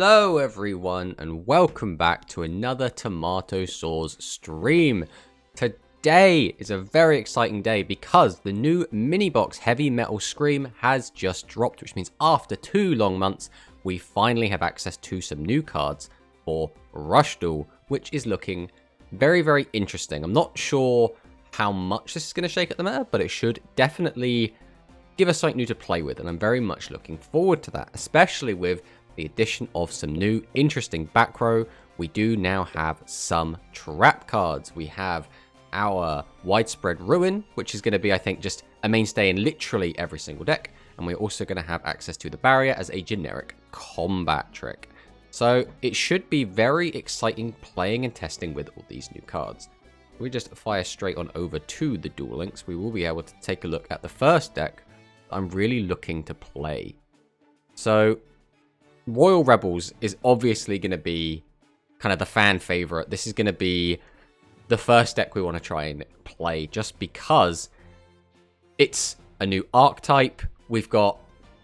Hello everyone and welcome back to another Tomato Saws stream. Today is a very exciting day because the new mini box Heavy Metal Scream has just dropped, which means after 2 long months we finally have access to some new cards for Rush Duel, which is looking very interesting. I'm not sure how much this is going to shake at the meta, but it should definitely give us something new to play with, and I'm very much looking forward to that, especially with the addition of some new interesting back row. We do now have some trap cards. We have our Widespread Ruin, which is going to be, I think, just a mainstay in literally every single deck, and we're also going to have access to the Barrier as a generic combat trick. So it should be very exciting playing and testing with all these new cards. If we just fire straight on over to the Duel Links, we will be able to take a look at the first deck I'm really looking to play. So Royal Rebels is obviously going to be kind of the fan favorite. This is going to be the first deck we want to try and play just because it's a new archetype. We've got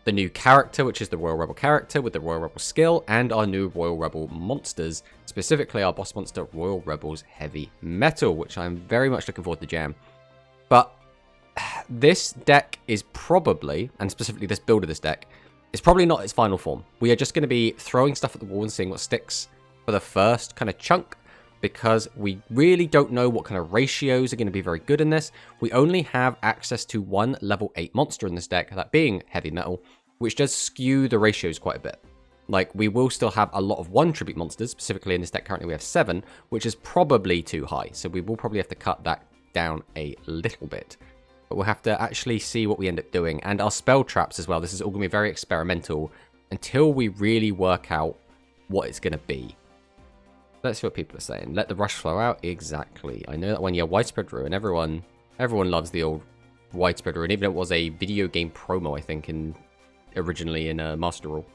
the new character, which is the Royal Rebel character with the Royal Rebel skill, and our new Royal Rebel monsters, specifically our boss monster, Royal Rebels Heavy Metal, which I'm very much looking forward to jam. But this deck is probably, and specifically this build of this deck, is probably not its final form. We are just going to be throwing stuff at the wall and seeing what sticks for the first kind of chunk, because we really don't know what kind of ratios are going to be very good in this. We only have access to one level 8 monster in this deck, that being Heavy Metal, which does skew the ratios quite a bit. Like, we will still have a lot of 1 tribute monsters. Specifically in this deck currently we have 7, which is probably too high, so we will probably have to cut that down a little bit. But we'll have to actually see what we end up doing. And our spell traps as well. This is all going to be very experimental until we really work out what it's going to be. Let's see what people are saying. Let the rush flow out. Exactly. I know that when you're Widespread Ruin, everyone loves the old Widespread Ruin. Even if it was a video game promo, I think, originally in Master Rule.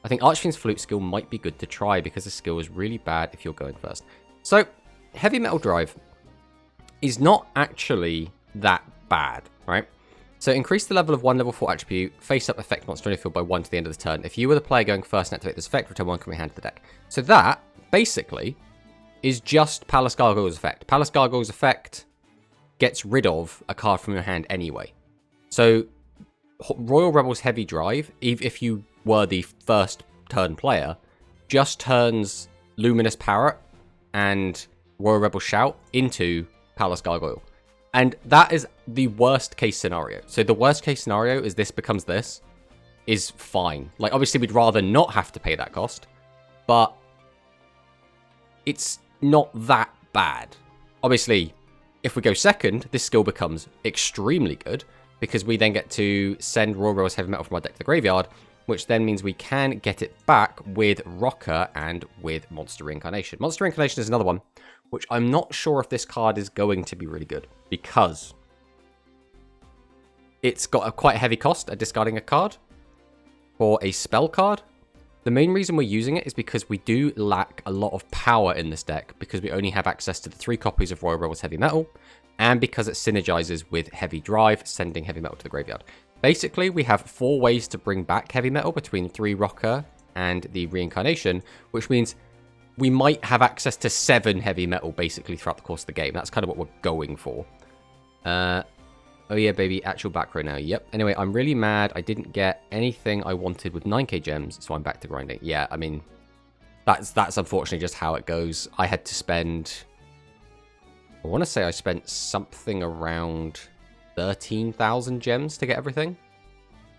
I think Archfiend's Flute skill might be good to try because the skill is really bad if you're going first. So, Heavy Metal Drive is not actually that bad, right? So increase the level of 1 level 4 attribute, face up effect monster on your field by 1 to the end of the turn. If you were the player going first and activate this effect, return 1 from your hand to the deck. So that, basically, is just Palace Gargoyle's effect. Palace Gargoyle's effect gets rid of a card from your hand anyway. So Royal Rebels Heavy Drive, if you were the first turn player, just turns Luminous Parrot and Royal Rebel Shout into Palace Gargoyle. And that is the worst case scenario. So the worst case scenario is this becomes this, is fine. Like, obviously we'd rather not have to pay that cost, but it's not that bad. Obviously, if we go second, this skill becomes extremely good because we then get to send Royal Rebels Heavy Metal from our deck to the graveyard, which then means we can get it back with Rocker and with Monster Reincarnation. Monster Reincarnation is another one, which I'm not sure if this card is going to be really good because it's got a quite heavy cost at discarding a card for a spell card. The main reason we're using it is because we do lack a lot of power in this deck because we only have access to the 3 copies of Royal Rebels Heavy Metal, and because it synergizes with Heavy Drive, sending Heavy Metal to the graveyard. Basically, we have 4 ways to bring back Heavy Metal between 3 Rocker and the Reincarnation, which means we might have access to 7 Heavy Metal basically throughout the course of the game. That's kind of what we're going for. Oh yeah, baby, actual back row now. Yep. Anyway, I'm really mad I didn't get anything I wanted with 9k gems, so I'm back to grinding. Yeah, I mean, that's unfortunately just how it goes. I had to spend... I want to say I spent something around 13,000 gems to get everything.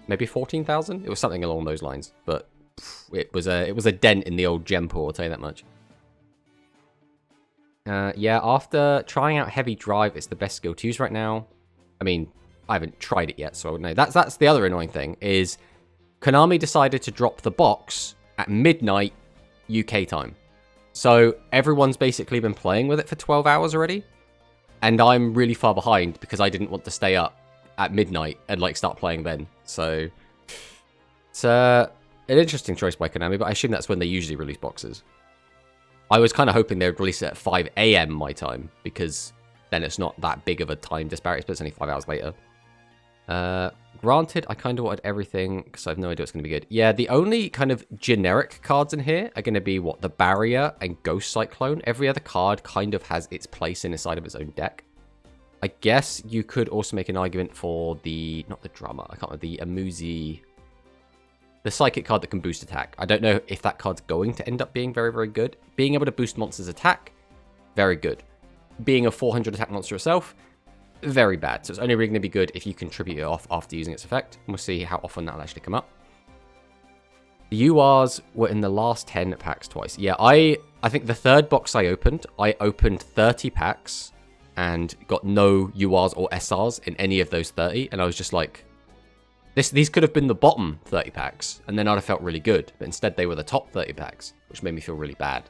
Maybe 14,000? It was something along those lines, but it was a dent in the old gem pool, I'll tell you that much. Yeah, after trying out Heavy Drive, it's the best skill to use right now. I mean, I haven't tried it yet, so I would know. That's the other annoying thing, is Konami decided to drop the box at midnight UK time. So everyone's basically been playing with it for 12 hours already, and I'm really far behind because I didn't want to stay up at midnight and like start playing then. So it's an interesting choice by Konami, but I assume that's when they usually release boxes. I was kind of hoping they would release it at 5 AM my time, because then it's not that big of a time disparity, but it's only 5 hours later. Granted, I kind of wanted everything because I have no idea what's going to be good. Yeah, the only kind of generic cards in here are going to be, what, the Barrier and Ghost Cyclone. Every other card kind of has its place inside of its own deck. I guess you could also make an argument for the, not the Drummer, I can't remember, the Amuzi, the Psychic card that can boost attack. I don't know if that card's going to end up being very, very good. Being able to boost monsters' attack, very good. Being a 400 attack monster itself, very bad. So it's only really going to be good if you contribute it off after using its effect. And we'll see how often that'll actually come up. The URs were in the last 10 packs twice. Yeah, I think the third box I opened 30 packs and got no URs or SRs in any of those 30. And I was just like, these could have been the bottom 30 packs. And then I'd have felt really good. But instead they were the top 30 packs, which made me feel really bad.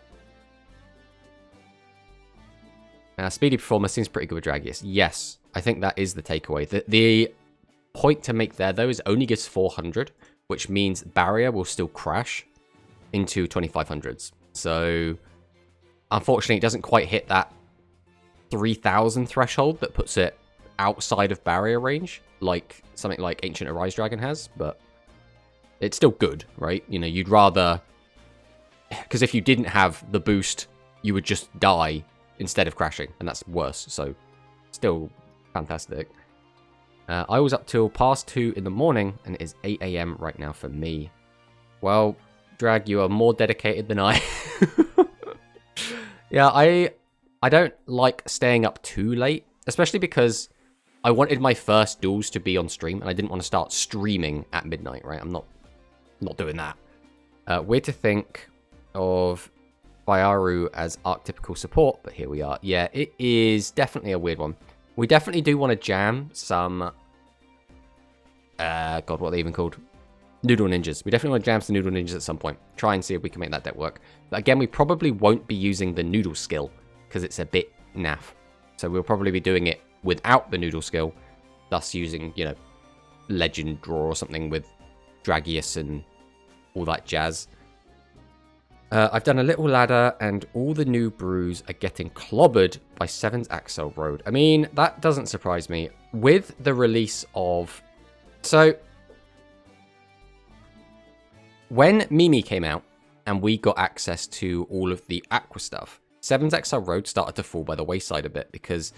Speedy Performer seems pretty good with Dragius. Yes, I think that is the takeaway. The point to make there, though, is it only gives 400, which means Barrier will still crash into 2500s. So, unfortunately, it doesn't quite hit that 3000 threshold that puts it outside of Barrier range, like something like Ancient Arise Dragon has, but it's still good, right? You know, you'd rather... Because if you didn't have the boost, you would just die instead of crashing, and that's worse, so still fantastic. I was up till past 2 in the morning, and it is 8 AM right now for me. Well, Drag, you are more dedicated than I. Yeah, I don't like staying up too late, especially because I wanted my first duels to be on stream, and I didn't want to start streaming at midnight, right? I'm not doing that. Weird to think of Byaru as archetypical support, but here we are. Yeah, it is definitely a weird one. We definitely do want to jam some... God, what are they even called? Noodle Ninjas. We definitely want to jam some Noodle Ninjas at some point. Try and see if we can make that deck work. But again, we probably won't be using the Noodle skill, because it's a bit naff. So we'll probably be doing it without the Noodle skill, thus using, you know, Legend Draw or something with Dragius and all that jazz. I've done a little ladder, and all the new brews are getting clobbered by Seven's Axel Road. I mean, that doesn't surprise me. With the release of... So, when Mimi came out, and we got access to all of the Aqua stuff, Seven's Axel Road started to fall by the wayside a bit, because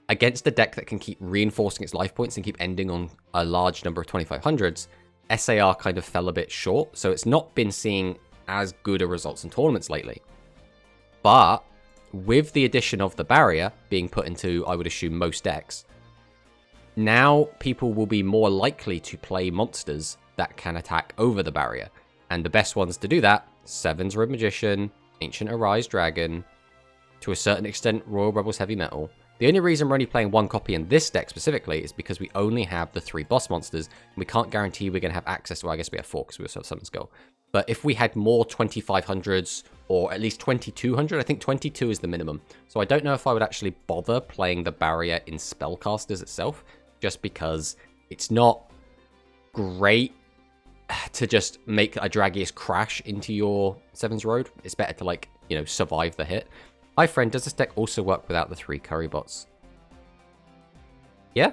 against a deck that can keep reinforcing its life points and keep ending on a large number of 2500s, SAR kind of fell a bit short, so it's not been seeing as good a results in tournaments lately. But with the addition of the Barrier being put into, I would assume, most decks, now people will be more likely to play monsters that can attack over the Barrier. And the best ones to do that, Seven's Red Magician, Ancient Arise Dragon, to a certain extent Royal Rebels Heavy Metal. The only reason we're only playing one copy in this deck specifically is because we only have the 3 boss monsters, and we can't guarantee we're going to have access to, well, I guess we have 4 because we also have Summon Skull. But if we had more 2500s, or at least 2200, I think 22 is the minimum. So I don't know if I would actually bother playing the Barrier in Spellcasters itself, just because it's not great to just make a Dragius crash into your Seven's Road. It's better to, like, you know, survive the hit. Hi friend, does this deck also work without the 3 curry bots? Yeah.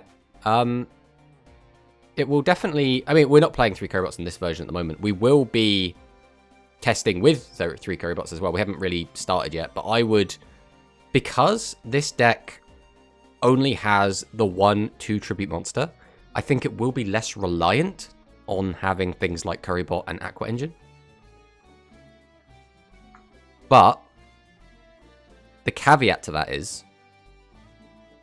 It will definitely... I mean, we're not playing 3 curry bots in this version at the moment. We will be testing with 3 curry bots as well. We haven't really started yet, but I would... Because this deck only has the 1/2 tribute monster, I think it will be less reliant on having things like Currybot and Aqua Engine. But the caveat to that is,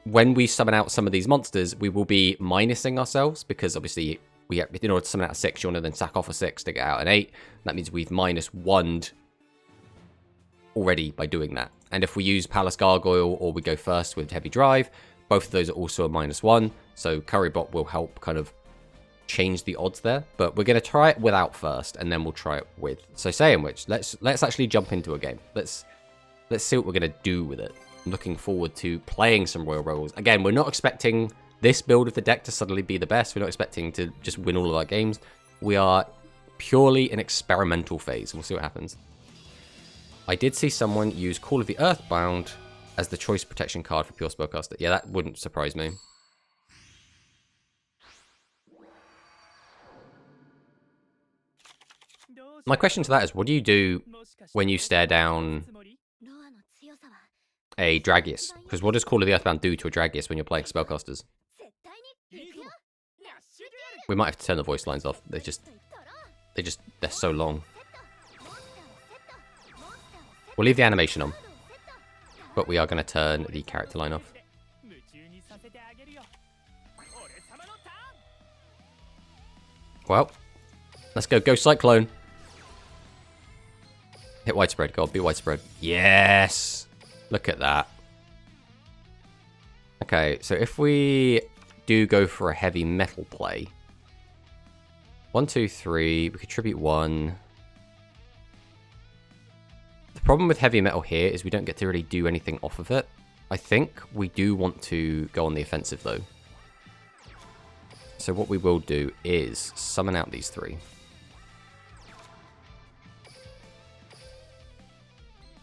when we summon out some of these monsters, we will be minusing ourselves, because obviously, we have, in order to summon out a 6, you want to then sack off a 6 to get out an 8. That means we've minus 1'd already by doing that. And if we use Palace Gargoyle or we go first with Heavy Drive, both of those are also a -1. So Currybot will help kind of change the odds there. But we're going to try it without first, and then we'll try it with. So saying which, let's actually jump into a game. Let's see what we're going to do with it. I'm looking forward to playing some Royal Rebels. Again, we're not expecting this build of the deck to suddenly be the best. We're not expecting to just win all of our games. We are purely an experimental phase. We'll see what happens. I did see someone use Call of the Earthbound as the choice protection card for Pure Spellcaster. Yeah, that wouldn't surprise me. My question to that is, what do you do when you stare down a Dragius? Because what does Call of the Earthbound do to a Dragius when you're playing spellcasters? We might have to turn the voice lines off. They're so long. We'll leave the animation on, but we are going to turn the character line off. Well, let's go. Go Cyclone. Hit widespread. God, be widespread. Yes! Look at that. Okay, so if we do go for a heavy metal play. 1, 2, 3. We contribute 1. The problem with heavy metal here is we don't get to really do anything off of it. I think we do want to go on the offensive, though. So what we will do is summon out these 3.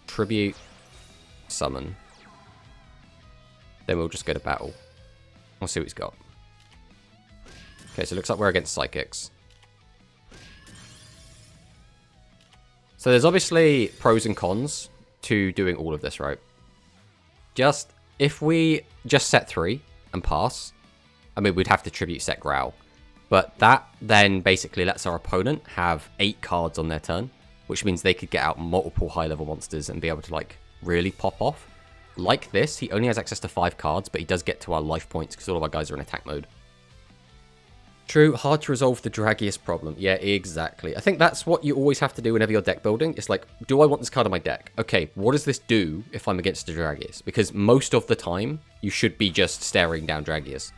Tribute, summon. Then we'll just go to battle. We'll see what he's got. Okay, so it looks like we're against Psychics. So there's obviously pros and cons to doing all of this, right? If we just set 3 and pass, I mean, we'd have to tribute set Growl. But that then basically lets our opponent have 8 cards on their turn, which means they could get out multiple high-level monsters and be able to, like, really pop off. Like this, he only has access to 5 cards, but he does get to our life points because all of our guys are in attack mode. True, hard to resolve the Dragius problem. Yeah, exactly. I think that's what you always have to do whenever you're deck building. It's like, do I want this card on my deck? Okay, what does this do if I'm against the Dragius? Because most of the time, you should be just staring down Dragius.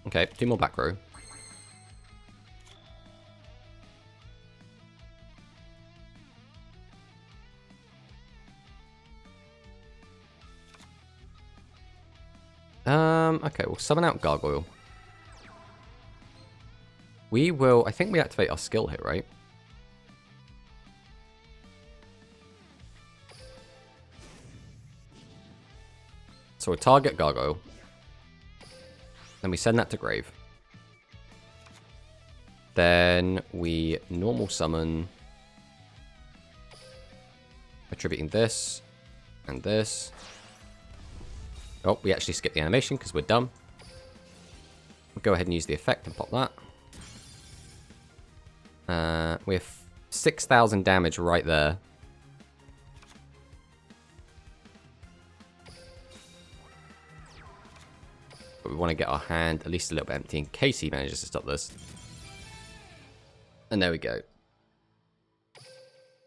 Okay, 2 more back row. Okay, we'll summon out Gargoyle. We will, I think we activate our skill here, right? So we target Gargoyle. Then we send that to grave. Then we normal summon, attributing this and this. Oh, we actually skipped the animation because we're dumb. We'll go ahead and use the effect and pop that. We have 6,000 damage right there. But we want to get our hand at least a little bit empty in case he manages to stop this. And there we go.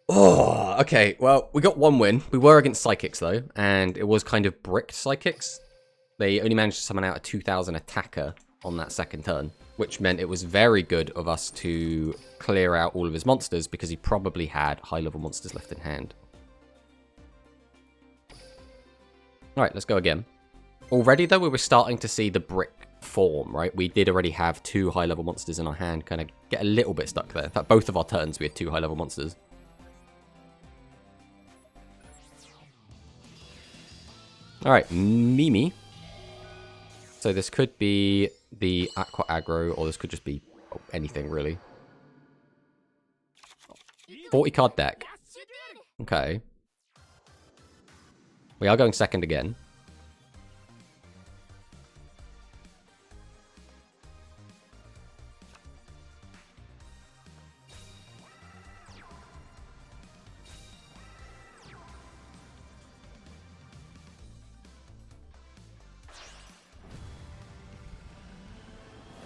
Oh, okay. Well, we got 1 win. We were against Psychics, though, and it was kind of bricked Psychics. They only managed to summon out a 2,000 attacker on that second turn, which meant it was very good of us to clear out all of his monsters because he probably had high-level monsters left in hand. All right, let's go again. Already, though, we were starting to see the brick form, right? We did already have 2 high-level monsters in our hand, kind of get a little bit stuck there. In fact, both of our turns, we had 2 high-level monsters. Alright, Mimi. So this could be the Aqua Aggro, or this could just be anything, really. 40 card deck. Okay. We are going second again.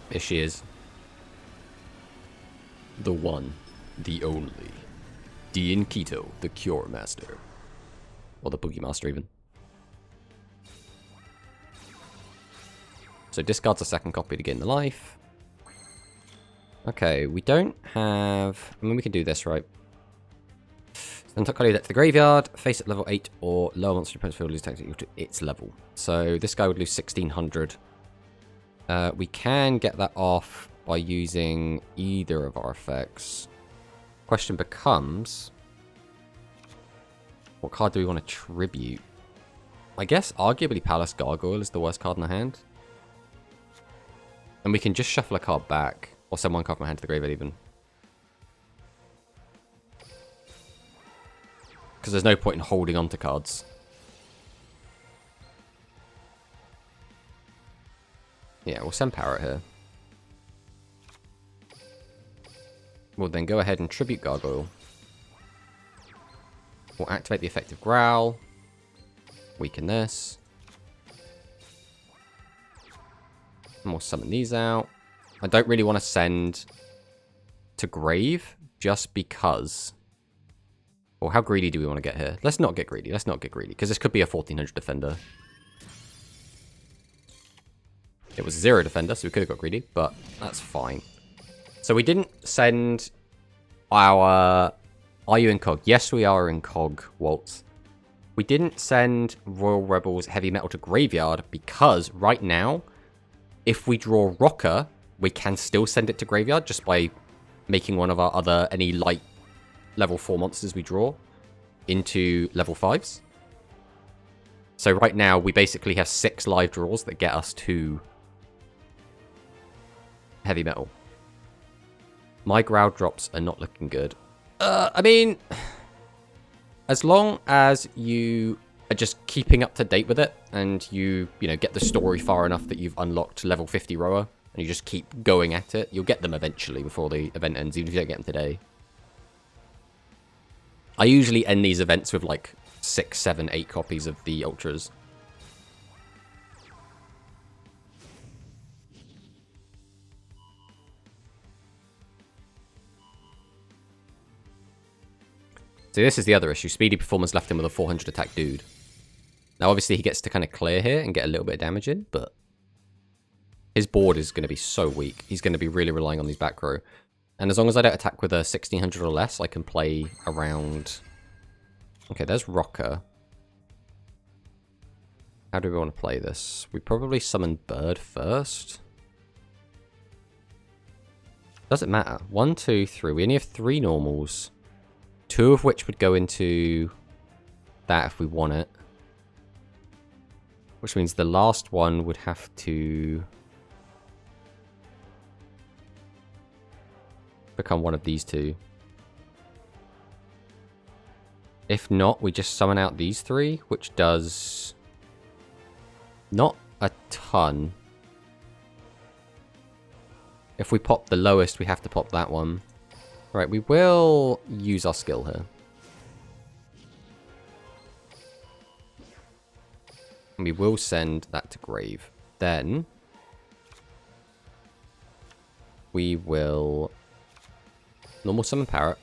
Here she is. The one, the only. Dian Keto, the Cure Master. Or the Boogie Master, even. So discards a second copy to gain the life. Okay, we don't have... I mean, we can do this, right? Send top card deck to the graveyard, face at level 8 or lower monster opponent's field lose attack equal to its level. So this guy would lose 1,600. We can get that off by using either of our effects. Question becomes, what card do we want to tribute? I guess arguably Palace Gargoyle is the worst card in the hand. And we can just shuffle a card back. Or send one card from my hand to the graveyard even. Because there's no point in holding on to cards. Yeah, we'll send Parrot here. We'll then go ahead and Tribute Gargoyle. We'll activate the effective Growl. Weaken this. And we'll summon these out. I don't really want to send to Grave just because. Well, how greedy do we want to get here? Let's not get greedy. Let's not get greedy because this could be a 1400 defender. It was 0 defender, so we could have got greedy, but that's fine. So we didn't send our... Are you in Cog? Yes, we are in Cog, Waltz. We didn't send Royal Rebels Heavy Metal to Graveyard because right now, if we draw Rocker, we can still send it to Graveyard just by making one of our other, any light level 4 monsters we draw into level 5s. So right now, we basically have 6 live draws that get us to Heavy Metal. My Growl drops are not looking good. I mean, as long as you are just keeping up to date with it and you know, get the story far enough that you've unlocked level 50 Rower and you just keep going at it, you'll get them eventually before the event ends, even if you don't get them today. I usually end these events with like 6, 7, 8 copies of the Ultras. So this is the other issue. Speedy Performance left him with a 400 attack dude. Now obviously he gets to kind of clear here and get a little bit of damage in, but his board is going to be so weak. He's going to be really relying on these back row. And as long as I don't attack with a 1600 or less, I can play around... Okay, there's Rocker. How do we want to play this? We probably summon Bird first. Doesn't matter. 1, 2, 3. We only have 3 normals. 2 of which would go into that if we want it. Which means the last one would have to become one of these 2. If not, we just summon out these 3, which does not a ton. If we pop the lowest, we have to pop that one. Right, we will use our skill here. And we will send that to Grave. Then we will normal summon Parrot.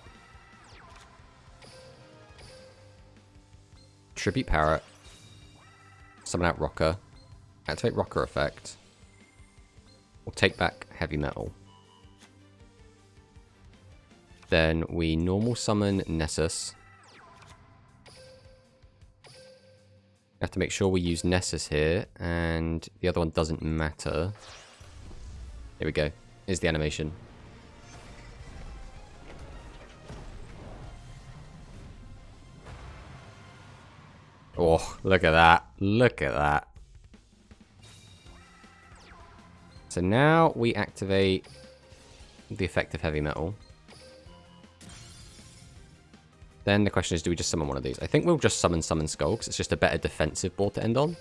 Tribute Parrot. Summon out Rocker. Activate Rocker effect. We'll take back Heavy Metal. Then we normal summon Nessus. We have to make sure we use Nessus here, and the other one doesn't matter. Here we go. Here's the animation. Oh, look at that. Look at that. So now we activate the effect of Heavy Metal. Then the question is, do we just summon one of these? I think we'll just summon Skull, because it's just a better defensive board to end on.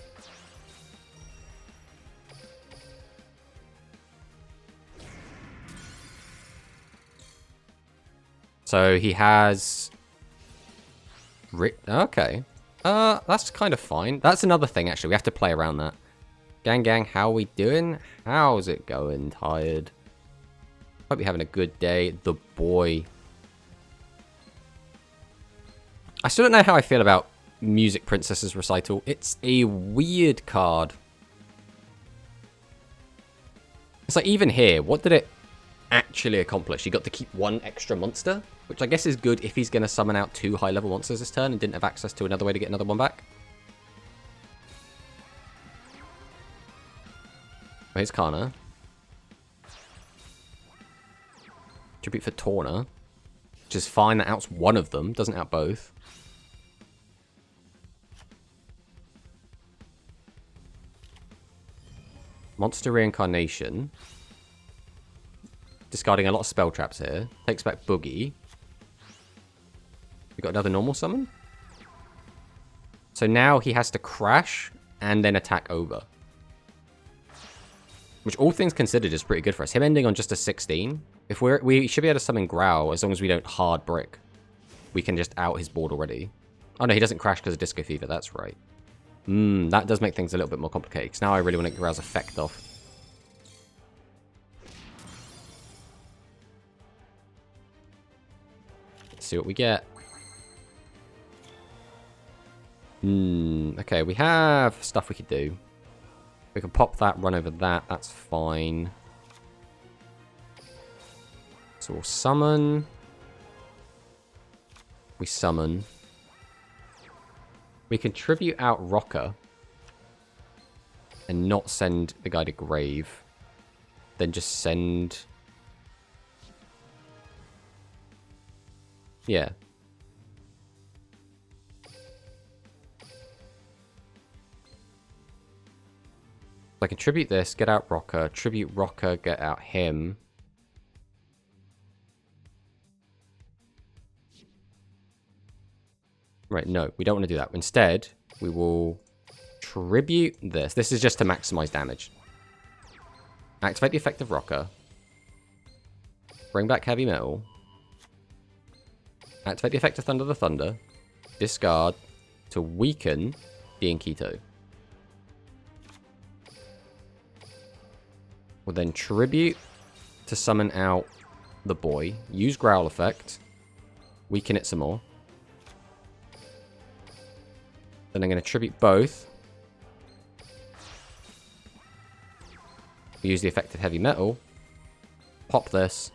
So he has... Okay. That's kind of fine. That's another thing, actually. We have to play around that. Gang, how are we doing? How's it going, Tired? Hope you're having a good day. The boy... I still don't know how I feel about Music Princess's Recital. It's a weird card. It's like, even here, what did it actually accomplish? You got to keep 1 extra monster, which I guess is good if he's going to summon out 2 high-level monsters this turn and didn't have access to another way to get another one back. Oh, here's Kana. Tribute for Torna, which is fine. That outs one of them, doesn't out both. Monster Reincarnation. Discarding a lot of spell traps here. Takes back Boogie. We got another normal summon. So now he has to crash and then attack over. Which, all things considered, is pretty good for us. Him ending on just a 16. If we should be able to summon Growl as long as we don't hard brick. We can just out his board already. Oh no, he doesn't crash because of Disco Fever. That's right. That does make things a little bit more complicated. Because now I really want to get Growl's effect off. Let's see what we get. Okay, we have stuff we could do. We can pop that, run over that. That's fine. So we'll summon. We summon. We can tribute out Rocker. And not send the guy to grave. Then just send... Yeah. I can tribute this, get out Rocker, tribute Rocker, get out him. Right, no, we don't want to do that. Instead, we will tribute this. This is just to maximize damage. Activate the effect of Rocker. Bring back Heavy Metal. Activate the effect of Thunder the Thunder. Discard to weaken the Inkito. We'll then tribute to summon out the boy. Use Growl effect. Weaken it some more. Then I'm going to tribute both. Use the effect of Heavy Metal. Pop this.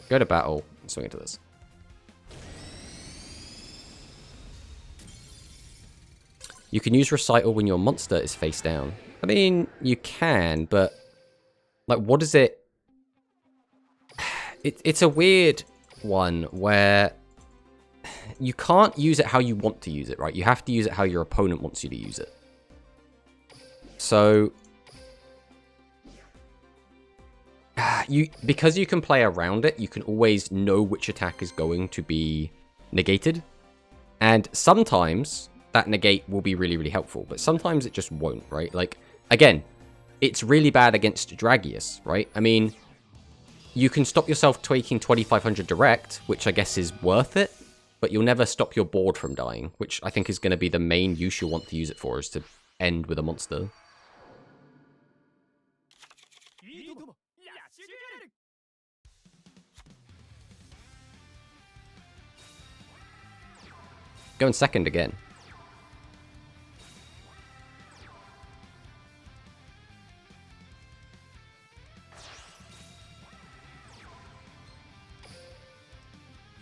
Go to battle. And swing into this. You can use Recital when your monster is face down. I mean, you can, but... Like, what is it? It's a weird one where you can't use it how you want to use it, right? You have to use it how your opponent wants you to use it. So, because you can play around it, you can always know which attack is going to be negated. And sometimes that negate will be really, really helpful, but sometimes it just won't, right? Like, again, it's really bad against Dragius, right? I mean, you can stop yourself taking 2500 direct, which I guess is worth it, but you'll never stop your board from dying, which I think is going to be the main use you'll want to use it for, is to end with a monster. Going second again.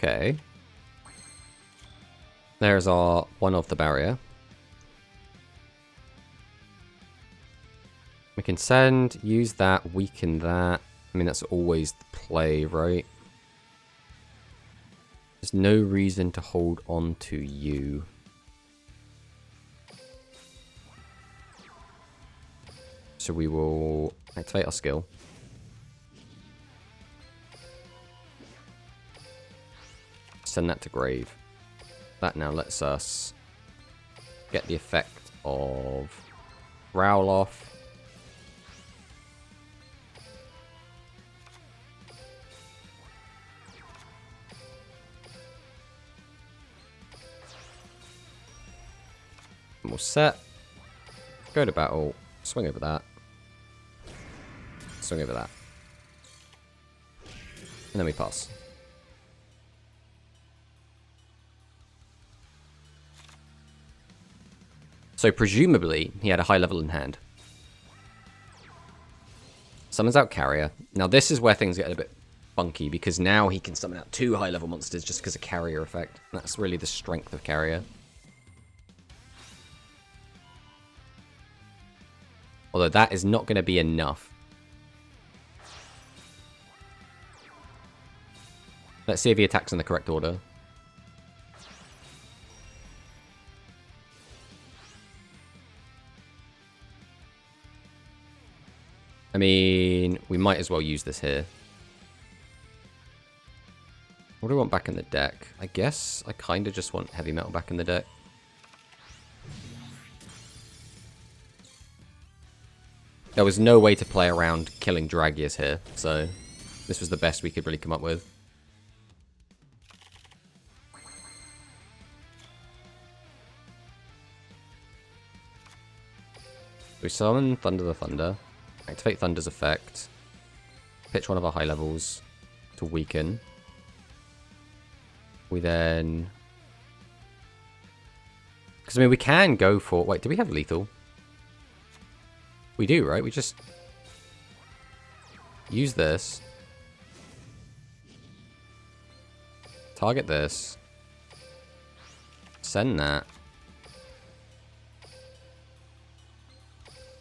Okay. There's our one of the barrier. We can send, use that, weaken that. I mean, that's always the play, right? There's no reason to hold on to you. So we will activate our skill. Send that to grave. That now lets us get the effect of Growl off. And we'll set. Go to battle. Swing over that. Swing over that. And then we pass. So presumably, he had a high level in hand. Summons out Carrier. Now this is where things get a bit funky, because now he can summon out 2 high level monsters just because of Carrier effect. That's really the strength of Carrier. Although that is not going to be enough. Let's see if he attacks in the correct order. mean, we might as well use this here. What do I want back in the deck? I guess I kind of just want heavy metal back in the deck. There was no way to play around killing Dragius here, so this was the best we could really come up with. We summon Thunder the Thunder, activate Thunder's effect, pitch one of our high levels to weaken. We then... Because, I mean, we can go for... Wait, do we have lethal? We do, right? We just... use this. Target this. Send that.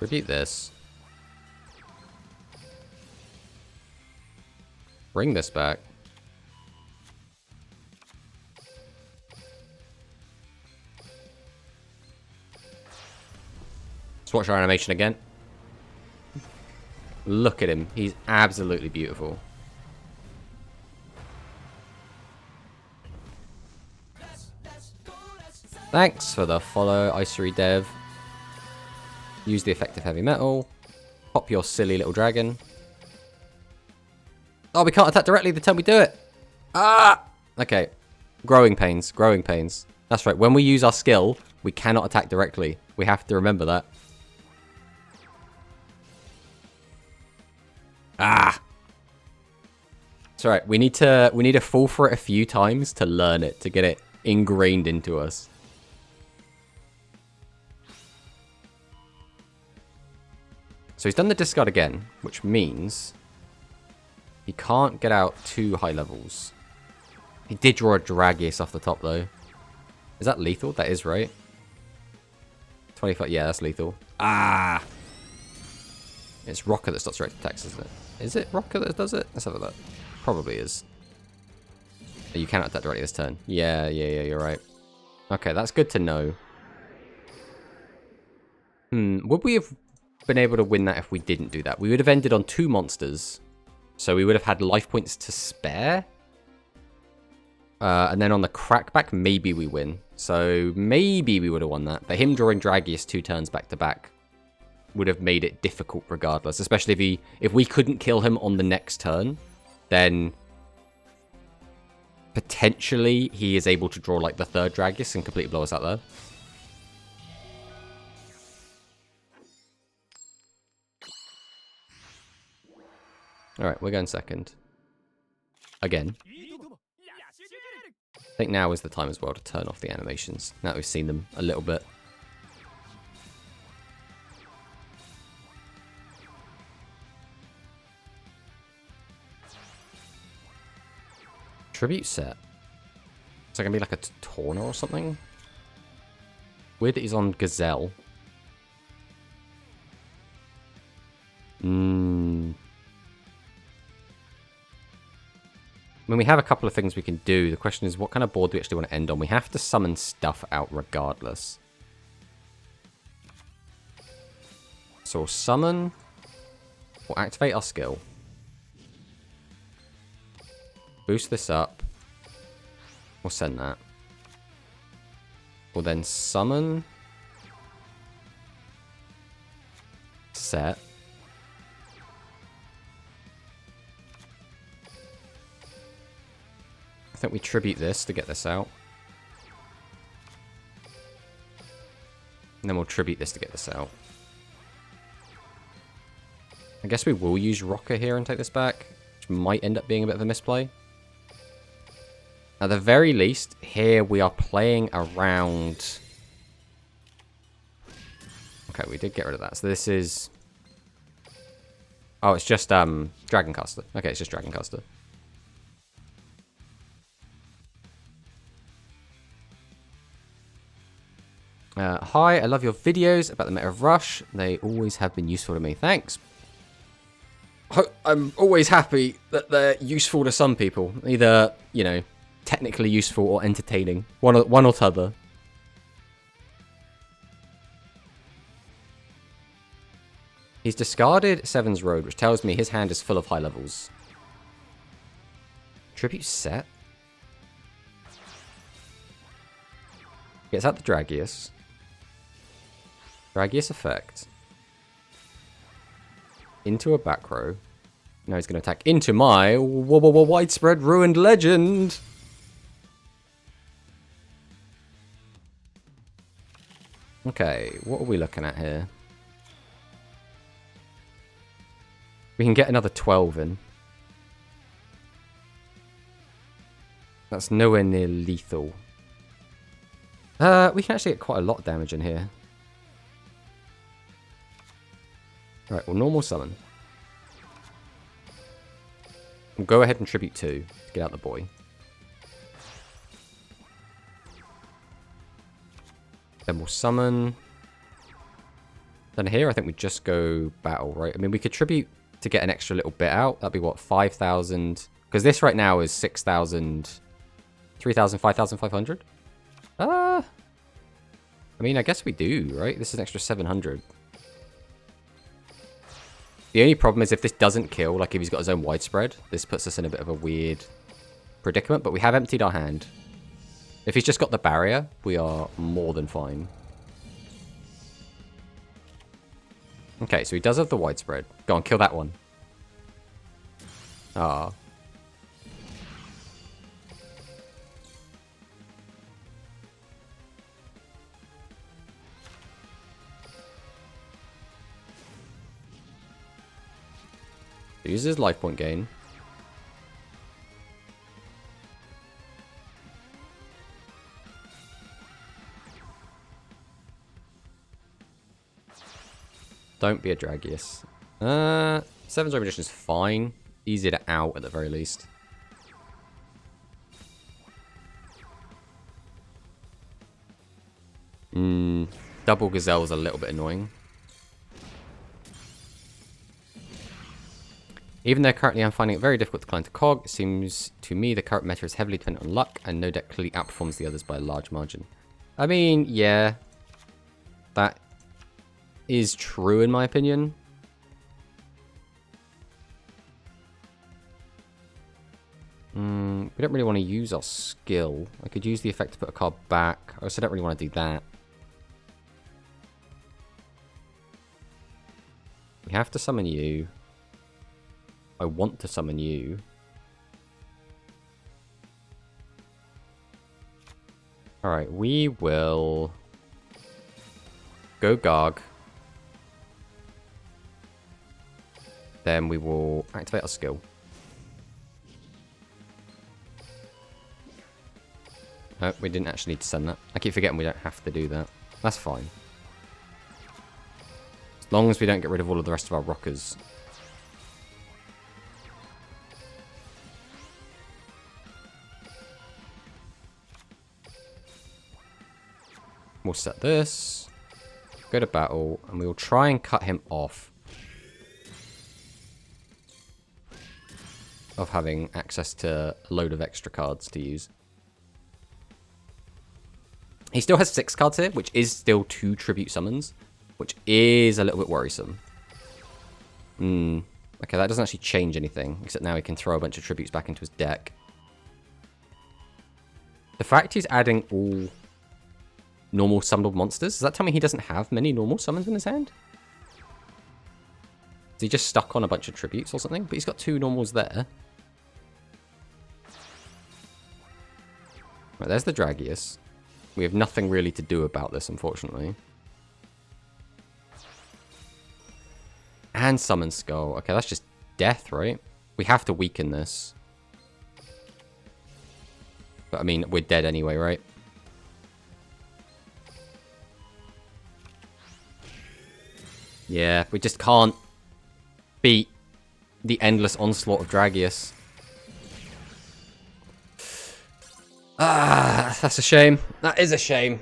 Repeat this. Bring this back. Let's watch our animation again. Look at him. He's absolutely beautiful. Thanks for the follow, Icery Dev. Use the effective heavy metal. Pop your silly little dragon. Oh, we can't attack directly the time we do it. Ah! Okay. Growing pains. Growing pains. That's right. When we use our skill, we cannot attack directly. We have to remember that. Ah! It's alright. We need to fall for it a few times to learn it, to get it ingrained into us. So he's done the discard again, which means he can't get out 2 high levels. He did draw a Dragius off the top, though. Is that lethal? That is, right? 25. Yeah, that's lethal. Ah! It's Rocker that stops direct attacks, isn't it? Is it Rocker that does it? Let's have a look. Probably is. You cannot attack directly this turn. Yeah, you're right. Okay, that's good to know. Would we have been able to win that if we didn't do that? We would have ended on 2 monsters. So we would have had life points to spare. And then on the crackback, maybe we win. So maybe we would have won that. But him drawing Dragius 2 turns back to back would have made it difficult regardless. Especially if we couldn't kill him on the next turn, then potentially he is able to draw like the 3rd Dragius and completely blow us out there. Alright, we're going second. Again. I think now is the time as well to turn off the animations. Now that we've seen them a little bit. Tribute set. Is that going to be like a Torna or something? Weird that he's on Gazelle. I mean, we have a couple of things we can do. The question is, what kind of board do we actually want to end on? We have to summon stuff out regardless. So we'll summon. We'll activate our skill. Boost this up. We'll send that. We'll then summon. Set. I think we tribute this to get this out. And then we'll tribute this to get this out. I guess we will use Rocker here and take this back, which might end up being a bit of a misplay. At the very least, here we are playing around... Okay, we did get rid of that. So this is... Oh, it's just Dragoncaster. Okay, it's just Dragoncaster. Hi, I love your videos about the meta of Rush. They always have been useful to me. Thanks. I'm always happy that they're useful to some people. Either, you know, technically useful or entertaining. One or t'other. He's discarded Seven's Road, which tells me his hand is full of high levels. Tribute set. Gets out the Dragius. Dragius effect. Into a back row. Now he's going to attack into my widespread ruined legend. Okay, what are we looking at here? We can get another 12 in. That's nowhere near lethal. We can actually get quite a lot of damage in here. Alright, well, normal summon. We'll go ahead and tribute 2 to get out the boy. Then we'll summon. Then here, I think we just go battle, right? I mean, we could tribute to get an extra little bit out. That'd be what, 5,000? Because this right now is 6,000, 3,000, 5,500? I mean, I guess we do, right? This is an extra 700. The only problem is if this doesn't kill, like if he's got his own widespread, this puts us in a bit of a weird predicament, but we have emptied our hand. If he's just got the barrier, we are more than fine. Okay, so he does have the widespread. Go on, kill that one. Ah. Uses life point gain. Don't be a Dragius. Seven's Revolution is fine. Easy to out at the very least. Double Gazelle is a little bit annoying. Even though currently I'm finding it very difficult to climb to COG, it seems to me the current meta is heavily dependent on luck, and no deck clearly outperforms the others by a large margin. I mean, yeah. That is true in my opinion. We don't really want to use our skill. I could use the effect to put a card back. I also don't really want to do that. We have to summon you. I want to summon you. Alright, we will go Garg. Then we will activate our skill. Oh, we didn't actually need to send that. I keep forgetting we don't have to do that. That's fine. As long as we don't get rid of all of the rest of our rockers. We'll set this, go to battle, and we will try and cut him off of having access to a load of extra cards to use. He still has 6 cards here, which is still 2 tribute summons, which is a little bit worrisome. Okay, that doesn't actually change anything, except now he can throw a bunch of tributes back into his deck. The fact he's adding all normal summonable monsters, does that tell me he doesn't have many normal summons in his hand? Is he just stuck on a bunch of tributes or something? But he's got 2 normals there. Right, there's the Dragius. We have nothing really to do about this, unfortunately. And Summon Skull. Okay, that's just death, right? We have to weaken this. But, I mean, we're dead anyway, right? Yeah, we just can't beat the endless onslaught of Dragius. Ah, that's a shame. That is a shame.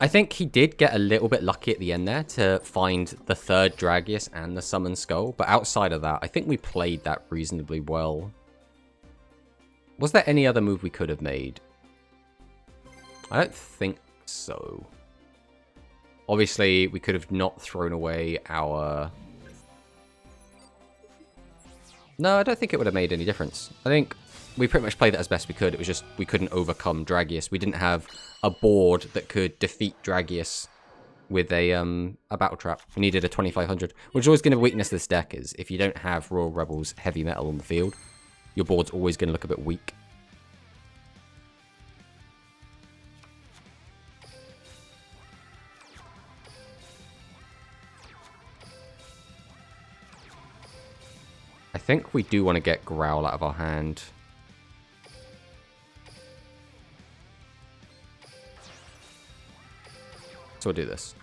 I think he did get a little bit lucky at the end there to find the 3rd Dragius and the Summon Skull. But outside of that, I think we played that reasonably well. Was there any other move we could have made? I don't think so. Obviously, we could have not thrown away our... No, I don't think it would have made any difference. I think we pretty much played it as best we could. It was just we couldn't overcome Dragius. We didn't have a board that could defeat Dragius with a battle trap. We needed a 2500, which is always going to weakness this deck is if you don't have Royal Rebels heavy metal on the field, your board's always going to look a bit weak. I think we do want to get Growl out of our hand. So we'll do this.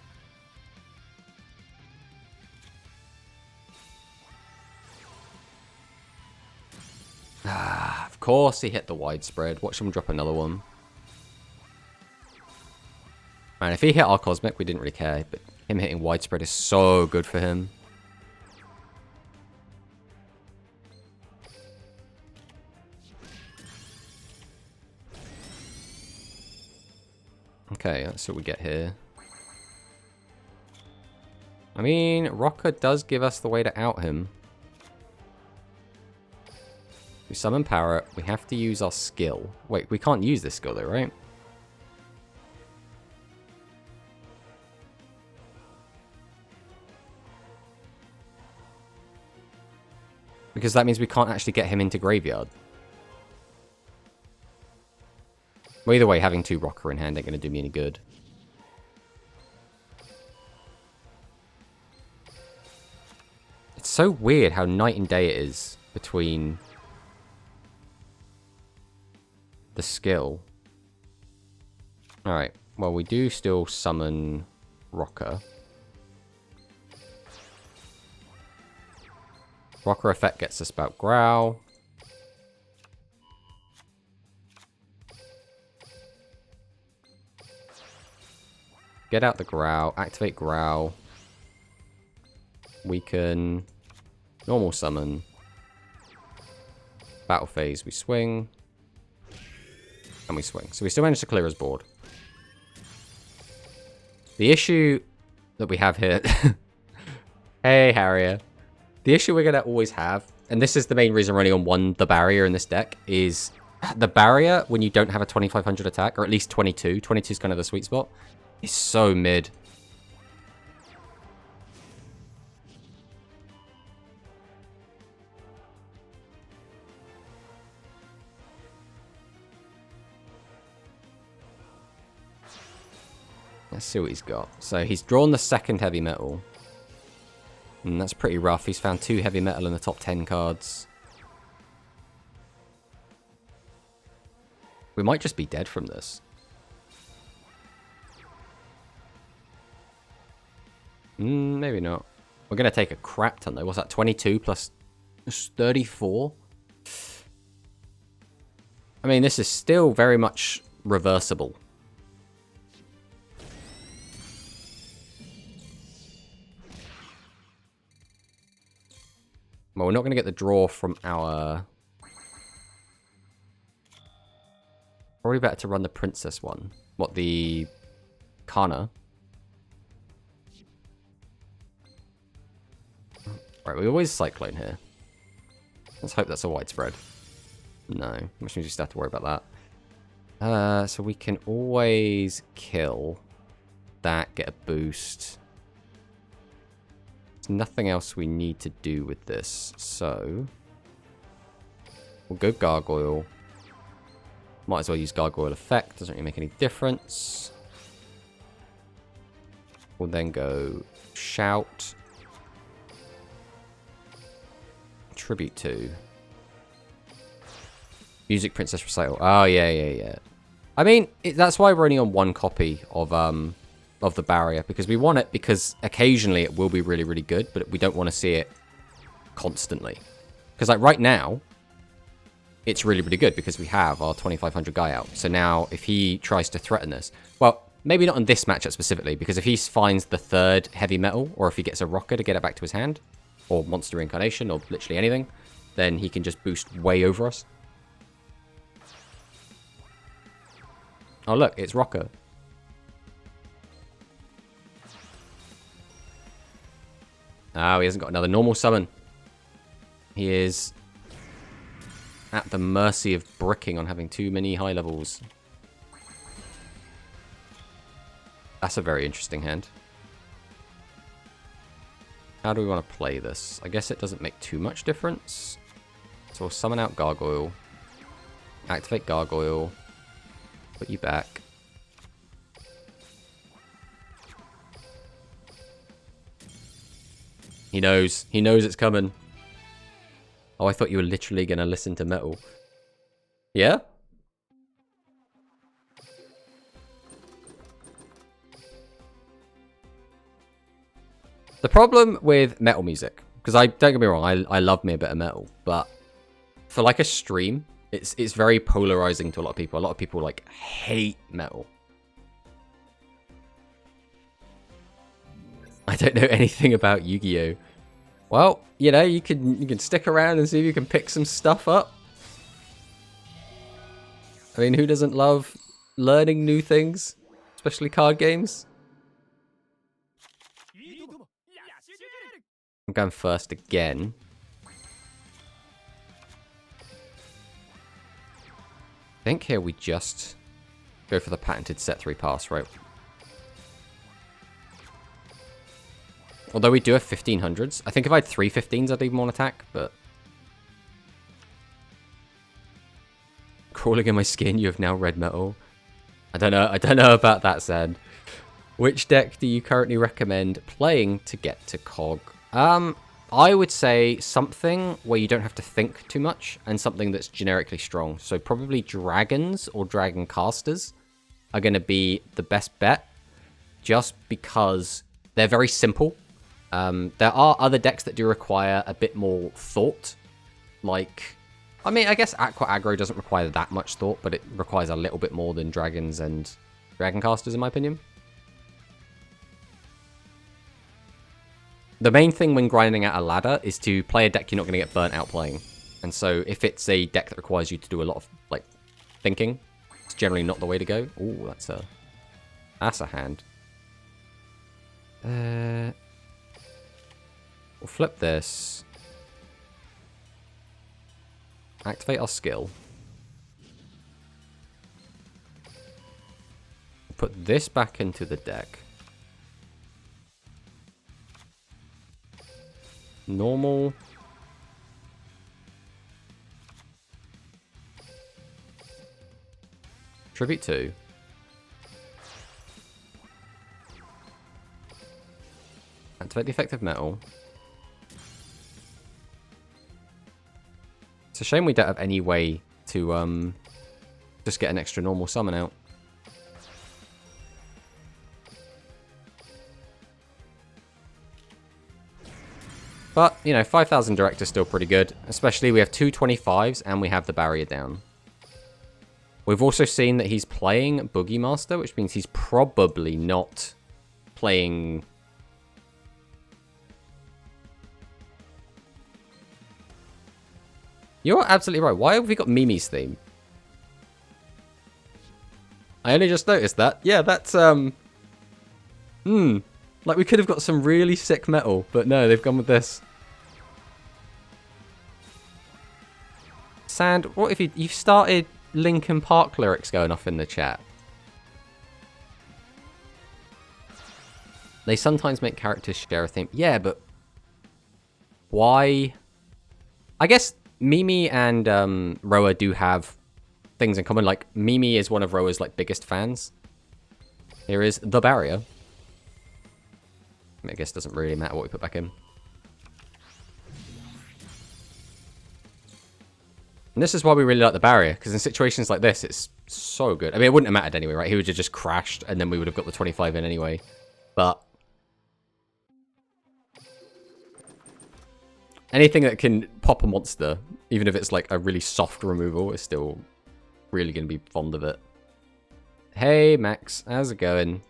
Ah, of course he hit the widespread. Watch him drop another one. Man, if he hit our Cosmic, we didn't really care. But him hitting widespread is so good for him. Okay, let's see what we get here. I mean, Rocker does give us the way to out him. We summon Parrot. We have to use our skill. Wait, we can't use this skill though, right? Because that means we can't actually get him into Graveyard. Well, either way, having 2 Rocker in hand ain't going to do me any good. It's so weird how night and day it is between the skill. Alright, well, we do still summon Rocker. Rocker effect gets us about Growl. Get out the Growl, activate Growl. We can normal summon. Battle phase, we swing. And we swing. So we still managed to clear his board. The issue that we have here... Hey, Harrier. The issue we're going to always have, and this is the main reason we're only on the barrier in this deck, is the barrier, when you don't have a 2500 attack, or at least 22, 22 is kind of the sweet spot, is so mid. Let's see what he's got. So he's drawn the second heavy metal. And that's pretty rough. He's found 2 heavy metal in the top 10 cards. We might just be dead from this. Maybe not. We're going to take a crap ton though. What's that? 22 plus 34? I mean, this is still very much reversible. Well, we're not going to get the draw from our... Probably better to run the Princess one. What, the... Kana? Right, we always Cyclone here. Let's hope that's a widespread. No, which means we just have to worry about that. So we can always kill that, get a boost. There's nothing else we need to do with this, so... We'll go Gargoyle. Might as well use Gargoyle effect, doesn't really make any difference. We'll then go Shout. Tribute 2. Music Princess Recital. Oh, yeah. I mean, that's why we're only on 1 copy of the barrier, because we want it because occasionally it will be really, really good, but we don't want to see it constantly. Because like right now, it's really, really good because we have our 2500 guy out. So now if he tries to threaten us, well, maybe not in this matchup specifically, because if he finds the 3rd heavy metal, or if he gets a Rocker to get it back to his hand, or Monster Incarnation, or literally anything, then he can just boost way over us. Oh look, it's Rocker. Oh, he hasn't got another normal summon. He is at the mercy of bricking on having too many high levels. That's a very interesting hand. How do we want to play this? I guess it doesn't make too much difference. So we'll summon out Gargoyle. Activate Gargoyle. Put you back. He knows. He knows it's coming. Oh, I thought you were literally going to listen to metal. Yeah? The problem with metal music, because don't get me wrong, I love me a bit of metal, but for like a stream, it's very polarizing to a lot of people. A lot of people like hate metal. I don't know anything about Yu-Gi-Oh! Well, you know, you can stick around and see if you can pick some stuff up. I mean, who doesn't love learning new things, especially card games? I'm going first again. I think here we just go for the patented set 3 pass, right? Although we do have 1500s. I think if I had 3 15s, I'd leave them on attack, but... Crawling in my skin, you have now red metal. I don't know about that, Sand. Which deck do you currently recommend playing to get to Cog? I would say something where you don't have to think too much, and something that's generically strong. So probably dragons or dragon casters are going to be the best bet, just because they're very simple. There are other decks that do require a bit more thought, like, I mean, I guess Aqua Aggro doesn't require that much thought, but it requires a little bit more than dragons and dragon casters, in my opinion. The main thing when grinding out a ladder is to play a deck you're not going to get burnt out playing. And so if it's a deck that requires you to do a lot of, like, thinking, it's generally not the way to go. Ooh, that's a hand. We'll flip this. Activate our skill. Put this back into the deck. Normal. Tribute 2. Activate the effect of metal. It's a shame we don't have any way to just get an extra normal summon out. But, you know, 5,000 direct is still pretty good. Especially we have 2 25s and we have the barrier down. We've also seen that he's playing Boogie Master, which means he's probably not playing... You're absolutely right. Why have we got Mimi's theme? I only just noticed that. Yeah, that's, like, we could have got some really sick metal, but no, they've gone with this. Sand, what if you've started Linkin Park lyrics going off in the chat? They sometimes make characters share a theme. Yeah, but why? I guess Mimi and Roa do have things in common. Like, Mimi is one of Roa's like biggest fans. Here is the barrier. I guess it doesn't really matter what we put back in. And this is why we really like the barrier, because in situations like this, it's so good. I mean, it wouldn't have mattered anyway, right? He would have just crashed, and then we would have got the 25 in anyway. But anything that can pop a monster, even if it's like a really soft removal, is still really going to be fond of it. Hey, Max. How's it going?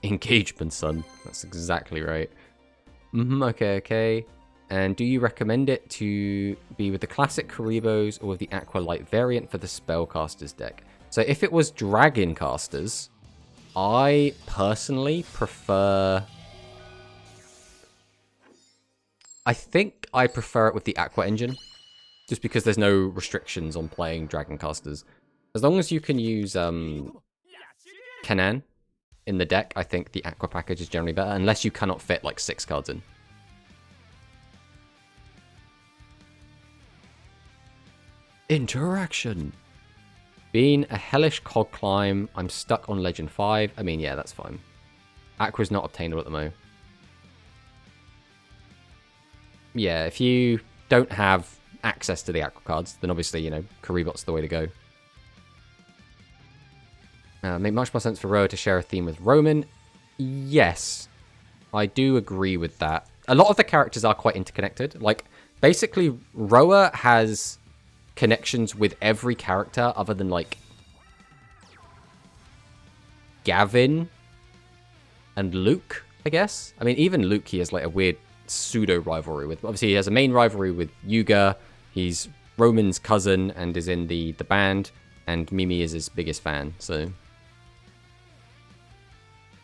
Engagement, son. That's exactly right. Okay. And do you recommend it to be with the classic Karibos or with the Aqua Light variant for the Spellcasters deck? So if it was Dragon Casters, I personally prefer I think I prefer it with the Aqua engine, just because there's no restrictions on playing Dragon Casters. As long as you can use Kanan in the deck, I think the Aqua package is generally better, unless you cannot fit like 6 cards in. Interaction. Being a hellish cog climb, I'm stuck on Legend 5. I mean, yeah, that's fine. Aqua's not obtainable at the moment. Yeah, if you don't have access to the Aqua cards, then obviously, you know, Karibot's the way to go. Make much more sense for Roa to share a theme with Roman. Yes, I do agree with that. A lot of the characters are quite interconnected. Like, basically, Roa has connections with every character other than, like, Gavin and Luke, I guess. I mean, even Luke he has, like, a weird pseudo-rivalry with. Obviously, he has a main rivalry with Yuga. He's Roman's cousin and is in the band. And Mimi is his biggest fan, so...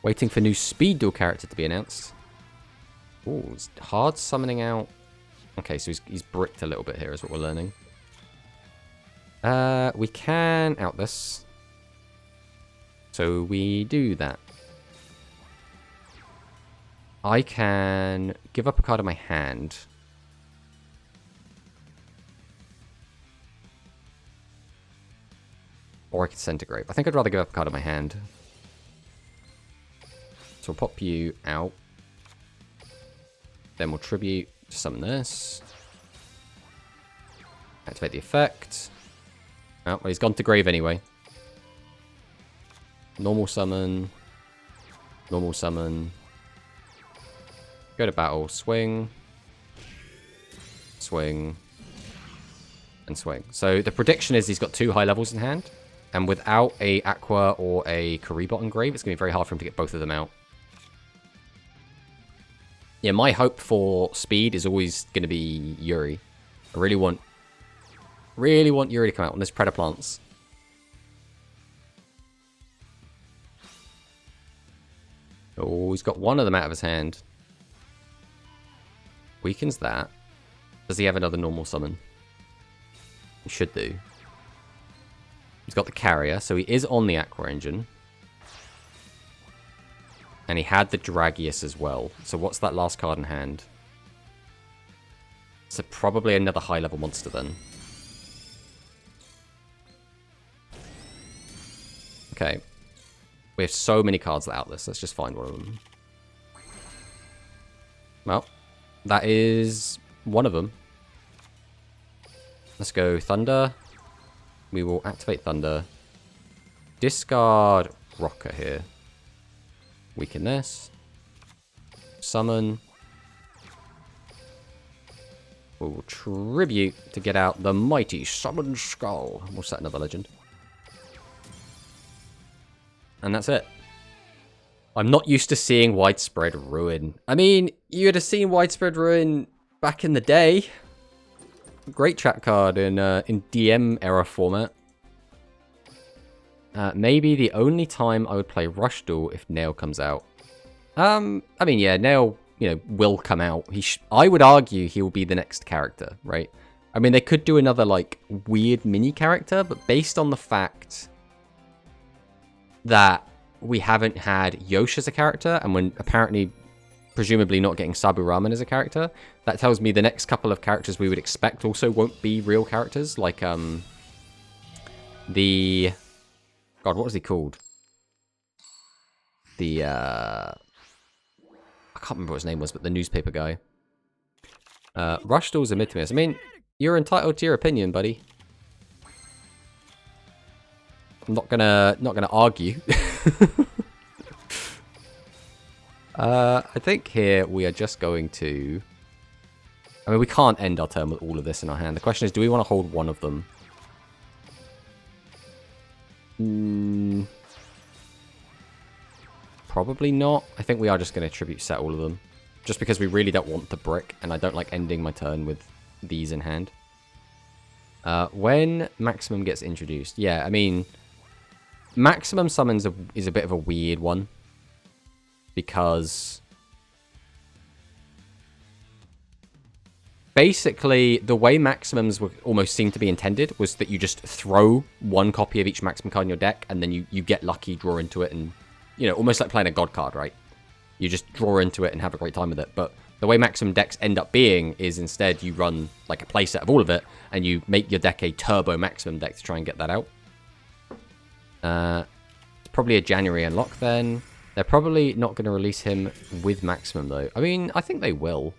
Waiting for new Speed Duel character to be announced. Ooh, it's hard summoning out. Okay, so he's bricked a little bit here is what we're learning. We can out this. So we do that. I can give up a card in my hand. Or I could Centigrade. I think I'd rather give up a card in my hand. So we'll pop you out. Then we'll Tribute to summon this. Activate the effect. Oh, well, he's gone to grave anyway. Normal summon. Normal summon. Go to battle. Swing. Swing. And swing. So the prediction is he's got 2 high levels in hand. And without a Aqua or a Karibot engrave, it's going to be very hard for him to get both of them out. Yeah, my hope for speed is always going to be Yuri. I really want Yuri to come out on this Predaplants. Oh, he's got one of them out of his hand. Weakens that. Does he have another normal summon? He should do. He's got the carrier, so he is on the Aqua engine. And he had the Dragius as well. So what's that last card in hand? So probably another high-level monster then. Okay. We have so many cards that out this. Let's just find one of them. Well, that is one of them. Let's go Thunder. We will activate Thunder. Discard Rocker here. Weaken this. Summon. We will Tribute to get out the mighty Summon Skull. We'll set another legend. And that's it. I'm not used to seeing Widespread Ruin. I mean, you'd have seen Widespread Ruin back in the day. Great trap card in DM era format. Maybe the only time I would play Rush Duel if Nail comes out. I mean, yeah, Nail, you know, will come out. I would argue he will be the next character, right? I mean, they could do another, like, weird mini character, but based on the fact that we haven't had Yosh as a character, and when apparently, presumably not getting Sabu Ramen as a character, that tells me the next couple of characters we would expect also won't be real characters, like, the... God, what was he called? The, I can't remember what his name was, but the newspaper guy. Rush Duel's a mid-miss. I mean, you're entitled to your opinion, buddy. I'm not gonna argue. I think here we are just going to... I mean, we can't end our turn with all of this in our hand. The question is, do we want to hold one of them? Probably not. I think we are just going to Tribute set all of them. Just because we really don't want the brick, and I don't like ending my turn with these in hand. When Maximum gets introduced. Yeah, I mean... Maximum Summons is a bit of a weird one. Because... basically, the way maximums were almost seemed to be intended was that you just throw one copy of each maximum card in your deck, and then you get lucky, draw into it, and, you know, almost like playing a god card, right? You just draw into it and have a great time with it. But the way maximum decks end up being is instead you run like a playset of all of it, and you make your deck a turbo maximum deck to try and get that out. It's probably a January unlock then. They're probably not going to release him with maximum, though. I mean, I think they will.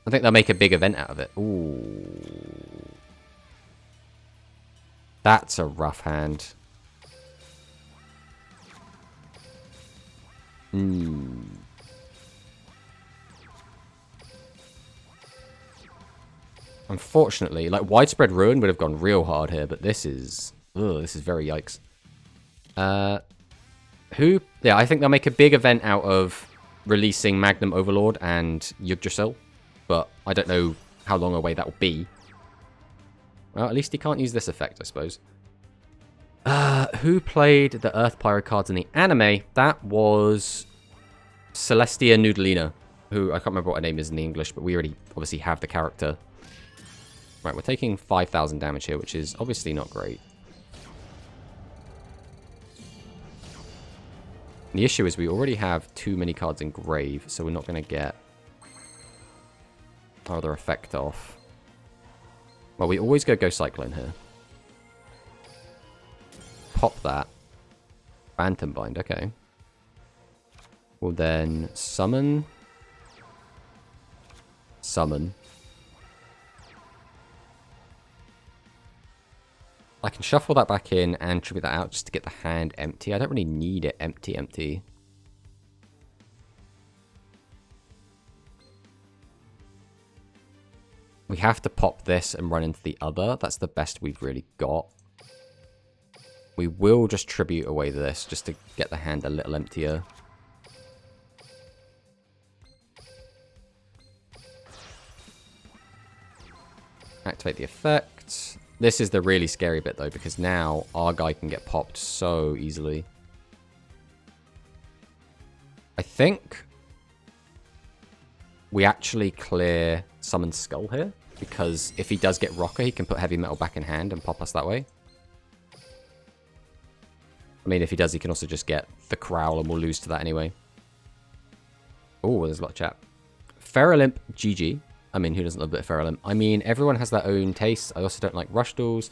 I think they'll make a big event out of it. Ooh. That's a rough hand. Unfortunately, like, Widespread Ruin would have gone real hard here, but this is... Ugh, this is very yikes. Yeah, I think they'll make a big event out of releasing Magnum Overlord and Yggdrasil, but I don't know how long away that will be. Well, at least he can't use this effect, I suppose. Who played the Earth Pyro cards in the anime? That was Celestia Noodlina, who I can't remember what her name is in the English, but we already obviously have the character. Right, we're taking 5,000 damage here, which is obviously not great. The issue is we already have too many cards in Grave, so we're not going to get our other effect off. Well, we always go Ghost Cyclone here. Pop that. Phantom Bind, okay. We'll then summon. Summon. I can shuffle that back in and tribute that out just to get the hand empty. I don't really need it empty. We have to pop this and run into the other. That's the best we've really got. We will just tribute away this just to get the hand a little emptier. Activate the effect. This is the really scary bit, though, because now our guy can get popped so easily. I think we actually clear Summon Skull here, because if he does get Rocker, he can put Heavy Metal back in hand and pop us that way. I mean, if he does, he can also just get the Growl, and we'll lose to that anyway. Oh, there's a lot of chat. Ferrolimp GG. I mean, who doesn't love a bit of Ferrolimp? I mean, everyone has their own taste. I also don't like Rush Duels.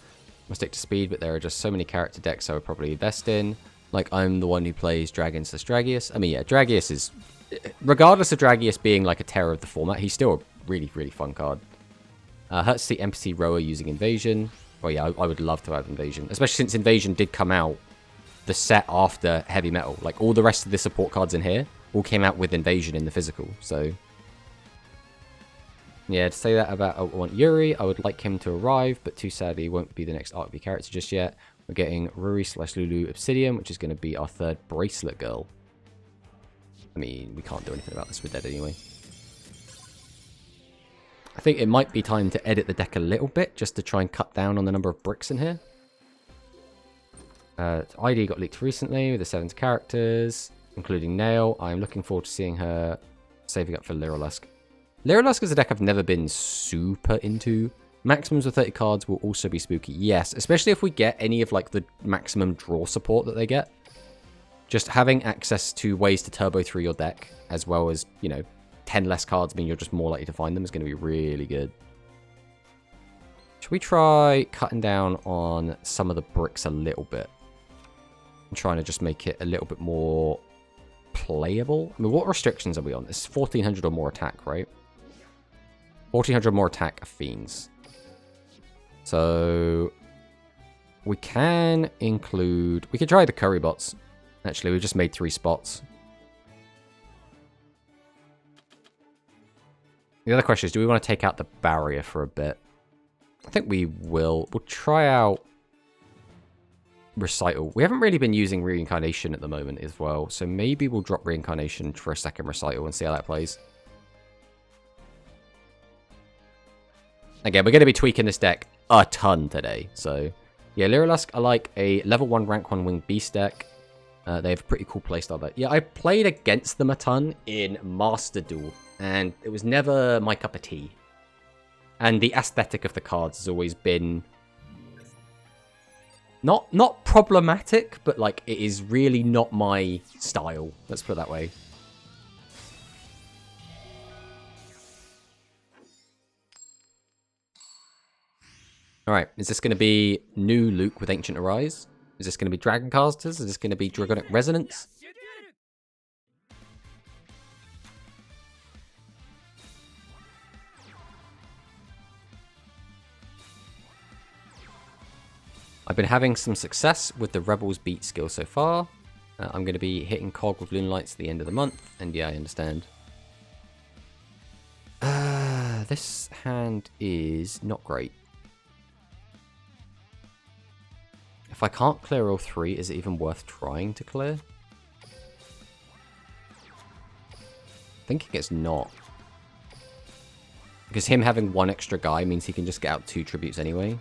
I'll stick to speed, but there are just so many character decks I would probably invest in. Like, I'm the one who plays Dragius. I mean, yeah, Dragius is... Regardless of Dragius being, like, a terror of the format, he's still a really, really fun card. Hurts to see Empathy Rower using Invasion. Well, yeah, I would love to have Invasion. Especially since Invasion did come out the set after Heavy Metal. Like, all the rest of the support cards in here all came out with Invasion in the physical, so... Yeah, to say that about I want Yuri, I would like him to arrive, but too sadly he won't be the next RB character just yet. We're getting Ruri/Lulu Obsidian, which is going to be our third Bracelet Girl. I mean, we can't do anything about this, we're dead anyway. I think it might be time to edit the deck a little bit, just to try and cut down on the number of bricks in here. ID got leaked recently with the 7 characters, including Nail. I'm looking forward to seeing her saving up for Lyrilusk. Lyrilusk is a deck I've never been super into. Maximums of 30 cards will also be spooky. Yes, especially if we get any of like the maximum draw support that they get. Just having access to ways to turbo through your deck, as well as, you know, 10 less cards mean you're just more likely to find them, is going to be really good. Should we try cutting down on some of the bricks a little bit? I'm trying to just make it a little bit more playable. I mean, what restrictions are we on? It's 1400 or more attack, right? 1400 more attack of Fiends. So we can include... We could try the Curry bots. Actually, we just made 3 spots. The other question is, do we want to take out the barrier for a bit? I think we will. We'll try out Recital. We haven't really been using Reincarnation at the moment as well, so maybe we'll drop Reincarnation for a second Recital and see how that plays. Again, we're going to be tweaking this deck a ton today, so... Yeah, Lyrilusk, I like a level 1 rank 1 winged beast deck. They have a pretty cool playstyle there. Yeah, I played against them a ton in Master Duel. and it was never my cup of tea. And the aesthetic of the cards has always been not problematic, but like it is really not my style. Let's put it that way. All right, is this going to be new Luke with Ancient Arise? Is this going to be Dragon Casters? Is this going to be Dragonic Resonance? I've been having some success with the Rebels beat skill so far. I'm going to be hitting Cog with Lunalights at the end of the month, and yeah, I understand. This hand is not great. If I can't clear all 3, is it even worth trying to clear? Thinking it's not. Because him having 1 extra guy means he can just get out 2 tributes anyway.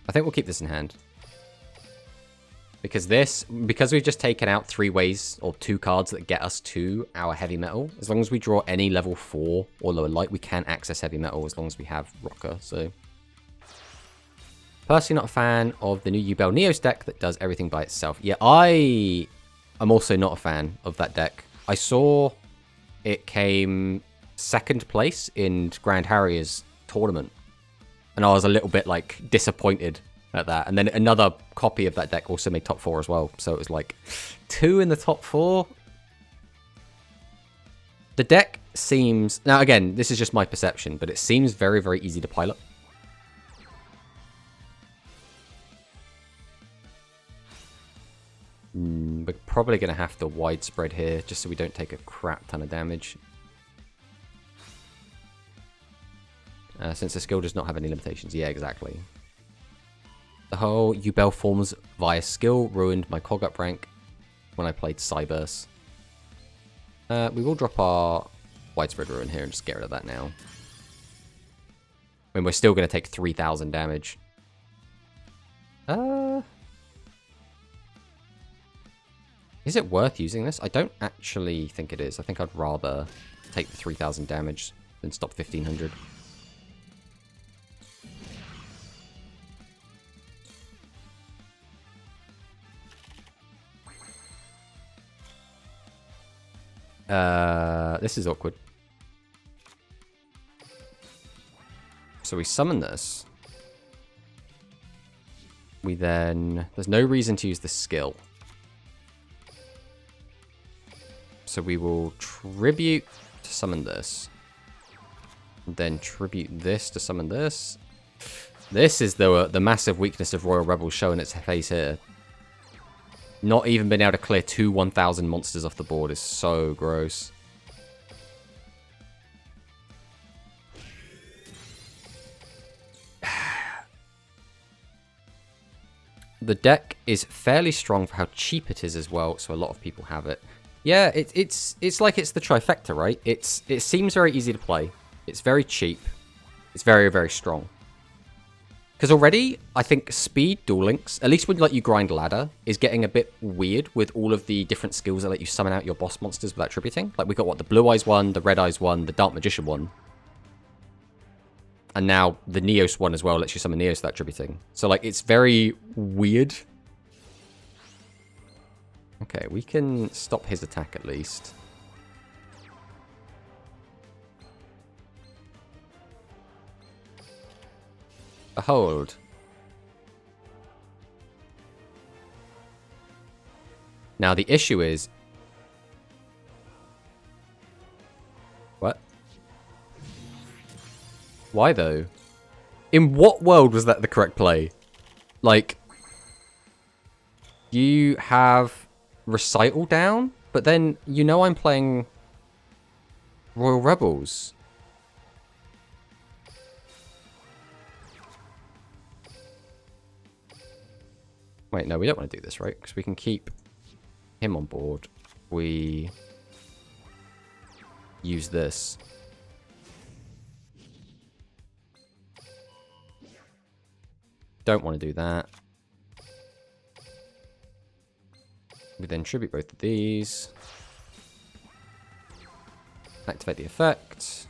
I think we'll keep this in hand. Because we've just taken out 3 ways, or 2 cards that get us to our heavy metal. As long as we draw any level 4 or lower light, we can access heavy metal as long as we have Rocker, so. Personally not a fan of the new Yubel Neos deck that does everything by itself. Yeah, I am also not a fan of that deck. I saw it came 2nd place in Grand Harrier's tournament. And I was a little bit, like, disappointed at that. And then another copy of that deck also made top 4 as well. So it was like 2 in the top 4. The deck seems... Now, again, this is just my perception, but it seems very, very easy to pilot. We're probably going to have to widespread here, just so we don't take a crap ton of damage. Since the skill does not have any limitations. Yeah, exactly. The whole Yubel forms via skill ruined my Cog up rank when I played Cyberse. We will drop our widespread ruin here and just get rid of that now. I mean, we're still going to take 3,000 damage. Is it worth using this? I don't actually think it is. I think I'd rather take the 3,000 damage than stop 1,500. This is awkward. So we summon this. We then... There's no reason to use the skill. So we will tribute to summon this. Then tribute this to summon this. This is the massive weakness of Royal Rebels showing its face here. Not even being able to clear 2 1,000 monsters off the board is so gross. The deck is fairly strong for how cheap it is as well, so a lot of people have it. Yeah, it's like it's the trifecta, right? It seems very easy to play. It's very cheap. It's very, very strong. Because already, I think speed Duel Links, at least when you grind ladder, is getting a bit weird with all of the different skills that let you summon out your boss monsters without tributing. Like we got the Blue Eyes one, the Red Eyes one, the Dark Magician one. And now the Neos one as well lets you summon Neos without tributing. So like it's very weird. Okay, we can stop his attack at least. Behold. Now the issue is... What? Why though? In what world was that the correct play? Like... You have Recital down, but then you know I'm playing Royal Rebels. Wait, no, we don't want to do this, right? Because we can keep him on board. We use this. Don't want to do that. We then tribute both of these. Activate the effect.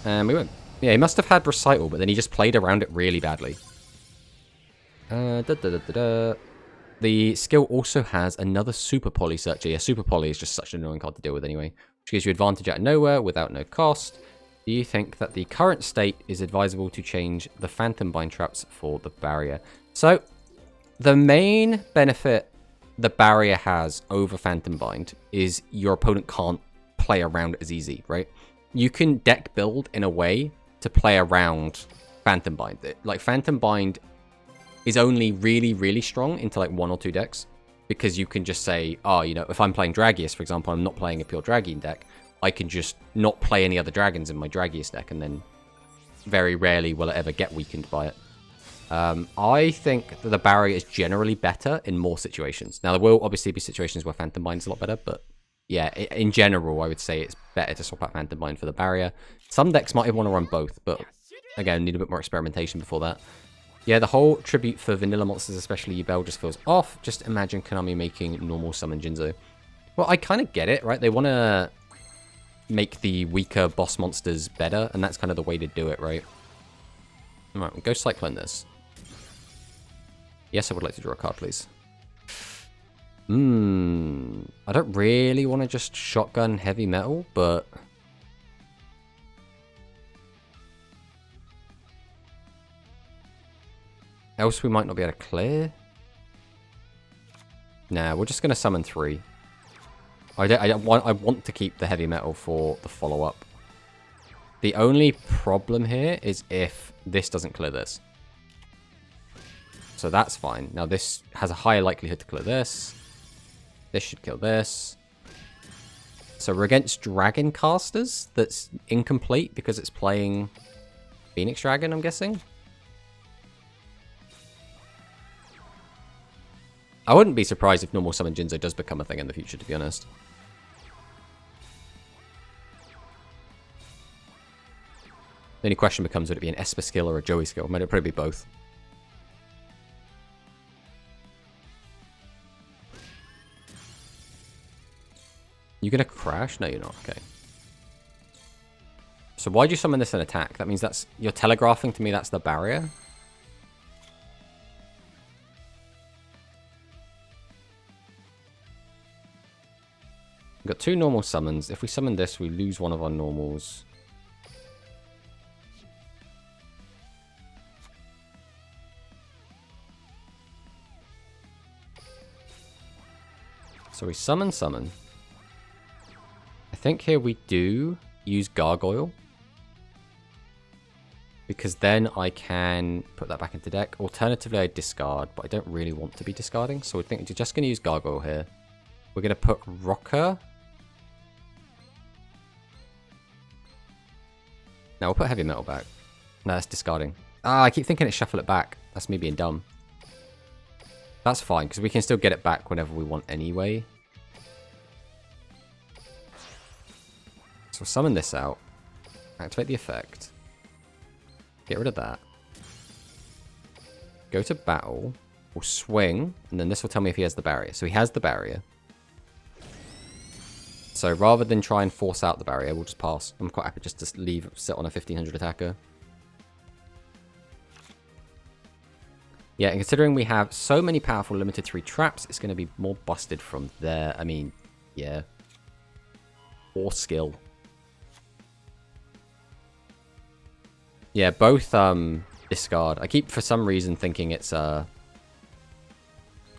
And we win. Yeah, he must have had Recital, but then he just played around it really badly. The skill also has another Super Poly Searcher. Yeah, Super Poly is just such an annoying card to deal with anyway. Which gives you advantage out of nowhere without no cost. Do you think that the current state is advisable to change the Phantom Bind traps for the barrier? So, the main benefit the barrier has over Phantom Bind is your opponent can't play around as easy, right? You can deck build in a way to play around Phantom Bind. Like, Phantom Bind is only really, really strong into like 1 or 2 decks. Because you can just say, oh, you know, if I'm playing Dragius, for example, I'm not playing a pure Dragian deck. I can just not play any other dragons in my Dragius deck, and then very rarely will it ever get weakened by it. I think that the barrier is generally better in more situations. Now, there will obviously be situations where Phantom Bind is a lot better, but yeah, in general, I would say it's better to swap out Phantom Bind for the barrier. Some decks might even want to run both, but again, need a bit more experimentation before that. Yeah, the whole tribute for vanilla monsters, especially Yubel, just feels off. Just imagine Konami making normal summon Jinzo. Well, I kind of get it, right? They want to make the weaker boss monsters better, and that's kind of the way to do it, right? Alright, we'll go Cyclone this. Yes, I would like to draw a card, please. I don't really want to just shotgun heavy metal, but... else we might not be able to clear. Nah, we're just going to summon 3. I want to keep the heavy metal for the follow-up. The only problem here is if this doesn't clear this. So that's fine. Now this has a higher likelihood to clear this. This should kill this. So we're against Dragon Casters. That's incomplete because it's playing Phoenix Dragon, I'm guessing. I wouldn't be surprised if normal summon Jinzo does become a thing in the future, to be honest. The only question becomes, would it be an Esper skill or a Joey skill? Might it probably be both. You gonna crash? No, you're not. Okay. So why'd you summon this in attack? That means that's... you're telegraphing to me that's the barrier? We've got 2 normal summons. If we summon this, we lose one of our normals. So we summon. I think here we do use Gargoyle. Because then I can put that back into deck. Alternatively, I discard, but I don't really want to be discarding. So I think we're just going to use Gargoyle here. We're going to put Rocker. Now we'll put Heavy Metal back. No, that's discarding. Ah, I keep thinking it's shuffle it back. That's me being dumb. That's fine, because we can still get it back whenever we want anyway. So we'll summon this out. Activate the effect. Get rid of that. Go to battle. We'll swing, and then this will tell me if he has the barrier. So he has the barrier. So rather than try and force out the barrier, we'll just pass. I'm quite happy just to sit on a 1500 attacker. Yeah, and considering we have so many powerful limited 3 traps, it's going to be more busted from there. I mean, yeah. Or skill. Yeah, both discard. I keep, for some reason, thinking it's...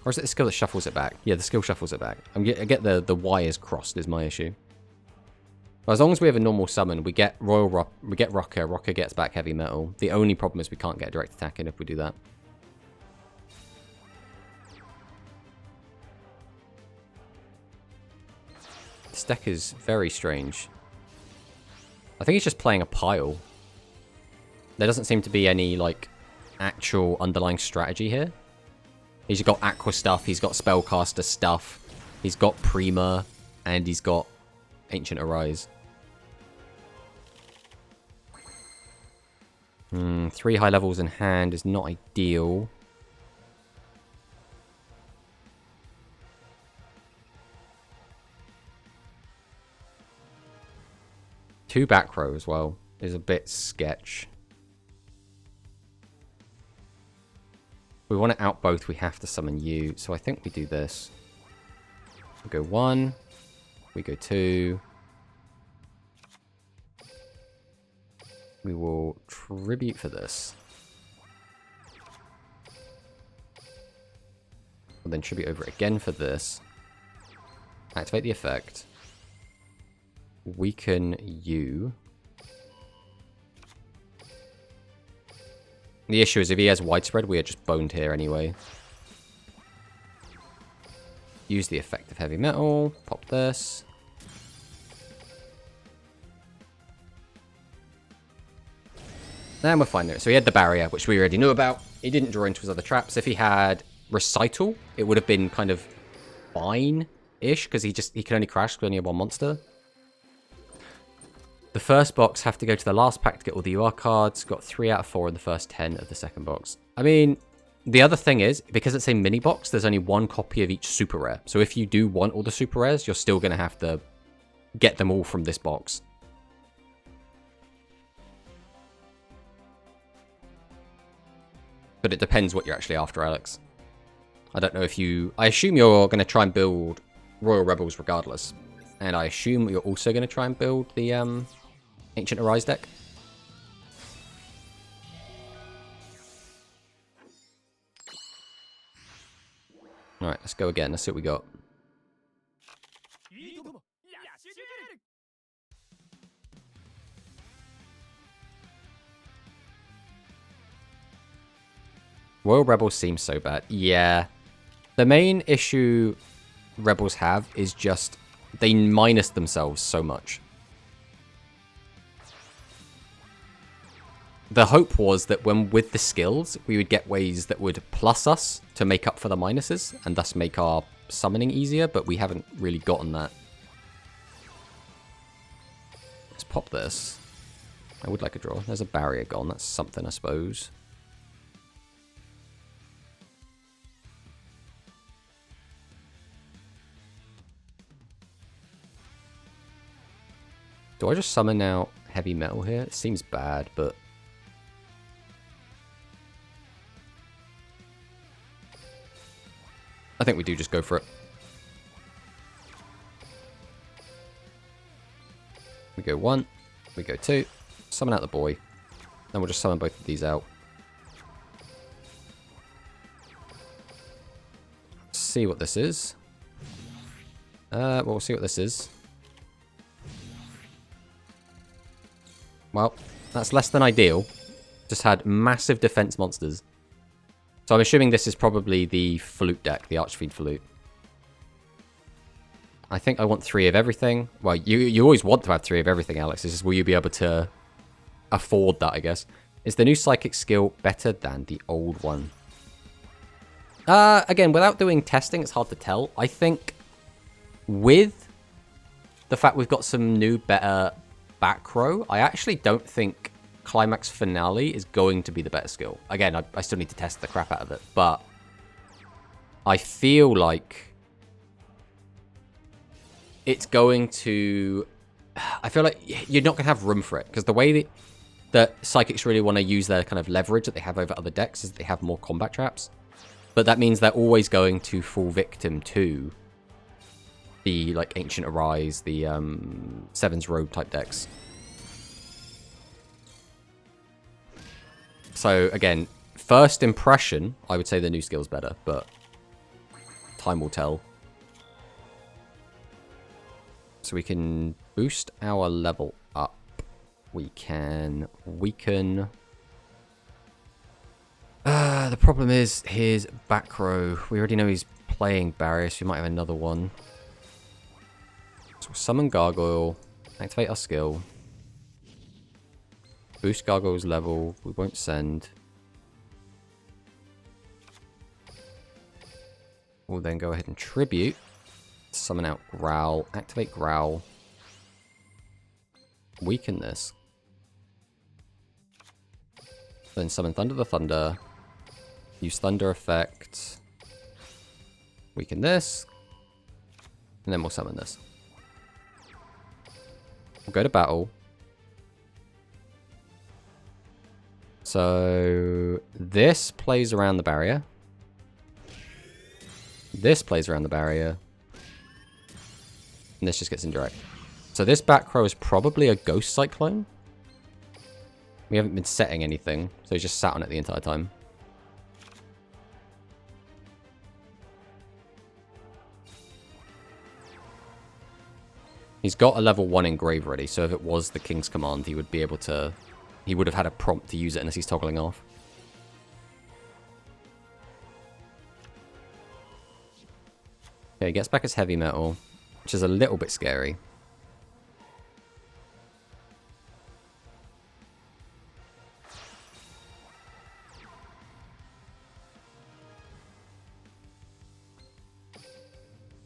Or is it the skill that shuffles it back? Yeah, the skill shuffles it back. I get the wires crossed is my issue. But as long as we have a normal summon, we get we get Rocker. Rocker gets back Heavy Metal. The only problem is we can't get a direct attack in if we do that. This deck is very strange. I think he's just playing a pile. There doesn't seem to be any, like, actual underlying strategy here. He's got Aqua stuff, he's got Spellcaster stuff, he's got Prima, and he's got Ancient Arise. 3 high levels in hand is not ideal. Two back row as well is a bit sketch. If we want to out both, we have to summon you. So I think we do this. We go 1. We go 2. We will tribute for this. We'll then tribute over it again for this. Activate the effect. Weaken you. The issue is if he has widespread, we are just boned here anyway. Use the effect of heavy metal. Pop this. And we're fine there. So he had the barrier, which we already knew about. He didn't draw into his other traps. If he had Recital, it would have been kind of fine-ish, because he can only crash because only have one monster. The first box have to go to the last pack to get all the UR cards. Got 3 out of 4 in the first 10 of the second box. I mean, the other thing is, because it's a mini box, there's only one copy of each super rare. So if you do want all the super rares, you're still going to have to get them all from this box. But it depends what you're actually after, Alex. I don't know if you... I assume you're going to try and build Royal Rebels regardless. And I assume you're also going to try and build the Ancient Arise deck. Alright, let's go again. Let's see what we got. Royal Rebels seems so bad. Yeah. The main issue Rebels have is just they minus themselves so much. The hope was that when with the skills, we would get ways that would plus us to make up for the minuses and thus make our summoning easier, but we haven't really gotten that. Let's pop this. I would like a draw. There's a barrier gone. That's something, I suppose. Do I just summon out heavy metal here? It seems bad, but... I think we do just go for it. We go 1, we go 2, summon out the boy. Then we'll just summon both of these out. See what this is. Well, we'll see what this is. Well, that's less than ideal. Just had massive defense monsters. So I'm assuming this is probably the Flute deck, the Archfiend Flute. I think I want 3 of everything. Well, you always want to have 3 of everything, Alex. It's just, will you be able to afford that, I guess? Is the new Psychic skill better than the old one? Again, without doing testing, it's hard to tell. I think with the fact we've got some new, better back row, I actually don't think Climax Finale is going to be the better skill. Again, I still need to test the crap out of it, but I feel like it's going to... I feel like you're not going to have room for it, because the way that Psychics really want to use their kind of leverage that they have over other decks is that they have more combat traps. But that means they're always going to fall victim to the like Ancient Arise, the Seven's Robe type decks. So again, first impression, I would say the new skill's better, but time will tell. So we can boost our level up. We can weaken. The problem is his back row. We already know he's playing Barrier, so we might have another one. So we'll summon Gargoyle, activate our skill. Boost Gargoyle's level. We won't send. We'll then go ahead and tribute. Summon out Growl. Activate Growl. Weaken this. Then summon Thunder the Thunder. Use Thunder effect. Weaken this. And then we'll summon this. We'll go to battle. So this plays around the barrier. This plays around the barrier. And this just gets indirect. So this back row is probably a Ghost Cyclone. We haven't been setting anything, so he's just sat on it the entire time. He's got a level 1 engrave ready, so if it was the King's Command, he would be able to... He would have had a prompt to use it unless he's toggling off. Okay, he gets back his heavy metal, which is a little bit scary.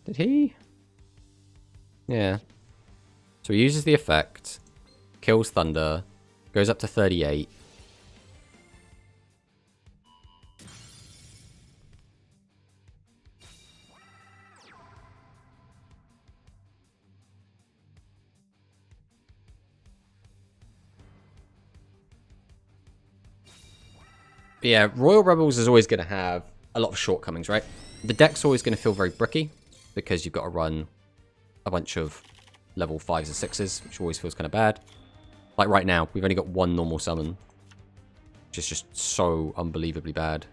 Did he? Yeah. So he uses the effect, kills Thunder, goes up to 38. But yeah, Royal Rebels is always going to have a lot of shortcomings, right? The deck's always going to feel very bricky because you've got to run a bunch of level 5s and 6s, which always feels kind of bad. Like right now, we've only got one normal summon, which is just so unbelievably bad.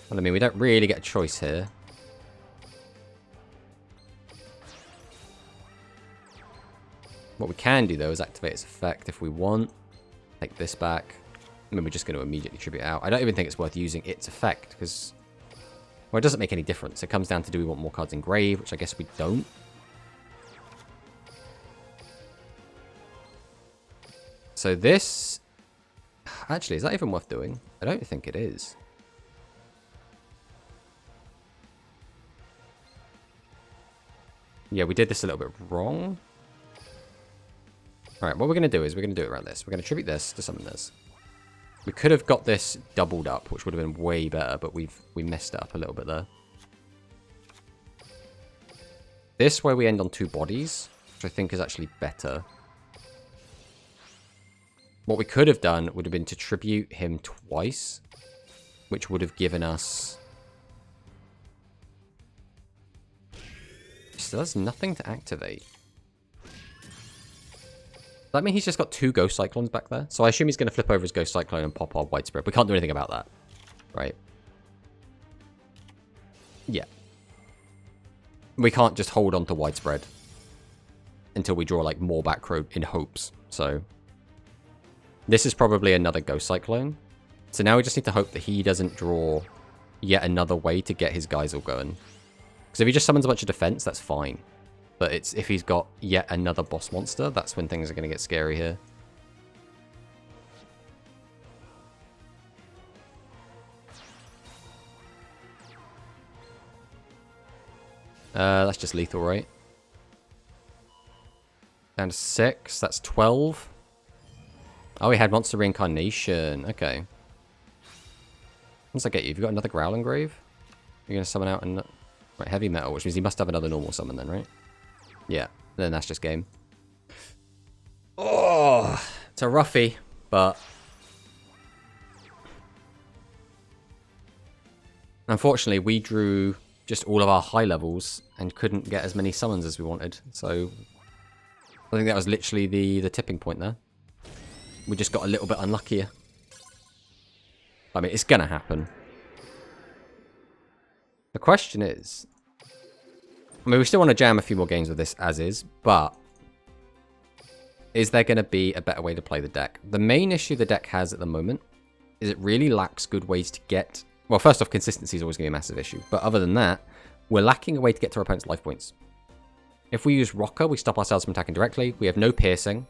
Well, I mean, we don't really get a choice here. What we can do, though, is activate its effect if we want. Take this back. I mean, we're just going to immediately tribute out. I don't even think it's worth using its effect, because... Well, it doesn't make any difference. It comes down to do we want more cards engraved, which I guess we don't. So this... Actually, is that even worth doing? I don't think it is. Yeah, we did this a little bit wrong. Alright, what we're going to do is we're going to do it around this. We're going to tribute this to summon this. We could have got this doubled up, which would have been way better, but we messed it up a little bit there. This way we end on 2 bodies, which I think is actually better. What we could have done would have been to tribute him twice, which would have given us... Still has nothing to activate. Does that mean he's just got 2 Ghost Cyclones back there? So I assume he's going to flip over his Ghost Cyclone and pop our Widespread. We can't do anything about that. Right? Yeah. We can't just hold on to Widespread until we draw like more back row in hopes. So this is probably another Ghost Cyclone. So now we just need to hope that he doesn't draw yet another way to get his guys all going. Because if he just summons a bunch of defense, that's fine. But it's if he's got yet another boss monster, that's when things are going to get scary here. That's just lethal, right? Down to 6. That's 12. Oh, we had Monster Reincarnation. Okay. Once I get you, have you got another Growling Grave? You're going to summon out and right, Heavy Metal, which means he must have another normal summon then, right? Yeah, then that's just game. Oh, it's a roughie, but... Unfortunately, we drew just all of our high levels and couldn't get as many summons as we wanted. So, I think that was literally the tipping point there. We just got a little bit unluckier. I mean, it's gonna happen. The question is... I mean, we still want to jam a few more games with this as is, but is there going to be a better way to play the deck? The main issue the deck has at the moment is it really lacks good ways to get... Well, first off, consistency is always going to be a massive issue. But other than that, we're lacking a way to get to our opponent's life points. If we use Rocker, we stop ourselves from attacking directly. We have no piercing.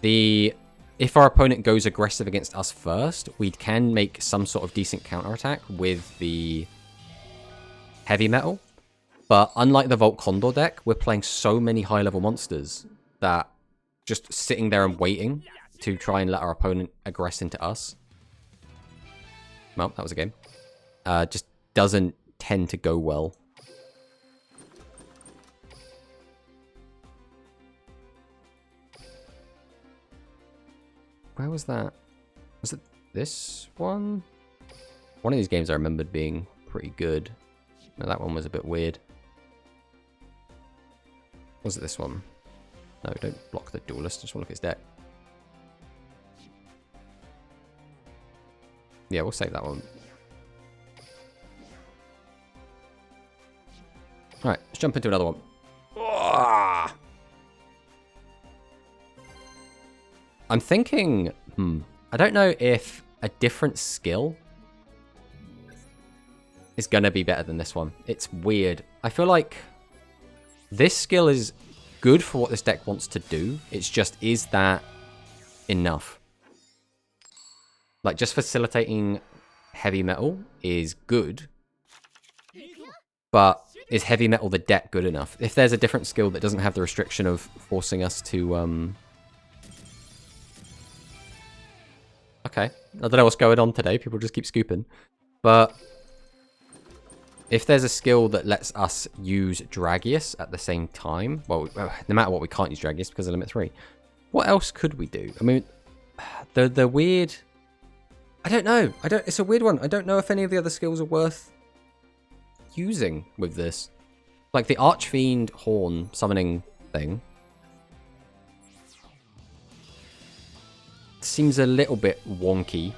If our opponent goes aggressive against us first, we can make some sort of decent counterattack with the Heavy Metal. But unlike the Vault Condor deck, we're playing so many high-level monsters that just sitting there and waiting to try and let our opponent aggress into us. Well, that was a game. Just doesn't tend to go well. Where was that? Was it this one? One of these games I remembered being pretty good. No, that one was a bit weird. Was it this one? No, don't block the duelist. Just want to look at his deck. Yeah, we'll save that one. Alright, let's jump into another one. I'm thinking, I don't know if a different skill is going to be better than this one. It's weird. I feel like this skill is good for what this deck wants to do. It's just, is that enough? Like, just facilitating heavy metal is good. But is heavy metal the deck good enough? If there's a different skill that doesn't have the restriction of forcing us to... Okay. I don't know what's going on today. People just keep scooping. But if there's a skill that lets us use Dragius at the same time... Well, no matter what, we can't use Dragius because of limit 3. What else could we do? I mean, the weird... I don't know. It's a weird one. I don't know if any of the other skills are worth using with this. Like the Archfiend Horn summoning thing. Seems a little bit wonky.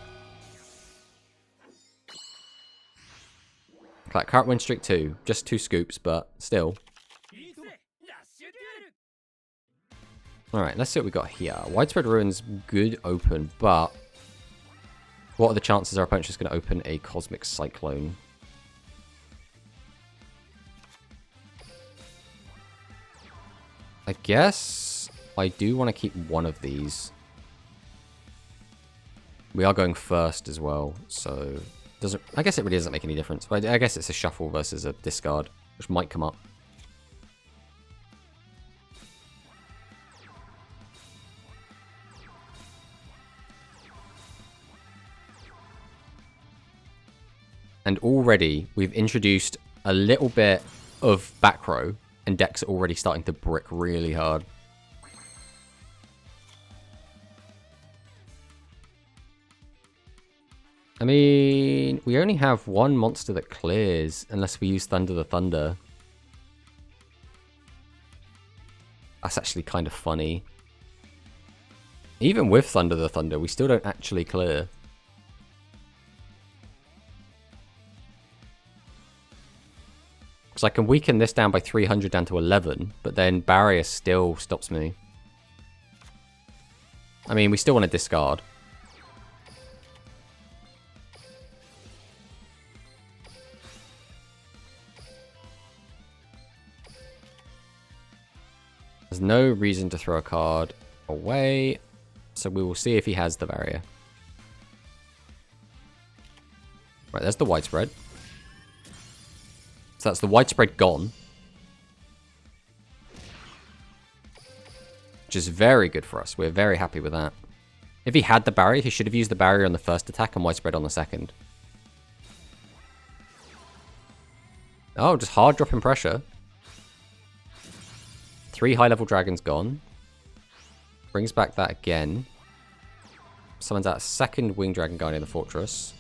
Like current win streak 2. Just 2 scoops, but still. Alright, let's see what we got here. Widespread Ruin's good open, but what are the chances our opponent's just going to open a Cosmic Cyclone? I guess I do want to keep one of these. We are going first as well, so doesn't. I guess it really doesn't make any difference. But I guess it's a shuffle versus a discard, which might come up. And already we've introduced a little bit of back row, and decks are already starting to brick really hard. I mean, we only have one monster that clears, unless we use Thunder the Thunder. That's actually kind of funny. Even with Thunder the Thunder, we still don't actually clear. Because I can weaken this down by 300 down to 11, but then Barrier still stops me. I mean, we still want to discard. There's no reason to throw a card away, so we will see if he has the barrier. Right, there's the widespread. So that's the widespread gone. Which is very good for us. We're very happy with that. If he had the barrier, he should have used the barrier on the first attack and widespread on the second. Oh, just hard dropping pressure. 3 high-level dragons gone. Brings back that again. Summons out a second winged dragon guardian in the fortress.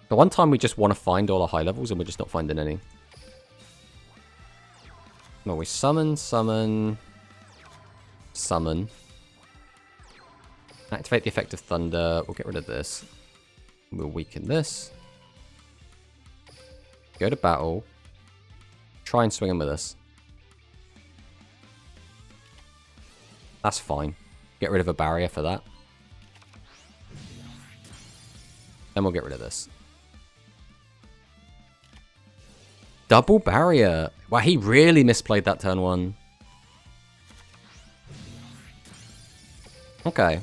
The one time we just want to find all our high levels and we're just not finding any. Well, we summon, summon, summon. Activate the effect of thunder. We'll get rid of this. We'll weaken this. Go to battle. Try and swing him with us. That's fine. Get rid of a barrier for that. Then we'll get rid of this. Double barrier. Wow, he really misplayed that turn 1. Okay.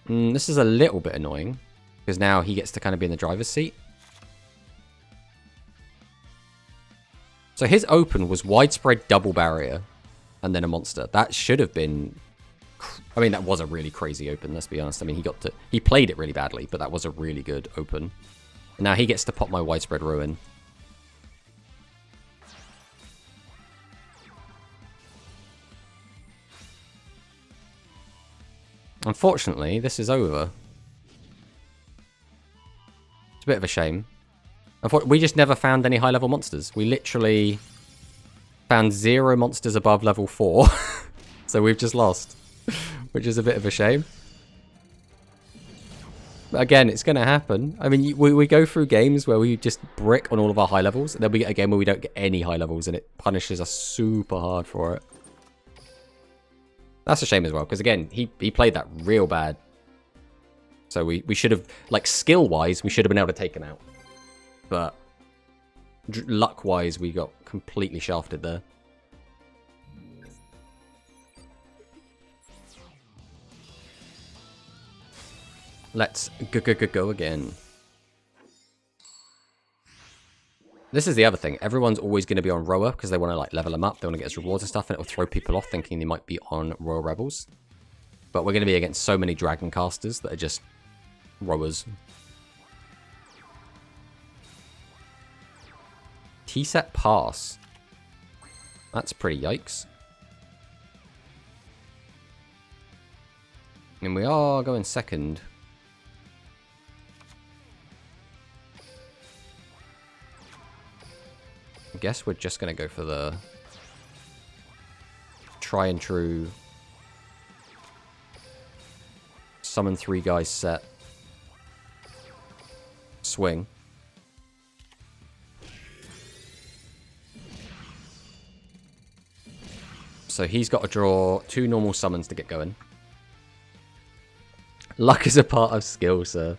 This is a little bit annoying. Because now he gets to kind of be in the driver's seat. So his open was widespread double barrier and then a monster. That should have been... I mean, that was a really crazy open, let's be honest. I mean, he played it really badly, but that was a really good open. And now he gets to pop my widespread ruin. Unfortunately, this is over. It's a bit of a shame. We just never found any high-level monsters. We literally found 0 monsters above level 4. So we've just lost, which is a bit of a shame. But again, it's going to happen. I mean, we go through games where we just brick on all of our high levels, and then we get a game where we don't get any high levels, and it punishes us super hard for it. That's a shame as well, because again, he played that real bad. So we should have, like, skill-wise, we should have been able to take him out. But luck-wise, we got completely shafted there. Let's go again. This is the other thing. Everyone's always going to be on Roa because they want to like level them up. They want to get us rewards and stuff, and it will throw people off thinking they might be on Royal Rebels. But we're going to be against so many Dragon Casters that are just Roas. T-set pass. That's pretty yikes. And we are going second. I guess we're just going to go for the try and true summon 3 guys set swing. So he's got to draw 2 normal summons to get going. Luck is a part of skill, sir.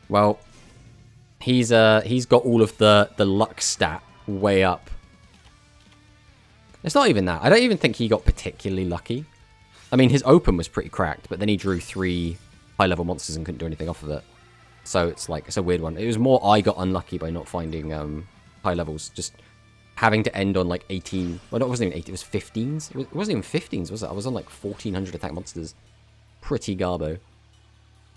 Well, he's got all of the luck stat way up. It's not even that. I don't even think he got particularly lucky. I mean, his open was pretty cracked, but then he drew 3 high-level monsters and couldn't do anything off of it. So it's like, it's a weird one. It was more I got unlucky by not finding high levels. Just having to end on like 18. Well, no, it wasn't even 18. It was 15s. It wasn't even 15s, was it? I was on like 1400 attack monsters. Pretty garbo.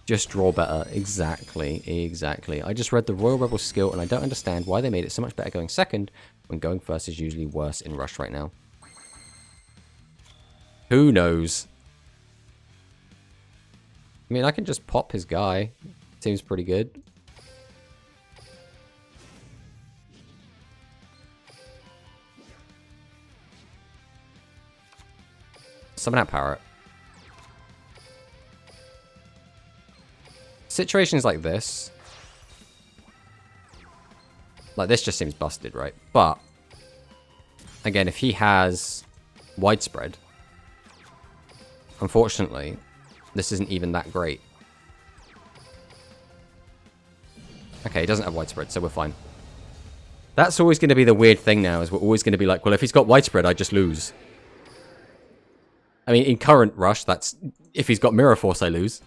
Just draw better. Exactly. Exactly. I just read the Royal Rebel skill and I don't understand why they made it so much better going second when going first is usually worse in Rush right now. Who knows? I mean, I can just pop his guy. Seems pretty good. Summon out power. Situations like this. Like this just seems busted, right? But again, if he has widespread, unfortunately, this isn't even that great. Okay, he doesn't have widespread, so we're fine. That's always going to be the weird thing now, is we're always going to be like, well, if he's got widespread, I just lose. I mean, in current Rush, that's... If he's got Mirror Force, I lose.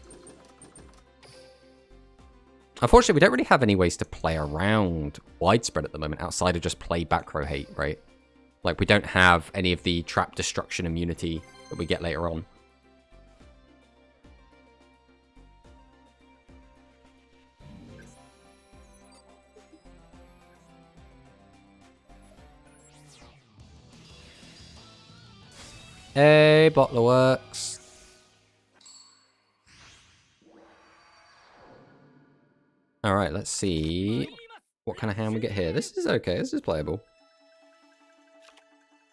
Unfortunately, we don't really have any ways to play around widespread at the moment, outside of just play back row hate, right? Like, we don't have any of the trap destruction immunity that we get later on. Hey, Bottler works. Alright, let's see what kind of hand we get here. This is okay, this is playable.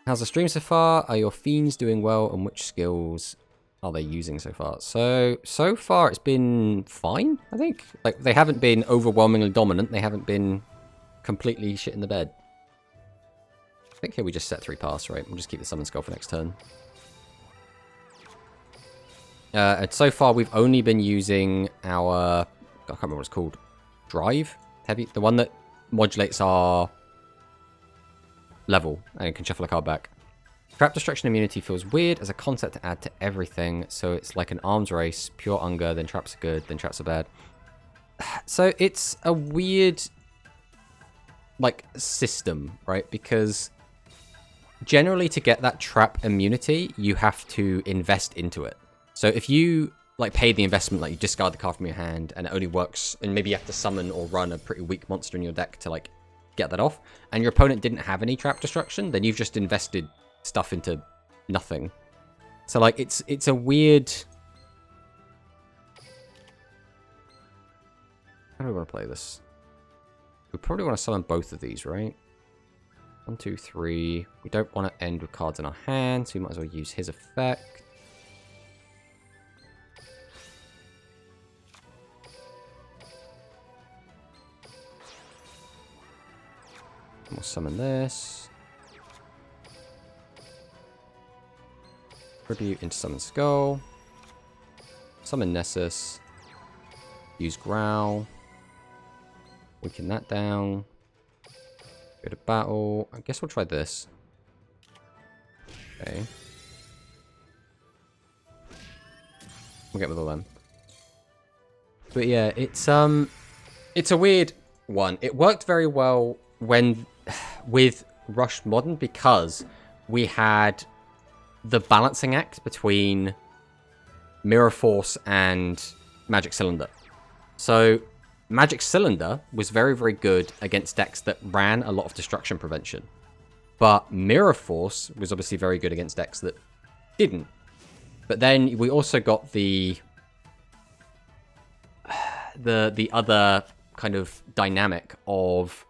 How's the stream so far? Are your fiends doing well, and which skills are they using so far? So far it's been fine, I think. Like, they haven't been overwhelmingly dominant, they haven't been completely shit in the bed. I think here we just set 3 pass, right? We'll just keep the summon skull for next turn. And so far we've only been using our... I can't remember what it's called. Drive? Heavy? The one that modulates our level and can shuffle a card back. Trap Destruction Immunity feels weird as a concept to add to everything, so it's like an arms race. Pure Unger, then traps are good, then traps are bad. So it's a weird like, system, right? Because generally to get that trap immunity, you have to invest into it. So if you, like, pay the investment, like, you discard the card from your hand, and it only works, and maybe you have to summon or run a pretty weak monster in your deck to, like, get that off, and your opponent didn't have any trap destruction, then you've just invested stuff into nothing. So, like, it's a weird... How do we want to play this? We probably want to summon both of these, right? 1, 2, 3. We don't want to end with cards in our hand, so we might as well use his effect. We'll summon this. Tribute into Summon Skull. Summon Nessus. Use Growl. Weaken that down. Go to battle. I guess we'll try this. Okay. We'll get with all them. But yeah, it's a weird one. It worked very well when with Rush Modern because we had the balancing act between Mirror Force and Magic Cylinder. So Magic Cylinder was very, very good against decks that ran a lot of destruction prevention. But Mirror Force was obviously very good against decks that didn't. But then we also got the other kind of dynamic of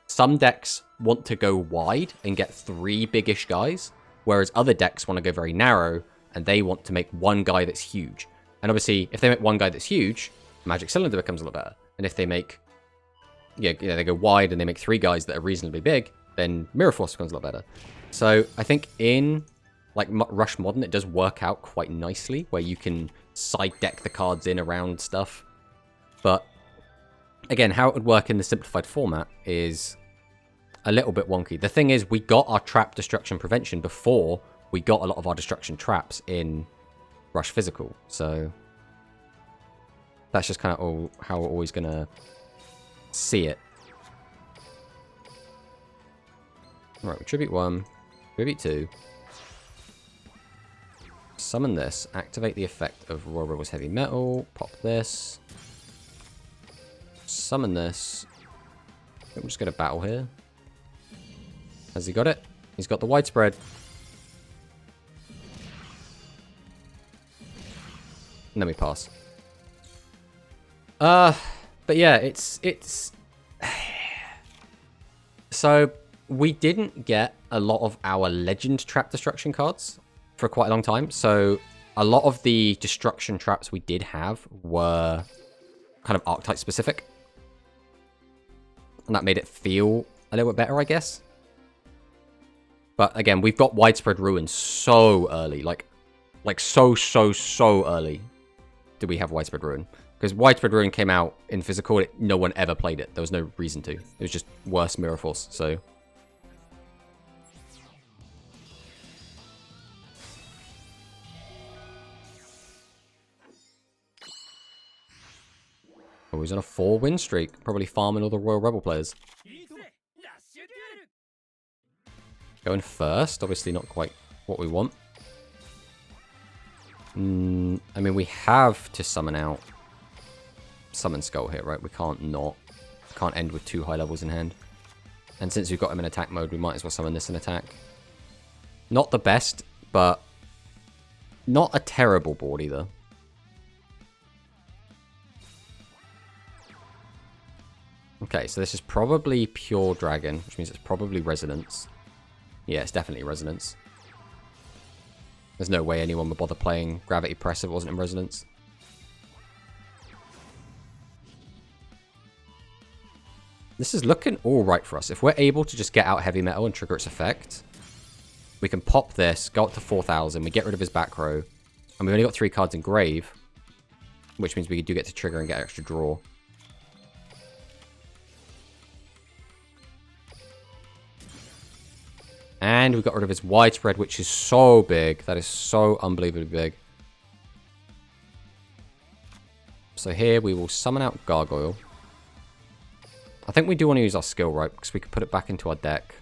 some decks want to go wide and get 3 biggish guys, whereas other decks want to go very narrow and they want to make one guy that's huge. And obviously, if they make one guy that's huge, Magic Cylinder becomes a lot better. And if they make, they go wide and they make 3 guys that are reasonably big, then Mirror Force becomes a lot better. So I think in like Rush Modern, it does work out quite nicely, where you can side deck the cards in around stuff. But again, how it would work in the simplified format is a little bit wonky. The thing is, we got our trap destruction prevention before we got a lot of our destruction traps in Rush Physical. So that's just kind of how we're always going to see it. Alright, we tribute 1, tribute 2. Summon this, activate the effect of Royal Rebels Heavy Metal, pop this. Summon this. I'm just going to battle here. Has he got it? He's got the widespread. And then we pass. But yeah, it's so we didn't get a lot of our legend trap destruction cards for quite a long time. So a lot of the destruction traps we did have were kind of archetype specific. And that made it feel a little bit better, I guess. But again, we've got Widespread Ruin so early. Like so early do we have Widespread Ruin. Because Widespread Ruin came out in Physical, no one ever played it. There was no reason to. It was just worse Mirror Force, so... Oh, he's on a 4-win streak. Probably farming all the Royal Rebel players. Going first. Obviously not quite what we want. I mean, we have to summon out Summon Skull here, right? We can't not. Can't end with 2 high levels in hand. And since we've got him in attack mode, we might as well summon this in attack. Not the best, but not a terrible board either. Okay, so this is probably Pure Dragon, which means it's probably Resonance. Yeah, it's definitely Resonance. There's no way anyone would bother playing Gravity Press if it wasn't in Resonance. This is looking alright for us. If we're able to just get out Heavy Metal and trigger its effect, we can pop this, go up to 4,000, we get rid of his back row, and we've only got 3 cards in Grave, which means we do get to trigger and get extra draw. And we got rid of his Widespread, which is so big. That is so unbelievably big. So here we will summon out Gargoyle. I think we do want to use our skill, right? Because we can put it back into our deck.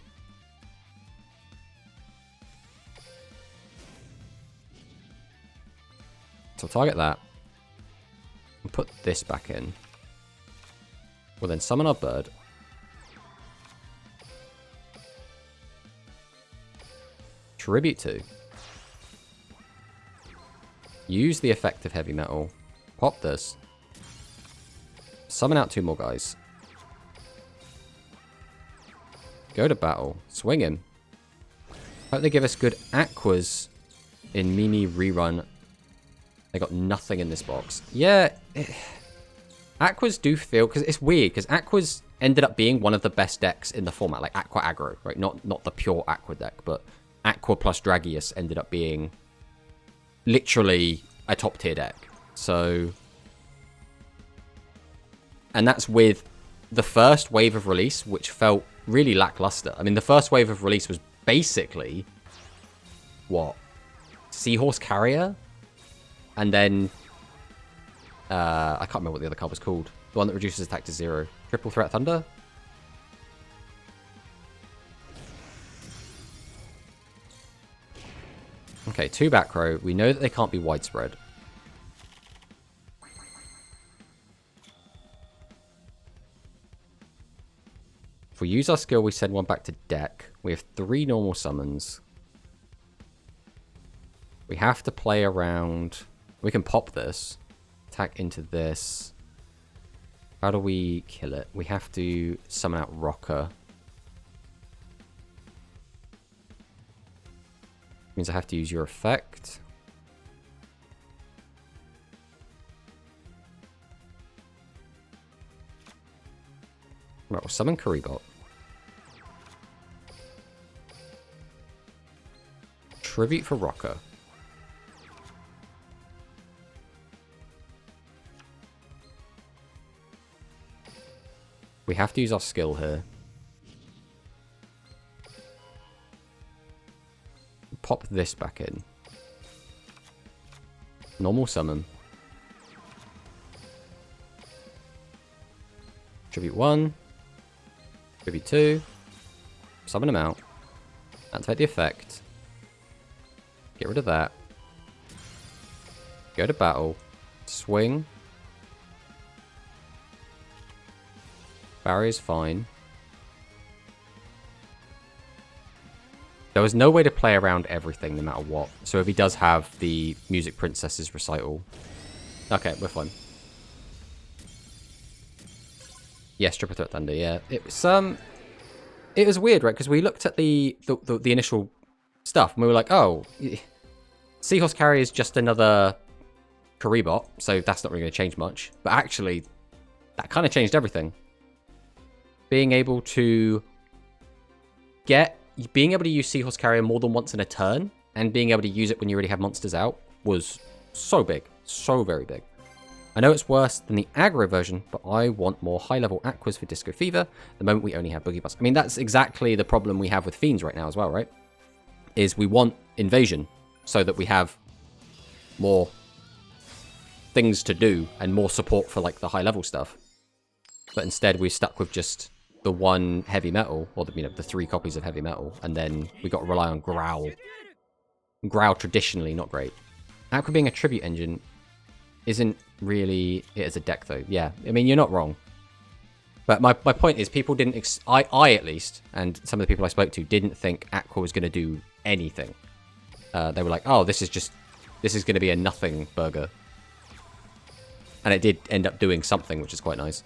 So I'll target that. And put this back in. We'll then summon our bird. Tribute to. Use the effect of heavy metal. Pop this. Summon out 2 more guys. Go to battle. Swing him. Hope they give us good aquas in Mimi rerun. They got nothing in this box. Yeah. Aquas do feel... Because it's weird. Because Aquas ended up being one of the best decks in the format. Like Aqua Aggro. Right? Not the pure Aqua deck. But Aqua plus Dragius ended up being literally a top tier deck. So... And that's with the first wave of release, which felt really lackluster. I mean, the first wave of release was basically... What? Seahorse Carrier? And then... I can't remember what the other card was called. The one that reduces attack to 0. Triple Threat Thunder? Okay, 2 back row. We know that they can't be widespread. If we use our skill, we send one back to deck. We have 3 normal summons. We have to play around. We can pop this. Attack into this. How do we kill it? We have to summon out Rocker. Means I have to use your effect. Right, we'll summon Karibot. Tribute for Rocker. We have to use our skill here. Pop this back in. Normal summon. Tribute 1. Tribute 2. Summon them out. Activate the effect. Get rid of that. Go to battle. Swing. Barrier's fine. There was no way to play around everything no matter what. So if he does have the Music Princess's recital. Okay, we're fine. Yes, Triple Threat Thunder, yeah. It was weird, right? Because we looked at the initial stuff and we were like, oh, Seahorse Carrier is just another Karibot, so that's not really going to change much. But actually, that kind of changed everything. Being able to use Seahorse Carrier more than once in a turn, and being able to use it when you already have monsters out, was so big. So very big. I know it's worse than the aggro version, but I want more high-level Aquas for Disco Fever. At the moment, we only have Boogie Bust. I mean, that's exactly the problem we have with Fiends right now as well, right? Is we want Invasion, so that we have more things to do, and more support for, like, the high-level stuff. But instead, we're stuck with just the 1 heavy metal, or the 3 copies of heavy metal, and then we got to rely on Growl. Growl traditionally not great. Aqua being a tribute engine isn't really it as a deck though. Yeah, I mean, you're not wrong. But my point is, people didn't I at least, and some of the people I spoke to, didn't think Aqua was going to do anything. They were like, oh, this is going to be a nothing burger. And it did end up doing something, which is quite nice.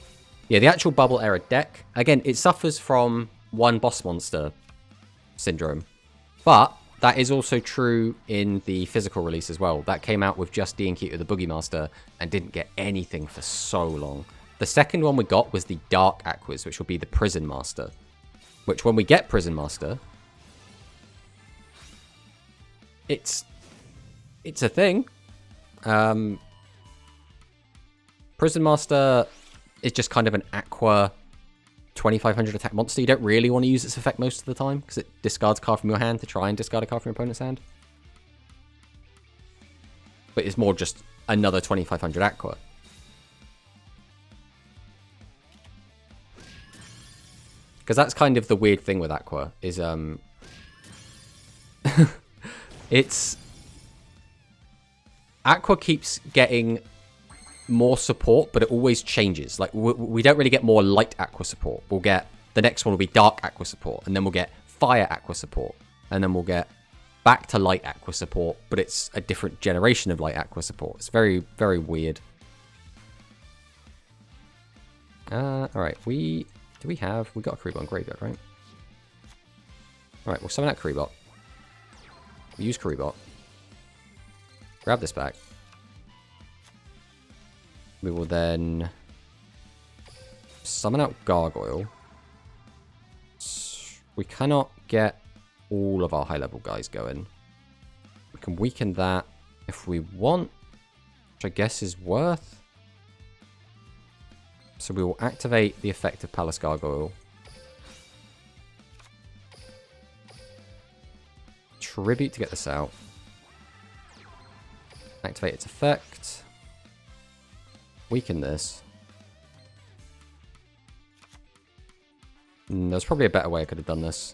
Yeah, the actual Bubble Era deck, again, it suffers from 1 boss monster syndrome. But that is also true in the physical release as well. That came out with just DNQ the Boogie Master and didn't get anything for so long. The second one we got was the Dark Aquas, which will be the Prison Master. Which, when we get Prison Master, it's a thing. Prison Master is just kind of an Aqua 2500 attack monster. You don't really want to use its effect most of the time, because it discards a card from your hand to try and discard a card from your opponent's hand. But it's more just another 2500 Aqua. Because that's kind of the weird thing with Aqua, is it's... Aqua keeps getting more support, but it always changes. Like, we don't really get more light Aqua support. We'll get... The next one will be dark Aqua support, and then we'll get fire Aqua support, and then we'll get back to light Aqua support, but it's a different generation of light Aqua support. It's very, very weird. Alright, we got a Karibot and Graveyard, right? Alright, we'll summon out Karibot. Use Karibot. Grab this back. We will then summon out Gargoyle. We cannot get all of our high-level guys going. We can weaken that if we want, which I guess is worth. So we will activate the effect of Palace Gargoyle. Tribute to get this out. Activate its effect. Weaken this. There's probably a better way I could have done this.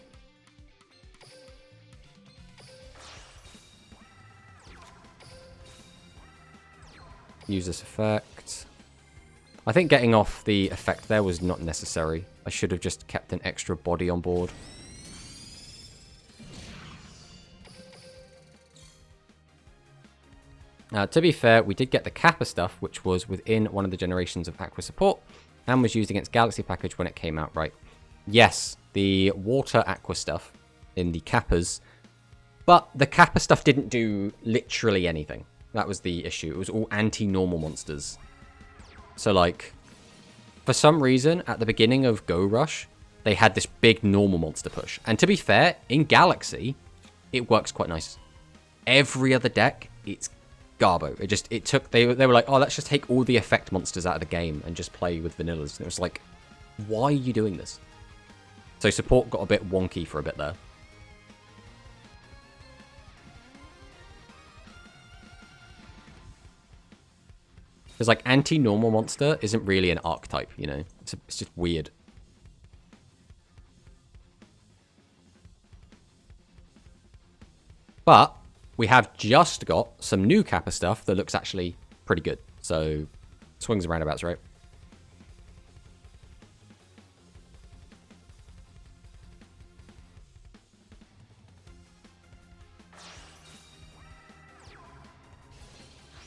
Use this effect. I think getting off the effect there was not necessary. I should have just kept an extra body on board. To be fair, we did get the Kappa stuff, which was within one of the generations of Aqua support, and was used against Galaxy Package when it came out, right? Yes, the water Aqua stuff in the Kappas, but the Kappa stuff didn't do literally anything. That was the issue. It was all anti-normal monsters. So, like, for some reason, at the beginning of Go Rush, they had this big normal monster push. And to be fair, in Galaxy, it works quite nice. Every other deck, it's Garbo. They were like, oh, let's just take all the effect monsters out of the game and just play with vanillas. And it was like, why are you doing this? So support got a bit wonky for a bit there. Because, like, anti-normal monster isn't really an archetype, you know? It's just weird. But we have just got some new Kappa stuff that looks actually pretty good. So, swings and roundabouts, right?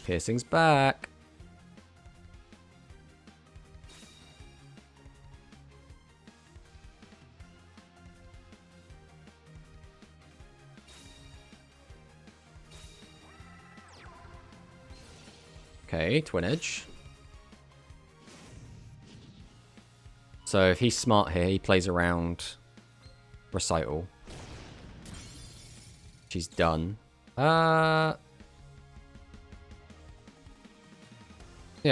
Piercing's back. Okay, Twin Edge. So if he's smart here, he plays around Recital. She's done. Yeah,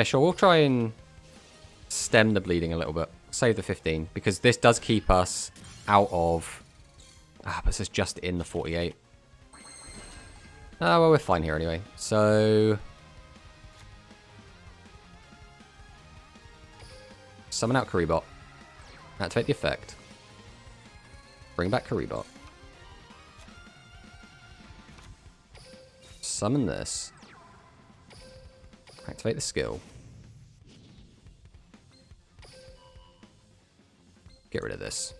sure, we'll try and stem the bleeding a little bit. Save the 15, because this does keep us out of... but this is just in the 48. Well, we're fine here anyway. So... summon out Karibot. Activate the effect. Bring back Karibot. Summon this. Activate the skill. Get rid of this.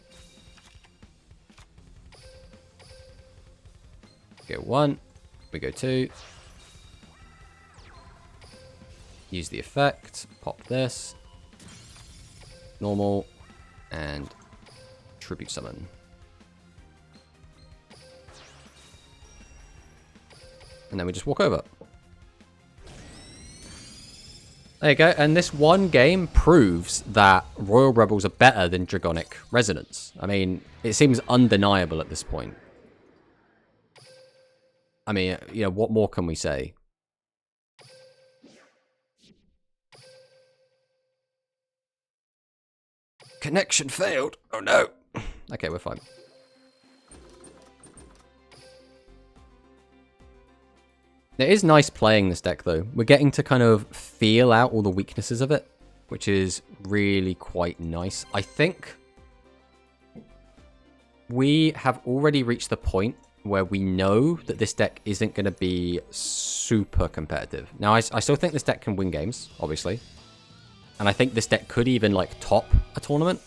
Go 1. We go 2. Use the effect. Pop this. Normal. And tribute summon. And then we just walk over. There you go. And this one game proves that Royal Rebels are better than Dragonic Resonance. I mean, it seems undeniable at this point. I mean, you know, what more can we say? Connection failed. Oh no. Okay, we're fine. It is nice playing this deck, though. We're getting to kind of feel out all the weaknesses of it, which is really quite nice. I think we have already reached the point where we know that this deck isn't going to be super competitive. Now, I still think this deck can win games, obviously. And I think this deck could even, like, top a tournament.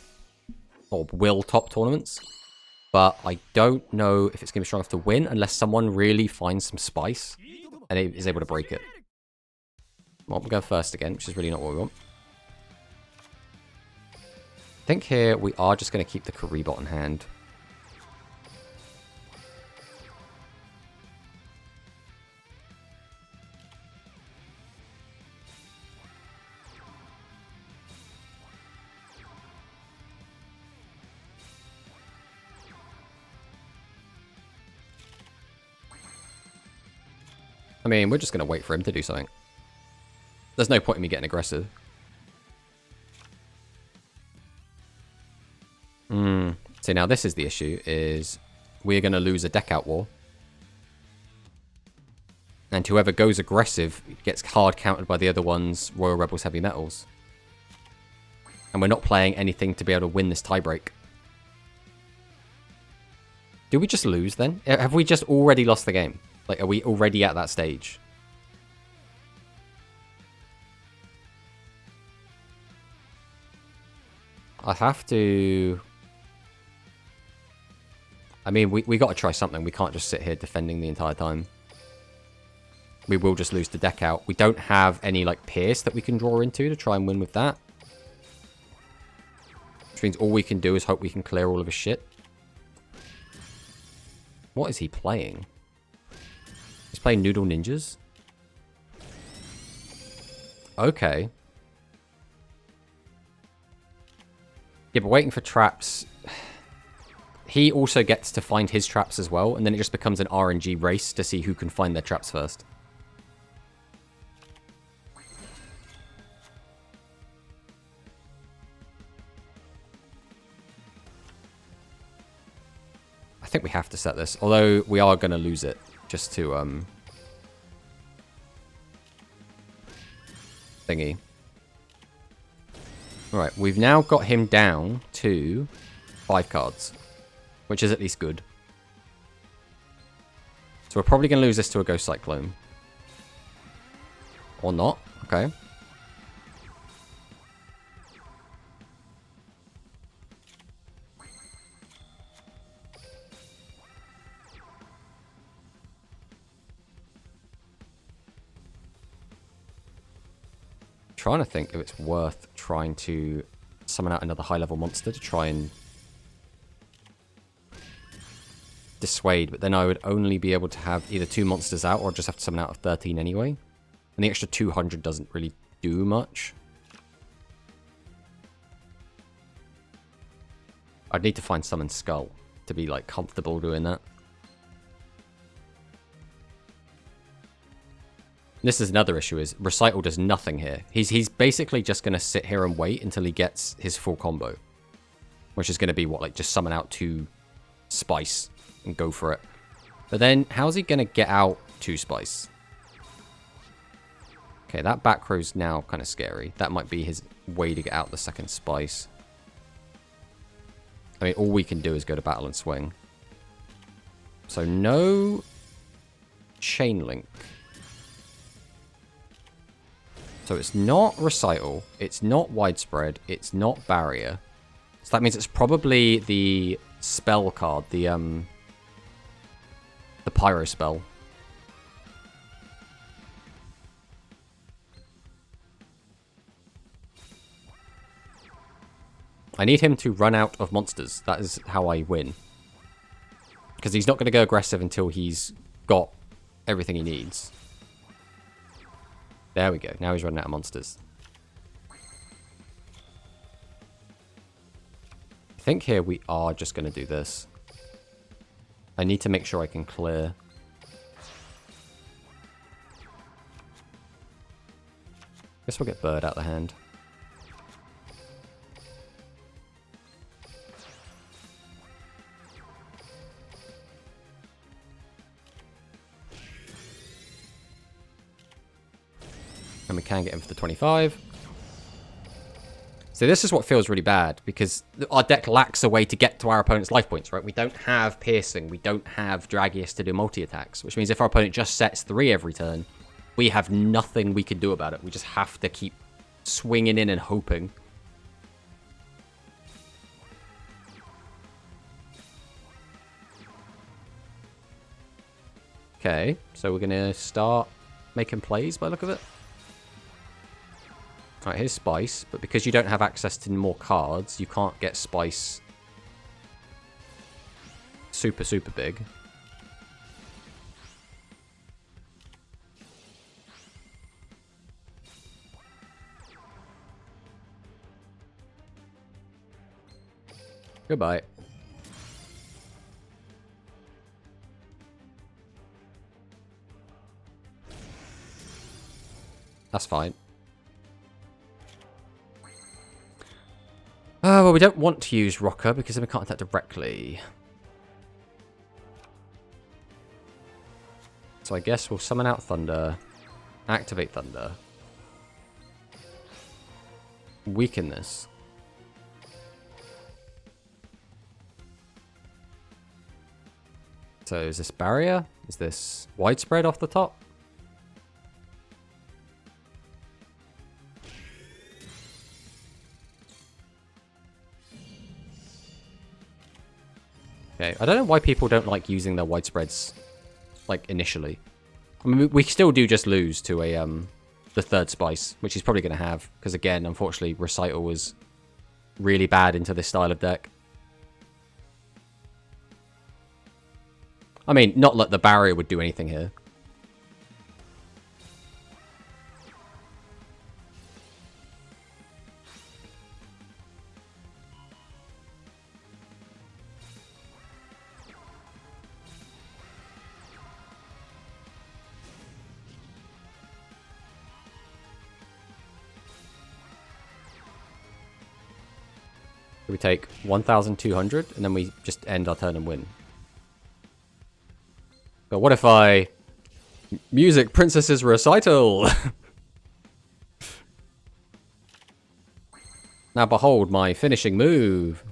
Or will top tournaments. But I don't know if it's going to be strong enough to win unless someone really finds some spice and is able to break it. Well, we'll go first again, which is really not what we want. I think here we are just going to keep the Karibot in hand. I mean, we're just going to wait for him to do something. There's no point in me getting aggressive. See, now this is the issue, is we're going to lose a deck out war. And whoever goes aggressive gets hard countered by the other one's Royal Rebels Heavy Metals. And we're not playing anything to be able to win this tiebreak. Do we just lose then? Have we just already lost the game? Like, are we already at that stage? I have to... I mean, we got to try something. We can't just sit here defending the entire time. We will just lose the deck out. We don't have any, like, Pierce that we can draw into to try and win with that. Which means all we can do is hope we can clear all of his shit. What is he playing? He's playing Noodle Ninjas? Okay. Yeah, but waiting for traps... He also gets to find his traps as well, and then it just becomes an RNG race to see who can find their traps first. I think we have to set this, although we are going to lose it, just to, thingy. Alright, we've now got him down to 5 cards. Which is at least good. So we're probably going to lose this to a Ghost Cyclone. Or not. Okay. Trying to think if it's worth trying to summon out another high-level monster to try and dissuade, but then I would only be able to have either 2 monsters out or just have to summon out of 13 anyway. And the extra 200 doesn't really do much. I'd need to find Summon Skull to be, like, comfortable doing that. This is another issue, is Recital does nothing here. He's basically just going to sit here and wait until he gets his full combo. Which is going to be, what, like, just summon out 2 Spice and go for it. But then, how's he going to get out 2 Spice? Okay, that back row's now kind of scary. That might be his way to get out the 2nd Spice. I mean, all we can do is go to battle and swing. So, no Chain Link. So, it's not Recital. It's not Widespread. It's not Barrier. So, that means it's probably the spell card. The Pyro spell. I need him to run out of monsters. That is how I win. Because he's not going to go aggressive until he's got everything he needs. There we go. Now he's running out of monsters. I think here we are just going to do this. I need to make sure I can clear. Guess we'll get Bird out of the hand. And we can get him for the 25. So So this is what feels really bad, because our deck lacks a way to get to our opponent's life points, right? We don't have Piercing, we don't have Dragius to do multi-attacks, which means if our opponent just sets 3 every turn, we have nothing we can do about it. We just have to keep swinging in and hoping. Okay, so we're going to start making plays by the look of it. Alright, here's Spice, but because you don't have access to more cards, you can't get Spice super, super big. Goodbye. That's fine. Well, we don't want to use Rocker because then we can't attack directly. So I guess we'll summon out Thunder, activate Thunder, weaken this. So is this Barrier? Is this Widespread off the top? Okay, I don't know why people don't like using their Widespreads, like, initially. I mean, we still do just lose to a, the third Spice, which he's probably going to have, because again, unfortunately, Recital was really bad into this style of deck. I mean, not that the Barrier would do anything here. We take 1,200 and then we just end our turn and win. But what if I... Music Princess's Recital! Now behold my finishing move.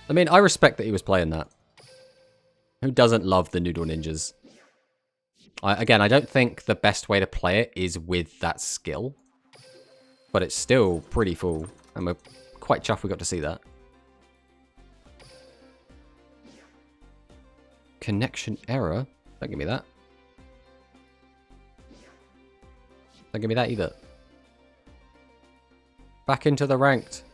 I mean, I respect that he was playing that. Who doesn't love the Noodle Ninjas? Again, I don't think the best way to play it is with that skill. But it's still pretty full. And we're quite chuffed we got to see that. Connection error? Don't give me that. Don't give me that either. Back into the ranked.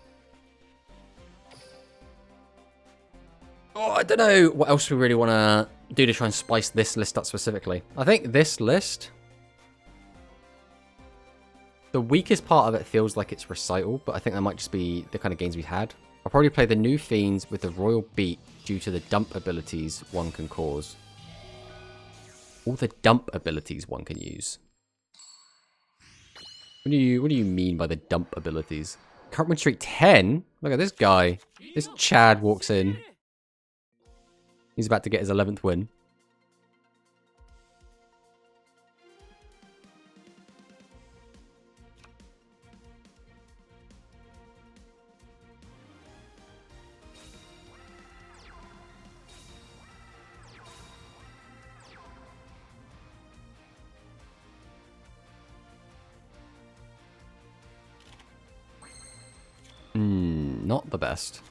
Oh, I don't know what else we really want to do to try and spice this list up specifically. I think this list, the weakest part of it feels like it's Recital, but I think that might just be the kind of games we've had. I'll probably play the New Fiends with the Royal Beat due to the dump abilities one can cause. All the dump abilities one can use. What do you mean by the dump abilities? Current win streak 10? Look at this guy. This Chad walks in. He's about to get his 11th win. Not the best.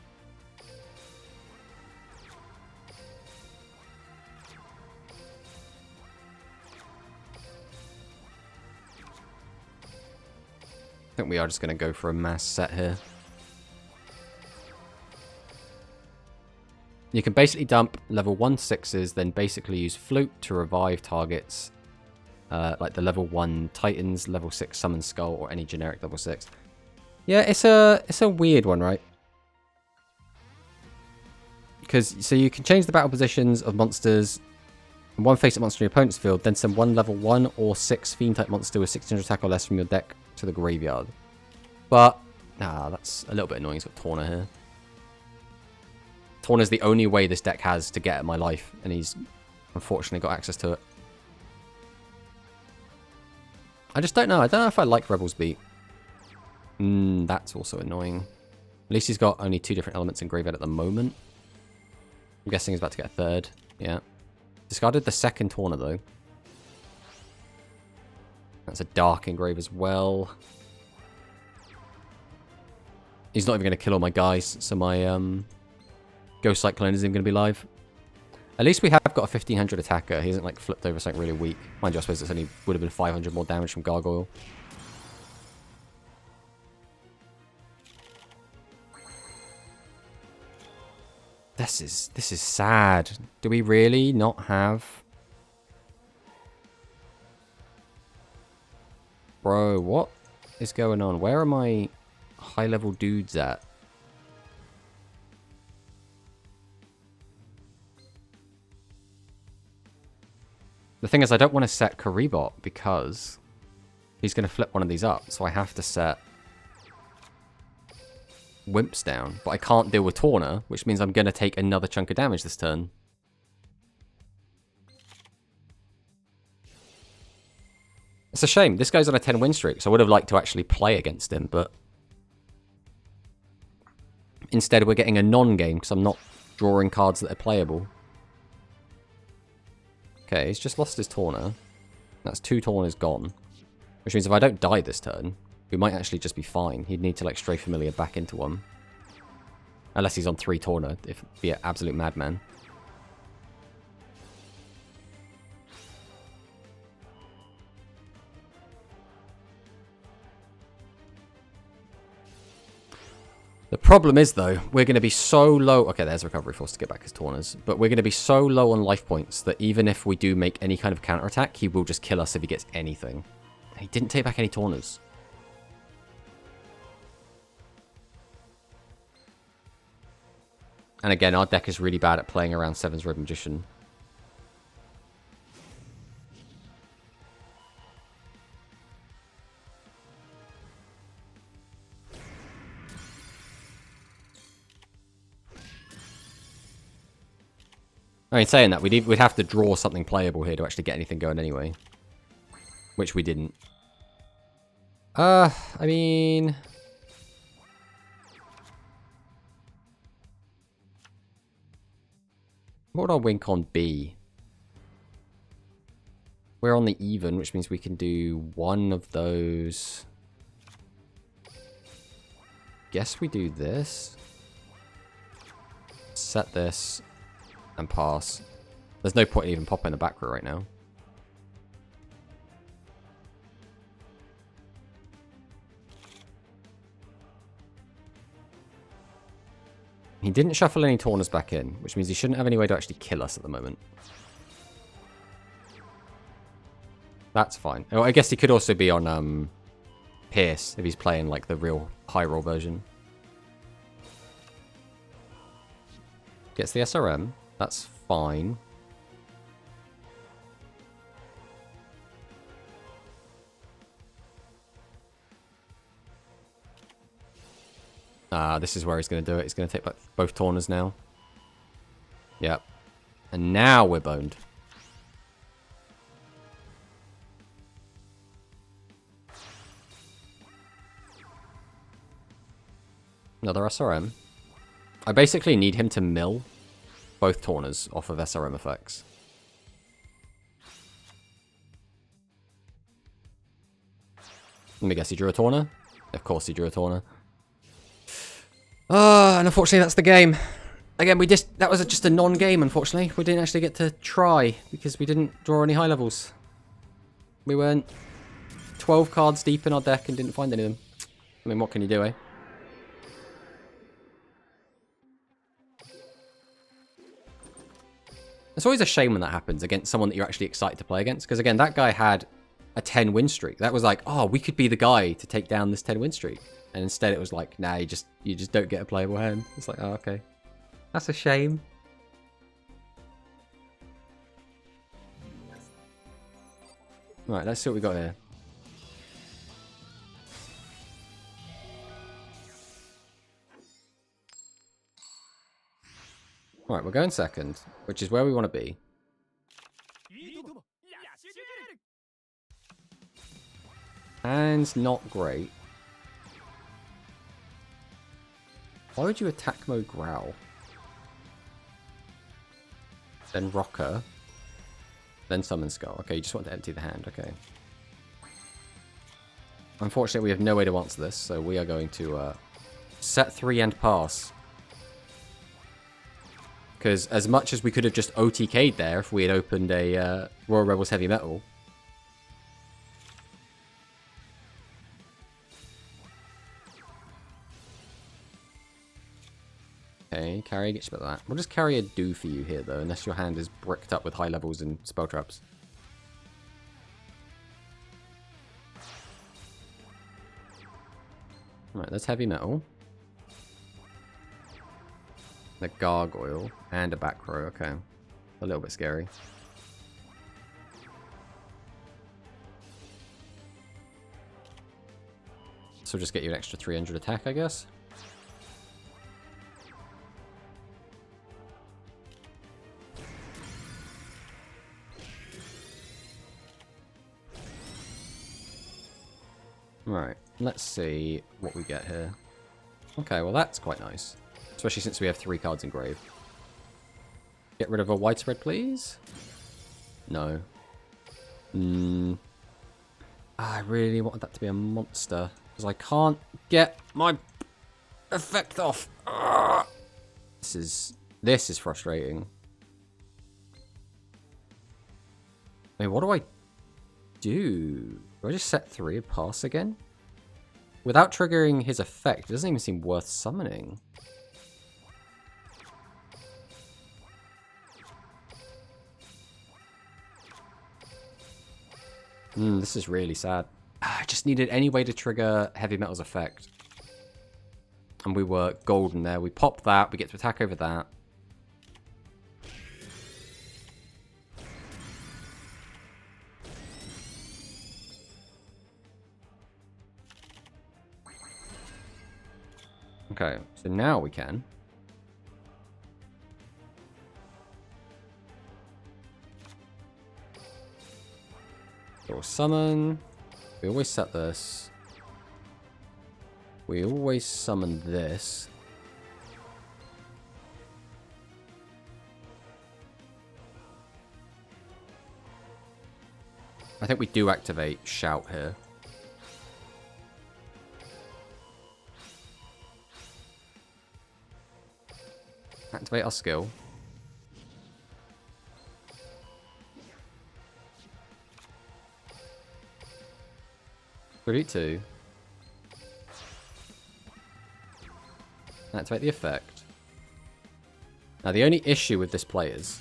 I think we are just going to go for a mass set here. You can basically dump level 1 6s, then basically use Flute to revive targets. Like the level 1 Titans, level 6 Summon Skull, or any generic level 6. Yeah, it's a weird one, right? Because, so you can change the battle positions of monsters, and one face-up monster in your opponent's field, then send one level 1 or 6 Fiend-type monster with 600 attack or less from your deck to the graveyard. But, that's a little bit annoying. He's got Tawna here. Tawna's the only way this deck has to get at my life, and he's unfortunately got access to it. I just don't know. I don't know if I like Rebel's Beat. That's also annoying. At least he's got only 2 different elements in Graveyard at the moment. I'm guessing he's about to get a 3rd. Yeah. Discarded the 2nd Torna, though. That's a Dark Engrave as well. He's not even going to kill all my guys, so my Ghost Cyclone isn't going to be live. At least we have got a 1500 attacker. He hasn't like flipped over something really weak. Mind you, I suppose it's only would have been 500 more damage from Gargoyle. This is sad. Do we really not have... Bro, what is going on? Where are my high-level dudes at? The thing is, I don't want to set Karibot because he's going to flip one of these up. So I have to set Wimps down. But I can't deal with Torna, which means I'm going to take another chunk of damage this turn. It's a shame. This guy's on a 10 win streak, so I would have liked to actually play against him, but instead we're getting a non-game because I'm not drawing cards that are playable. Okay, he's just lost his Torna. That's 2 Tornas gone. Which means if I don't die this turn, we might actually just be fine. He'd need to like Stray Familiar back into one. Unless he's on 3 Torna, if be an absolute madman. The problem is, though, we're going to be so low... Okay, there's Recovery Force to get back his Tornas. But we're going to be so low on life points that even if we do make any kind of counterattack, he will just kill us if he gets anything. He didn't take back any Tornas. And again, our deck is really bad at playing around 7's Red Magician. I mean, saying that, we'd have to draw something playable here to actually get anything going anyway. Which we didn't. I mean... What would our win con be? We're on the even, which means we can do one of those. Guess we do this. Set this. And pass. There's no point in even popping the back row right now. He didn't shuffle any Tornas back in, which means he shouldn't have any way to actually kill us at the moment. That's fine. Oh, I guess he could also be on Pierce if he's playing like the real high roll version. Gets the SRM. That's fine. This is where he's going to do it. He's going to take both Tornas now. Yep. And now we're boned. Another SRM. I basically need him to mill both Tornas off of SRM effects. Let me guess, he drew a Torna? Of course he drew a Torna. And unfortunately that's the game. Again, that was just a non-game, unfortunately. We didn't actually get to try because we didn't draw any high levels. We went 12 cards deep in our deck and didn't find any of them. I mean, what can you do, eh? It's always a shame when that happens against someone that you're actually excited to play against. Because again, that guy had a 10 win streak. That was like, oh, we could be the guy to take down this 10 win streak. And instead it was like, nah, you just don't get a playable hand. It's like, oh, okay. That's a shame. Right, let's see what we got here. Alright, we're going second, which is where we want to be. Hand's not great. Why would you attack mode Growl? Then Rocker. Then Summon Skull. Okay, you just want to empty the hand. Okay. Unfortunately, we have no way to answer this, so we are going to set 3 and pass. Because as much as we could have just OTK'd there if we had opened a Royal Rebels Heavy Metal. Okay, Carrier gets you about that. What does Carrier do for you here, though? Unless your hand is bricked up with high levels and spell traps. Right, that's Heavy Metal. The Gargoyle and a back row. Okay. A little bit scary. So just get you an extra 300 attack, I guess. Right, let's see what we get here. Okay, well that's quite nice. Especially since we have 3 cards in grave. Get rid of a widespread, please? No. I really wanted that to be a monster. Because I can't get my effect off. Ugh. This is frustrating. I mean, what do I do? Do I just set 3 and pass again? Without triggering his effect, it doesn't even seem worth summoning. This is really sad. I just needed any way to trigger Heavy Metal's effect. And we were golden there. We pop that, we get to attack over that. Okay, so now we can. So we'll summon. We always set this. We always summon this. I think we do activate Shout here. Activate our skill. Delete 2. Activate the effect. Now the only issue with this play is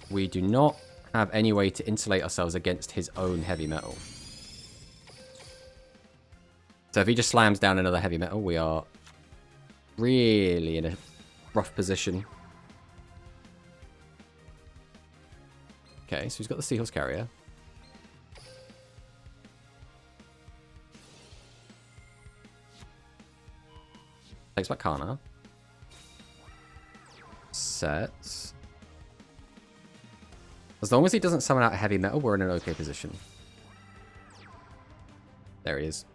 we do not have any way to insulate ourselves against his own Heavy Metal. So if he just slams down another Heavy Metal, we are really in a rough position. Okay, so he's got the Seahorse Carrier. Takes back Kana. Sets. As long as he doesn't summon out a Heavy Metal, we're in an okay position. There he is.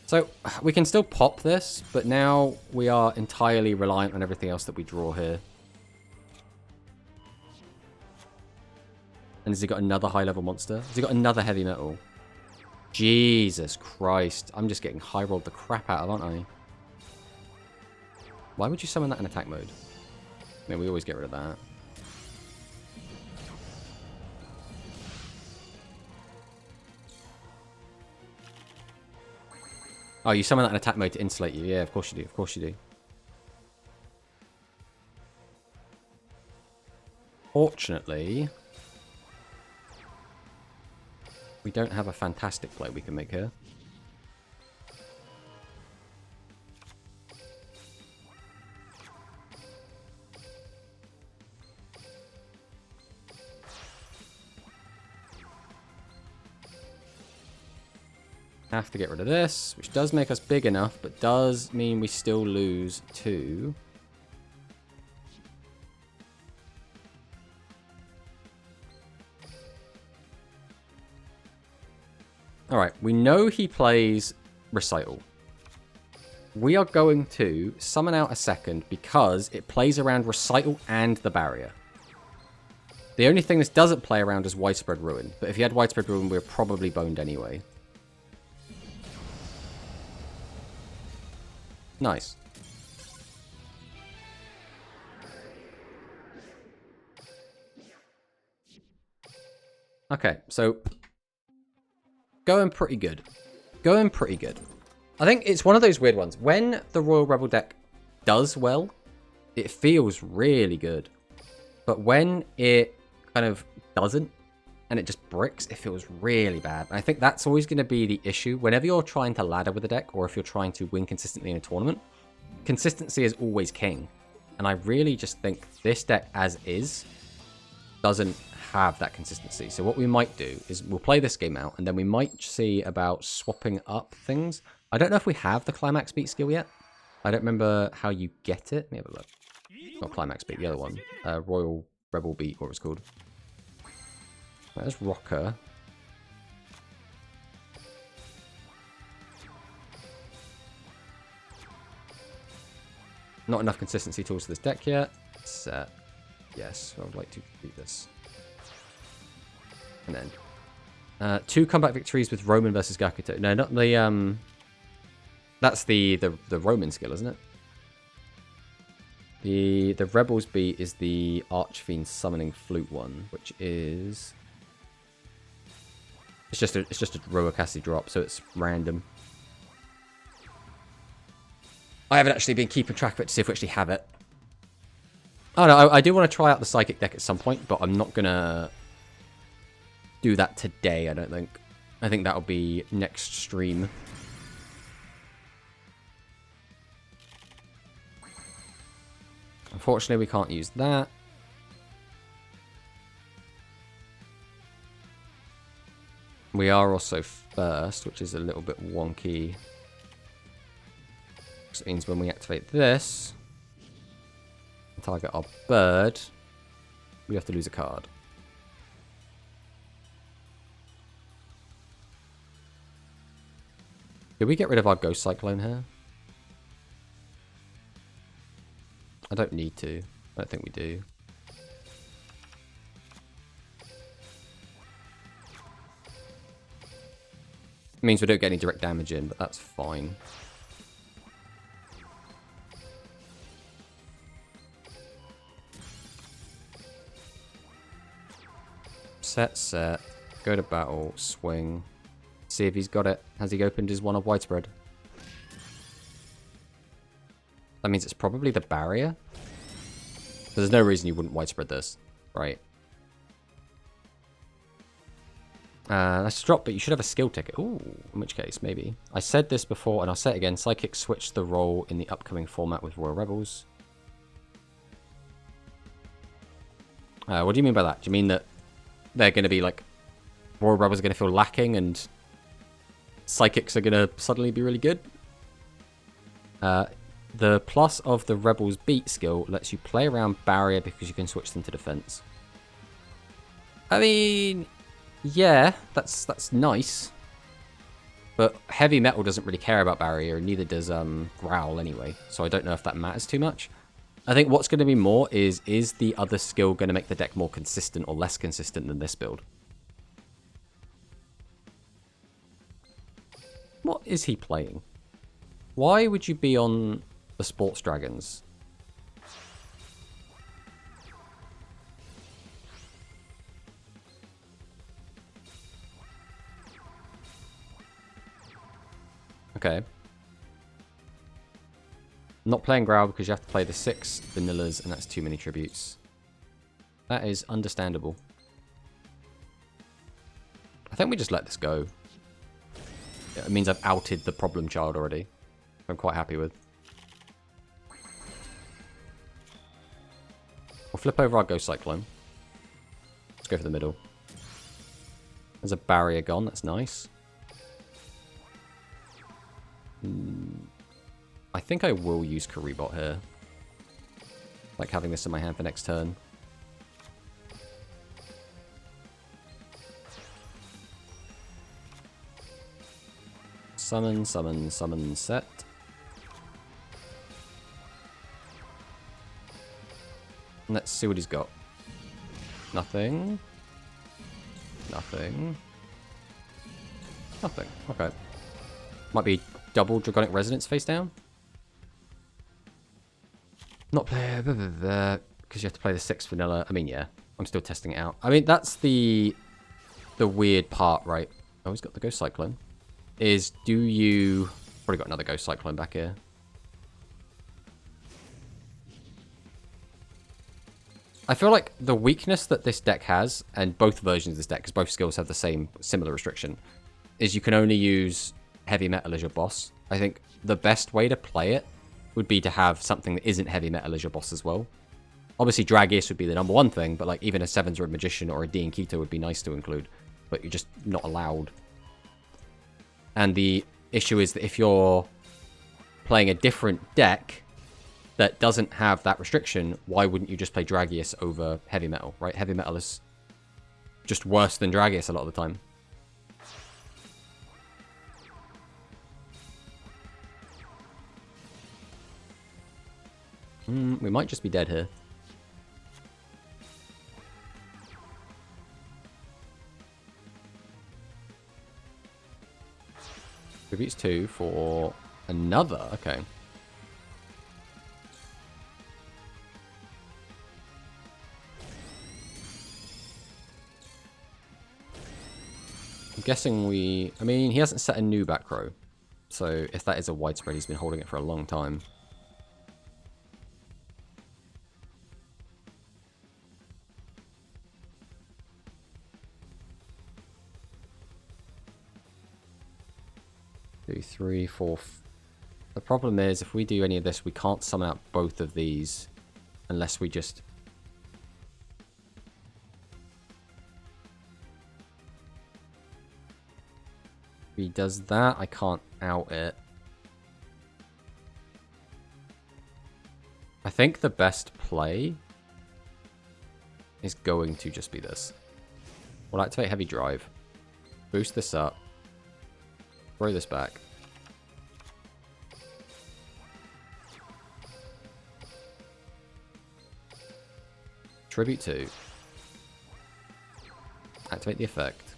So, we can still pop this, but now we are entirely reliant on everything else that we draw here. And has he got another high-level monster? Has he got another Heavy Metal? Jesus Christ. I'm just getting high-rolled the crap out of, aren't I? Why would you summon that in attack mode? I mean, we always get rid of that. Oh, you summon that in attack mode to insulate you. Yeah, of course you do. Of course you do. Fortunately, we don't have a fantastic play we can make here. Have to get rid of this, which does make us big enough, but does mean we still lose 2. Alright, we know he plays Recital. We are going to summon out a second because it plays around Recital and the barrier. The only thing this doesn't play around is Widespread Ruin. But if you had Widespread Ruin, we're probably boned anyway. Nice. Okay, so going pretty good. Going pretty good. I think it's one of those weird ones. When the Royal Rebel deck does well, it feels really good. But when it kind of doesn't, and it just bricks, it feels really bad. And I think that's always going to be the issue. Whenever you're trying to ladder with a deck, or if you're trying to win consistently in a tournament, consistency is always king. And I really just think this deck as is doesn't have that consistency. So what we might do is we'll play this game out, and then we might see about swapping up things. I don't know if we have the Climax Beat skill yet. I don't remember how you get it. Let me have a look. Not Climax Beat, the other one. Royal Rebel Beat, what it was called. There's Rocker. Not enough consistency tools for this deck yet. Set. Yes, I would like to complete this. And then 2 comeback victories with Roman versus Gakuto. No, not the that's the Roman skill, isn't it? The Rebels Beat is the Archfiend summoning flute one, which is it's just a Roakasi drop, so it's random. I haven't actually been keeping track of it to see if we actually have it. Oh no, I do want to try out the Psychic deck at some point, but I'm not gonna do that today, I don't think. I think that'll be next stream. Unfortunately, we can't use that. We are also first, which is a little bit wonky. It means when we activate this, and target our bird, we have to lose a card. Did we get rid of our Ghost Cyclone here? I don't need to. I don't think we do. It means we don't get any direct damage in, but that's fine. Set. Go to battle. Swing. See if he's got it. Has he opened his one of Widespread? That means it's probably the barrier. There's no reason you wouldn't Widespread this, right? Let's drop, but you should have a skill ticket. Ooh, in which case, maybe. I said this before, and I'll say it again. Psychic switched the role in the upcoming format with Royal Rebels. What do you mean by that? Do you mean that they're going to be like... Royal Rebels are going to feel lacking, and Psychics are going to suddenly be really good? The plus of the Rebels Beat skill lets you play around barrier because you can switch them to defense. I mean, yeah, that's nice. But heavy metal doesn't really care about barrier, and neither does Growl anyway. So I don't know if that matters too much. I think what's going to be more is the other skill going to make the deck more consistent or less consistent than this build? What is he playing? Why would you be on the Sports Dragons? Okay. Not playing Growl because you have to play the 6 vanillas, and that's too many tributes. That is understandable. I think we just let this go. It means I've outed the problem child already. I'm quite happy with. We'll flip over our Ghost Cyclone. Let's go for the middle. There's a barrier gone. That's nice. I think I will use Karibot here. Like having this in my hand for next turn. Summon, summon, summon, set. Let's see what he's got. Nothing. Nothing. Nothing. Okay. Might be double Dragonic Resonance face down. Not there, because you have to play the 6 vanilla. I mean, yeah, I'm still testing it out. I mean, that's the weird part, right? Oh, he's got the Ghost Cyclone. Is do you... Probably got another Ghost Cyclone back here. I feel like the weakness that this deck has, and both versions of this deck, because both skills have the same similar restriction, is you can only use Heavy Metal as your boss. I think the best way to play it would be to have something that isn't Heavy Metal as your boss as well. Obviously, Dragius would be the number one thing, but like even a Sevens or a Magician or a D and Keto would be nice to include, but you're just not allowed. And the issue is that if you're playing a different deck that doesn't have that restriction, why wouldn't you just play Dragius over Heavy Metal, right? Heavy Metal is just worse than Dragius a lot of the time. We might just be dead here. Tributes 2 for another. Okay. I'm guessing we... I mean, he hasn't set a new back row. So if that is a widespread, he's been holding it for a long time. Two, three, four. The problem is, if we do any of this, we can't summon out both of these unless we just... If he does that, I can't out it. I think the best play is going to just be this. We'll activate Heavy Drive. Boost this up. Throw this back. Tribute 2. Activate the effect.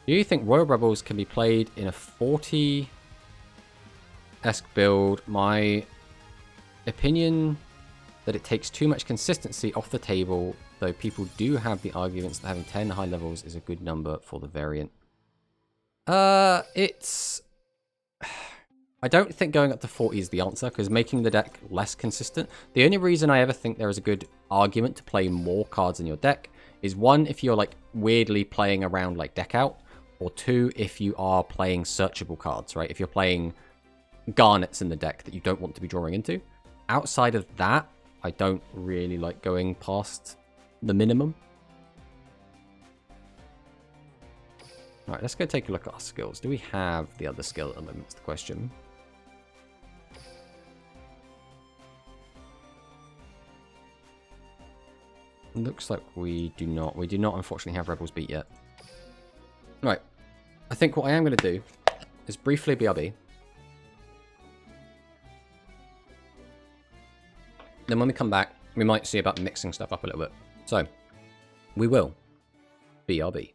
Do you think Royal Rebels can be played in a 40-esque build? My opinion that it takes too much consistency off the table, though people do have the arguments that having 10 high levels is a good number for the variant. It's... I don't think going up to 40 is the answer, because making the deck less consistent... The only reason I ever think there is a good argument to play more cards in your deck is, one, if you're like weirdly playing around like deck out, or two, if you are playing searchable cards, right? If you're playing garnets in the deck that you don't want to be drawing into. Outside of that, I don't really like going past the minimum. Alright, let's go take a look at our skills. Do we have the other skill at the moment? That's the question. Looks like we do not. We do not, unfortunately, have Rebels Beat yet. Right. I think what I am going to do is briefly BRB. Then when we come back, we might see about mixing stuff up a little bit. So, we will BRB.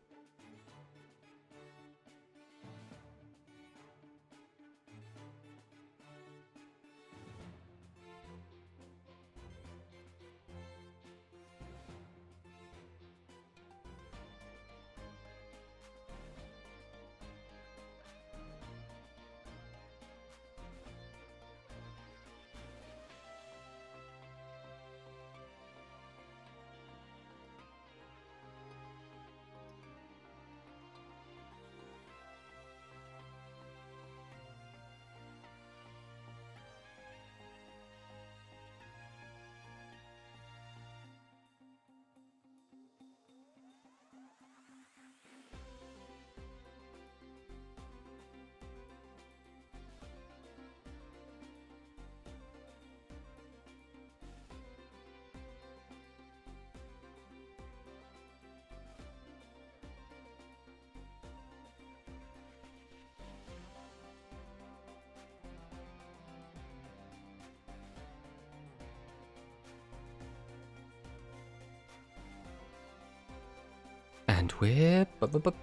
And we're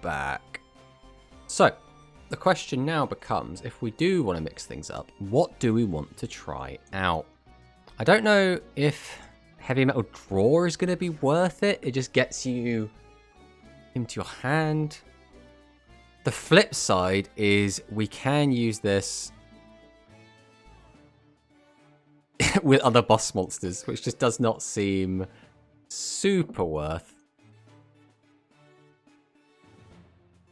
back. So, the question now becomes, if we do want to mix things up, what do we want to try out? I don't know if Heavy Metal Draw is going to be worth it. It just gets you into your hand. The flip side is we can use this with other boss monsters, which just does not seem super worth.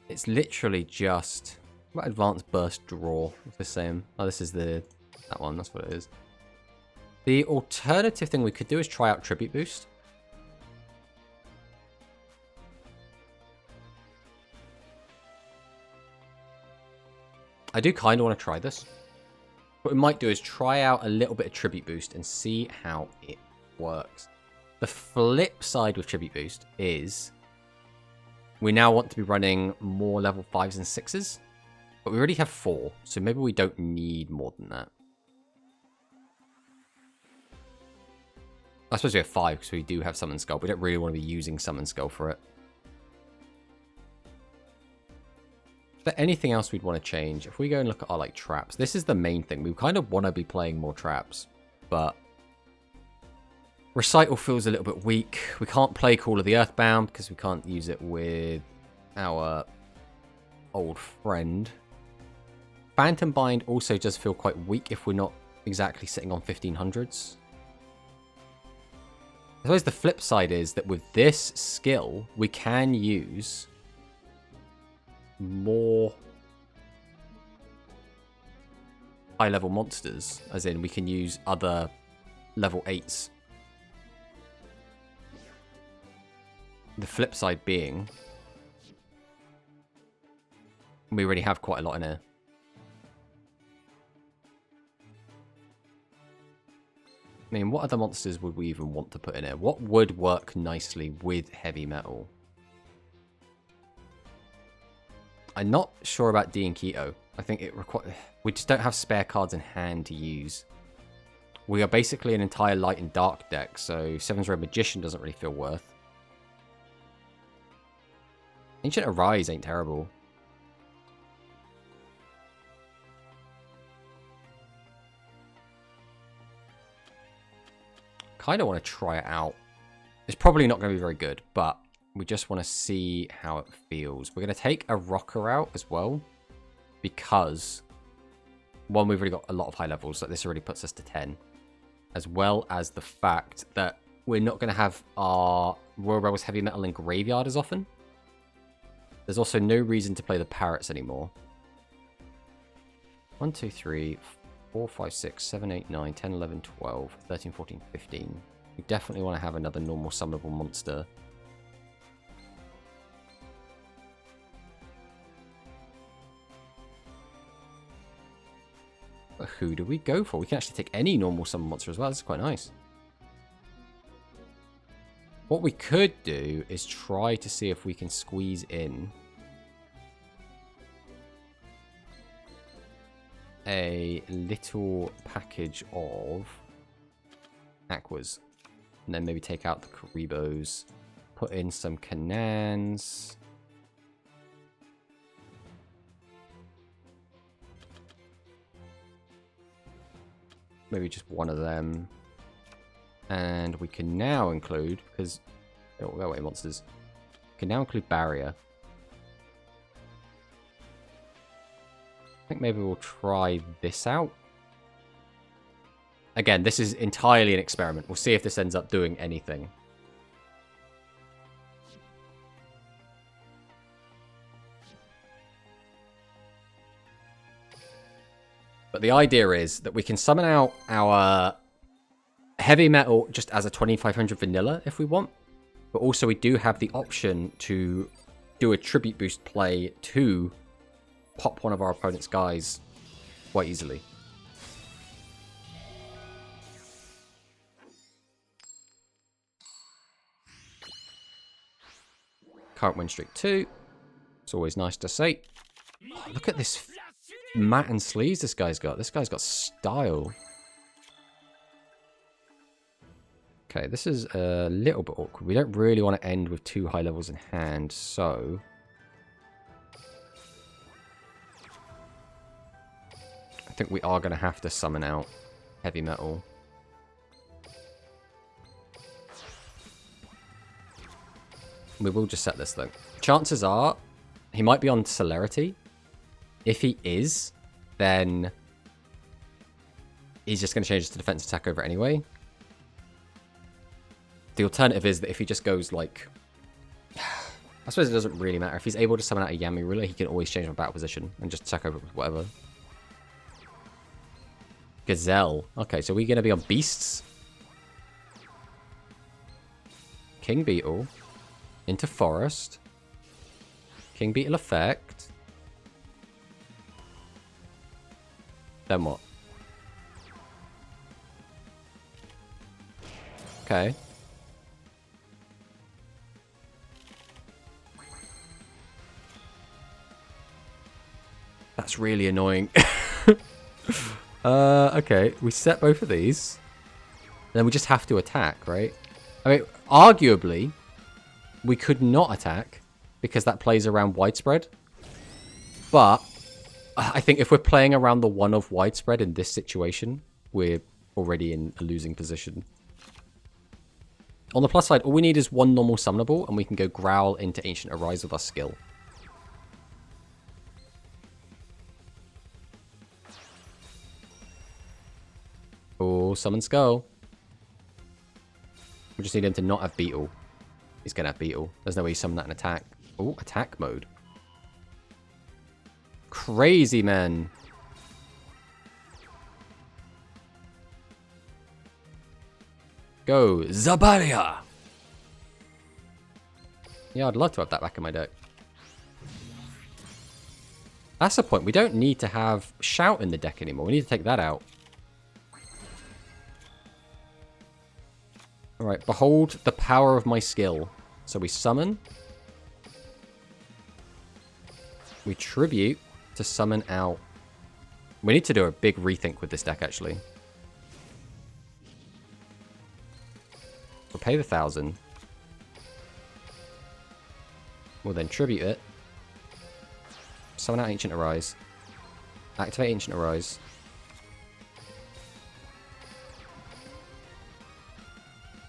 It's literally just what Advanced Burst Draw. What's this saying? Oh, this is that one. That's what it is. The alternative thing we could do is try out Tribute Boost. I do kind of want to try this. What we might do is try out a little bit of Tribute Boost and see how it works. The flip side with Tribute Boost is we now want to be running more level 5s and 6s, but we already have 4, so maybe we don't need more than that. I suppose we have 5 because we do have Summon Skull. We don't really want to be using Summon Skull for it. Is there anything else we'd want to change? If we go and look at our traps, this is the main thing. We kind of want to be playing more traps, but Recital feels a little bit weak. We can't play Call of the Earthbound because we can't use it with our old friend. Phantom Bind also does feel quite weak if we're not exactly sitting on 1500s. I suppose the flip side is that with this skill, we can use more high-level monsters, as in we can use other level 8s. The flip side being we already have quite a lot in here. I mean, what other monsters would we even want to put in here? What would work nicely with heavy metal? I'm not sure about D and Keto. I think we just don't have spare cards in hand to use. We are basically an entire light and dark deck, so Seven's Red Magician doesn't really feel worth. Ancient Arise ain't terrible. Kind of want to try it out. It's probably not going to be very good, but we just want to see how it feels. We're going to take a rocker out as well, because one, we've already got a lot of high levels, so this already puts us to 10, as well as the fact that we're not going to have our Royal Rebels Heavy Metal in Graveyard as often. There's also no reason to play the Parrots anymore. 1, 2, 3, 4, 5, 6, 7, 8, 9, 10, 11, 12, 13, 14, 15. We definitely want to have another normal summonable monster. But who do we go for? We can actually take any normal summon monster as well. This is quite nice. What we could do is try to see if we can squeeze in a little package of Aquas. And then maybe take out the Karibos, put in some Canans. Maybe just one of them. And we can now include, because oh, go away monsters. We can now include Barrier. I think maybe we'll try this out. Again, this is entirely an experiment. We'll see if this ends up doing anything. But the idea is that we can summon out our heavy metal just as a 2500 vanilla if we want. But also we do have the option to do a tribute boost play to pop one of our opponent's guys quite easily. Current win streak 2. It's always nice to see. Oh, look at this mat and sleeves this guy's got. This guy's got style. Okay, this is a little bit awkward. We don't really want to end with 2 high levels in hand, so... I think we are going to have to summon out heavy metal. We will just set this though. Chances are he might be on celerity. If he is, then he's just going to change to defense attack over anyway. The alternative is that if he just goes like... I suppose it doesn't really matter. If he's able to summon out a Yami Ruler, he can always change my battle position and just attack over with whatever. Gazelle. Okay, so we're going to be on beasts. King Beetle. Into forest. King Beetle effect. Then what? Okay. That's really annoying. Okay. We set both of these. Then we just have to attack, right? I mean, arguably, we could not attack because that plays around widespread. But I think if we're playing around the 1 of widespread in this situation, we're already in a losing position. On the plus side, all we need is 1 normal summonable, and we can go Growl into Ancient Arise with our skill. Oh, Summon Skull. We just need him to not have Beetle. He's going to have Beetle. There's no way you summon that in attack. Oh, attack mode. Crazy, man. Go, Zabaria! Yeah, I'd love to have that back in my deck. That's the point. We don't need to have Shout in the deck anymore. We need to take that out. Alright, behold the power of my skill. So we summon. We tribute to summon out. We need to do a big rethink with this deck, actually. We'll pay the 1,000. We'll then tribute it. Summon out Ancient Arise. Activate Ancient Arise.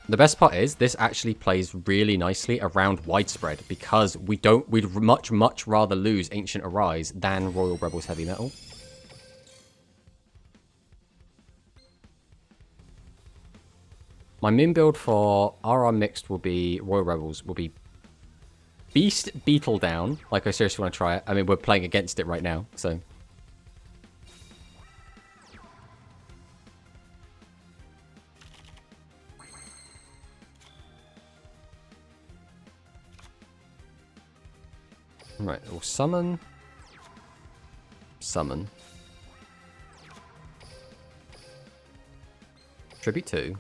The best part is this actually plays really nicely around widespread because we'd much rather lose Ancient Arise than Royal Rebels Heavy Metal. My min build for RR Mixed will be Royal Rebels, will be Beast Beetle down. Like, I seriously want to try it. I mean, we're playing against it right now, so... Right, we'll summon. Summon. Tribute 2.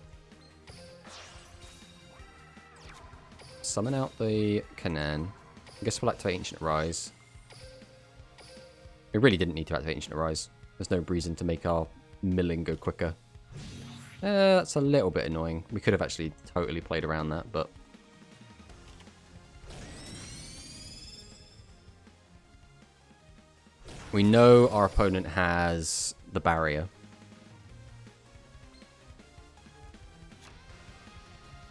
Summon out the Canaan. I guess we'll activate Ancient Rise. We really didn't need to activate Ancient Rise. There's no reason to make our milling go quicker. That's a little bit annoying. We could have actually totally played around that, but... We know our opponent has the barrier.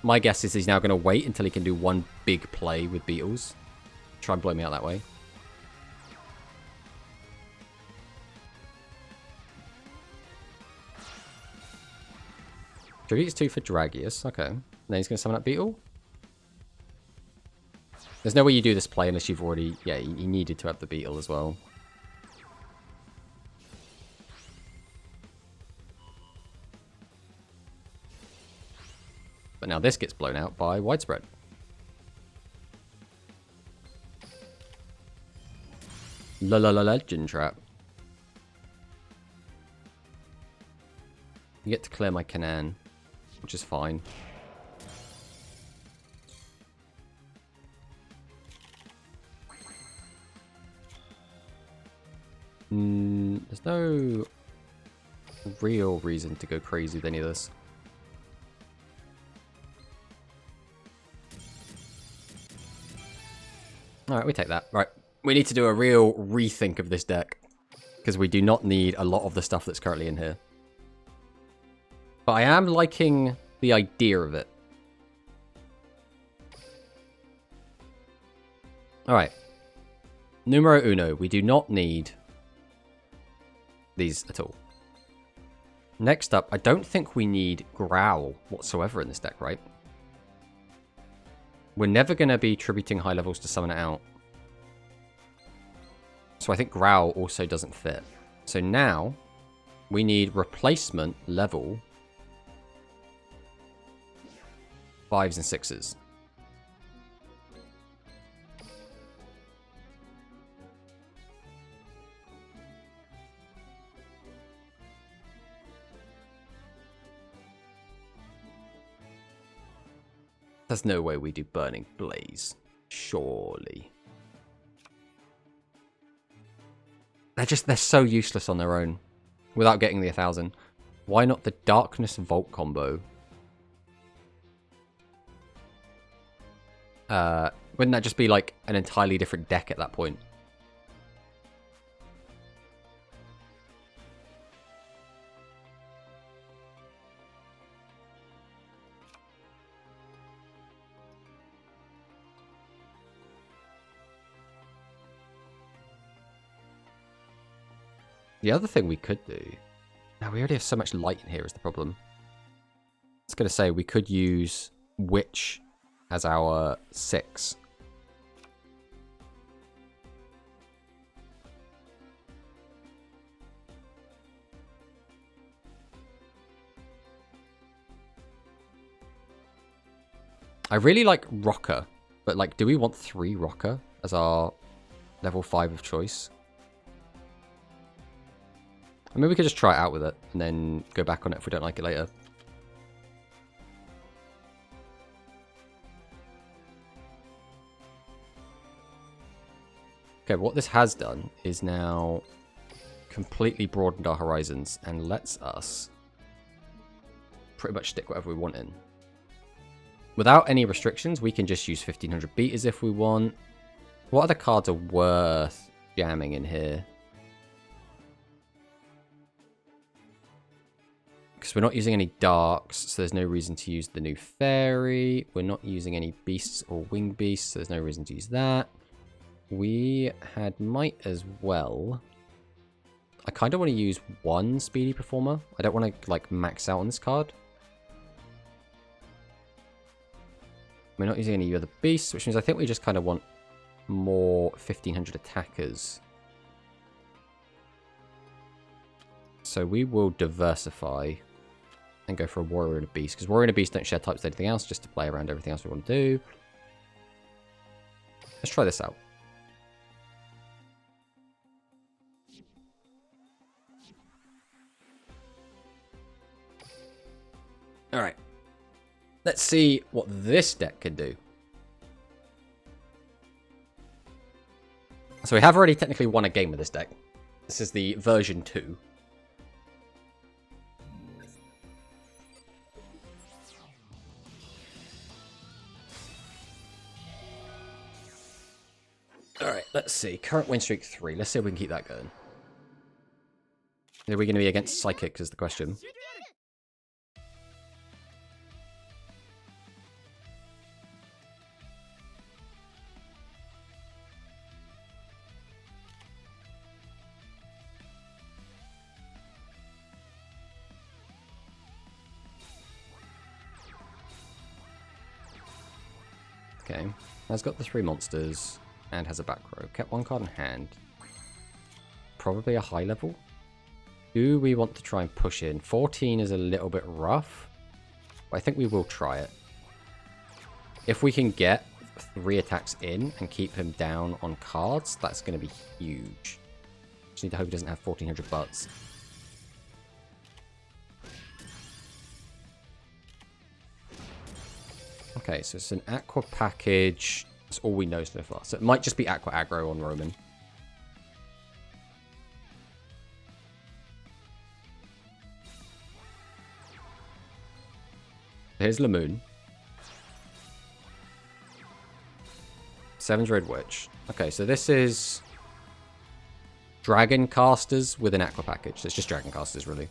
My guess is he's now going to wait until he can do one big play with Beetles. Try and blow me out that way. Tributes 2 for Dragius. Okay. Then he's going to summon up Beetle. There's no way you do this play unless you've already... Yeah, you needed to have the Beetle as well. But now this gets blown out by widespread. Legend Trap. You get to clear my Canaan, which is fine. There's no real reason to go crazy with any of this. All right, we take that. Right. We need to do a real rethink of this deck. Because we do not need a lot of the stuff that's currently in here. But I am liking the idea of it. Alright. Numero uno. We do not need these at all. Next up, I don't think we need Growl whatsoever in this deck, right? We're never going to be tributing high levels to summon it out. So I think Growl also doesn't fit. So now, we need replacement level 5s and 6s. There's no way we do Burning Blaze. Surely. They're so useless on their own. Without getting the 1000. Why not the Darkness Vault combo? Wouldn't that just be like an entirely different deck at that point? The other thing we could do... Now, we already have so much light in here is the problem. I was going to say, we could use Witch as our 6. I really like Rocker, but like, do we want 3 Rocker as our level 5 of choice? I mean, we could just try it out with it, and then go back on it if we don't like it later. Okay, what this has done is now completely broadened our horizons, and lets us pretty much stick whatever we want in. Without any restrictions, we can just use 1500 beaters if we want. What other cards are worth jamming in here? Because we're not using any darks, so there's no reason to use the new fairy. We're not using any beasts or wing beasts, so there's no reason to use that. We might as well. I kind of want to use 1 speedy performer. I don't want to like max out on this card. We're not using any other beasts, which means I think we just kind of want more 1500 attackers. So we will diversify and go for a Warrior and a Beast, because Warrior and a Beast don't share types with anything else, just to play around everything else we want to do. Let's try this out. Alright. Let's see what this deck can do. So we have already technically won a game with this deck. This is the version 2. Alright, let's see. Current win streak 3. Let's see if we can keep that going. Are we going to be against Psychics is the question. Okay. Has got the 3 monsters. And has a back row. Kept 1 card in hand. Probably a high level. Do we want to try and push in? 14 is a little bit rough. But I think we will try it. If we can get 3 attacks in and keep him down on cards, that's going to be huge. Just need to hope he doesn't have 1400 butts. Okay, so it's an Aqua package. That's all we know so far. So it might just be Aqua aggro on Roman. Here's Lamoon. Seven's Road Witch. Okay, so this is Dragon Casters with an Aqua package. So it's just Dragon Casters, really.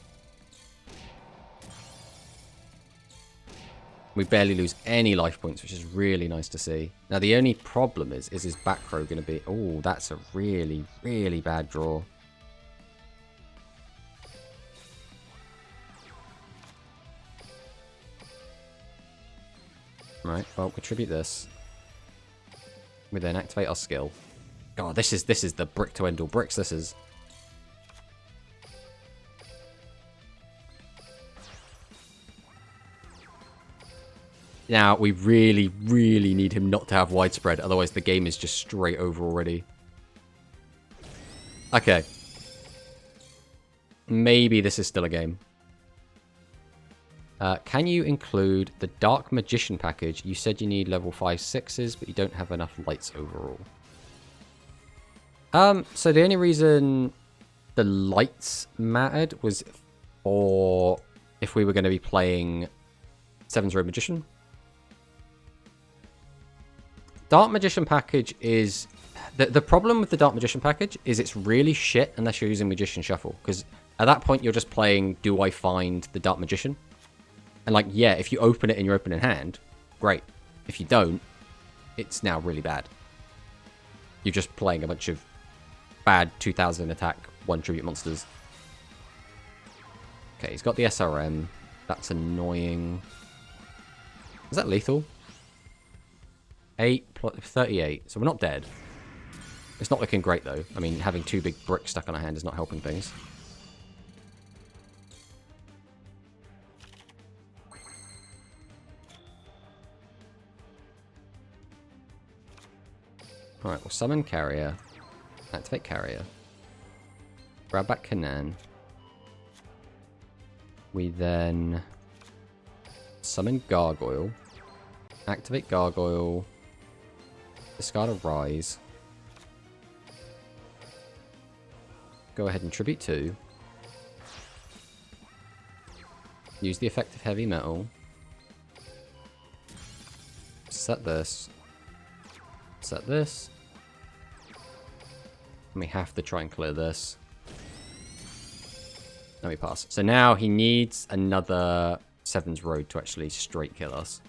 We barely lose any life points, which is really nice to see. Now, the only problem is his back row going to be... Oh, that's a really, really bad draw. Right, well, we tribute this. We then activate our skill. God, this is the brick to end all bricks, this is. Now, we really, really need him not to have widespread, otherwise the game is just straight over already. Okay. Maybe this is still a game. Can you include the Dark Magician package? You said you need level 5 6s, but you don't have enough lights overall. So the only reason the lights mattered was for if we were going to be playing Seven's Road Magician. Dark Magician package is... The problem with the Dark Magician package is it's really shit unless you're using Magician Shuffle. Because at that point, you're just playing, do I find the Dark Magician? And like, yeah, if you open it in your opening hand, great. If you don't, it's now really bad. You're just playing a bunch of bad 2000 attack, 1 tribute monsters. Okay, he's got the SRM. That's annoying. Is that lethal? 8 plus 38. So we're not dead. It's not looking great, though. I mean, having 2 big bricks stuck on our hand is not helping things. Alright, we'll summon Carrier. Activate Carrier. Grab back Canaan. We then summon Gargoyle. Activate Gargoyle. Discard a Rise. Go ahead and tribute 2. Use the effect of Heavy Metal. Set this. Set this. And we have to try and clear this. Let me pass. So now he needs another Seven's Road to actually straight kill us.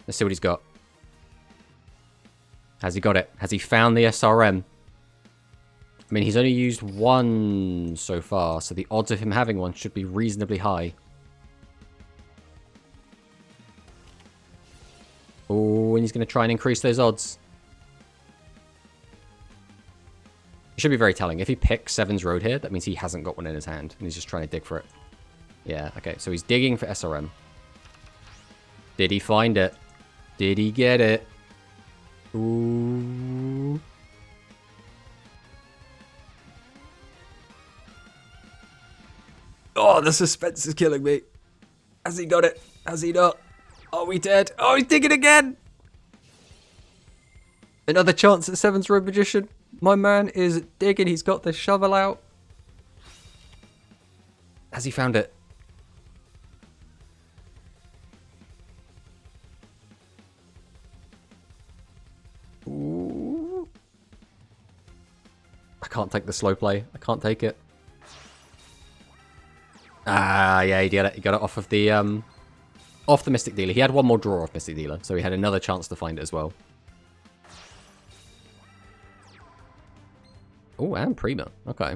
Let's see what he's got. Has he got it? Has he found the SRM? I mean, he's only used 1 so far, so the odds of him having one should be reasonably high. Oh, and he's going to try and increase those odds. It should be very telling. If he picks Seven's Road here, that means he hasn't got one in his hand, and he's just trying to dig for it. Yeah, okay, so he's digging for SRM. Did he find it? Did he get it? Ooh. Oh, the suspense is killing me. Has he got it? Has he not? Are we dead? Oh, he's digging again! Another chance at Seven's Road Magician. My man is digging. He's got the shovel out. Has he found it? Ooh. I can't take the slow play. I can't take it. Ah, yeah, he got it. He got it off of the Mystic Dealer. He had one more draw off Mystic Dealer, so he had another chance to find it as well. Oh, and Prima. Okay.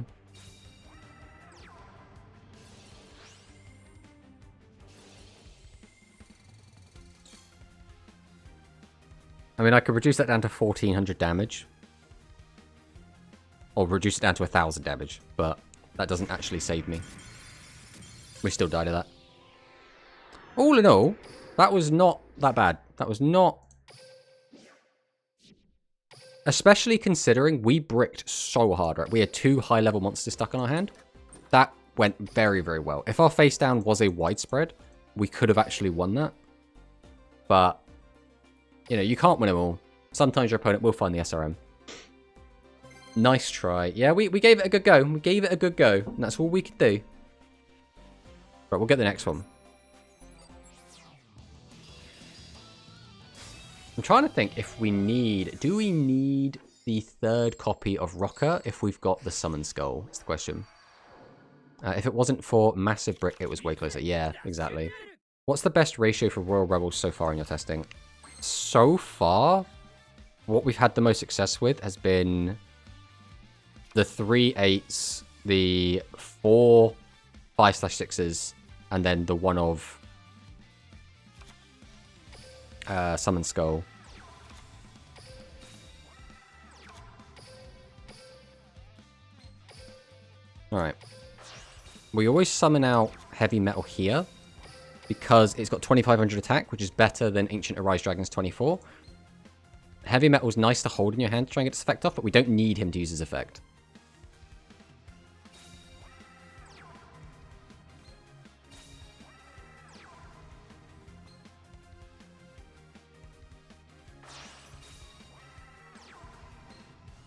I mean, I could reduce that down to 1400 damage. Or reduce it down to 1000 damage, but that doesn't actually save me. We still die to that. All in all, that was not that bad. That was not... Especially considering we bricked so hard, right? We had 2 high-level monsters stuck on our hand. That went very, very well. If our face down was a widespread, we could have actually won that. But, you know, you can't win them all. Sometimes your opponent will find the SRM. Nice try. Yeah, we gave it a good go. We gave it a good go. And that's all we could do. Right, we'll get the next one. I'm trying to think if we need... Do we need the third copy of Rocker if we've got the Summon Skull? That's the question. If it wasn't for Massive Brick, it was way closer. Yeah, exactly. What's the best ratio for Royal Rebels so far in your testing? So far, what we've had the most success with has been the 3 8s, the 4 5/6s, and then the one of Summon Skull. Alright. We always summon out Heavy Metal here, because it's got 2500 attack, which is better than Ancient Arise Dragon's 24. Heavy Metal's nice to hold in your hand to try and get its effect off, but we don't need him to use his effect.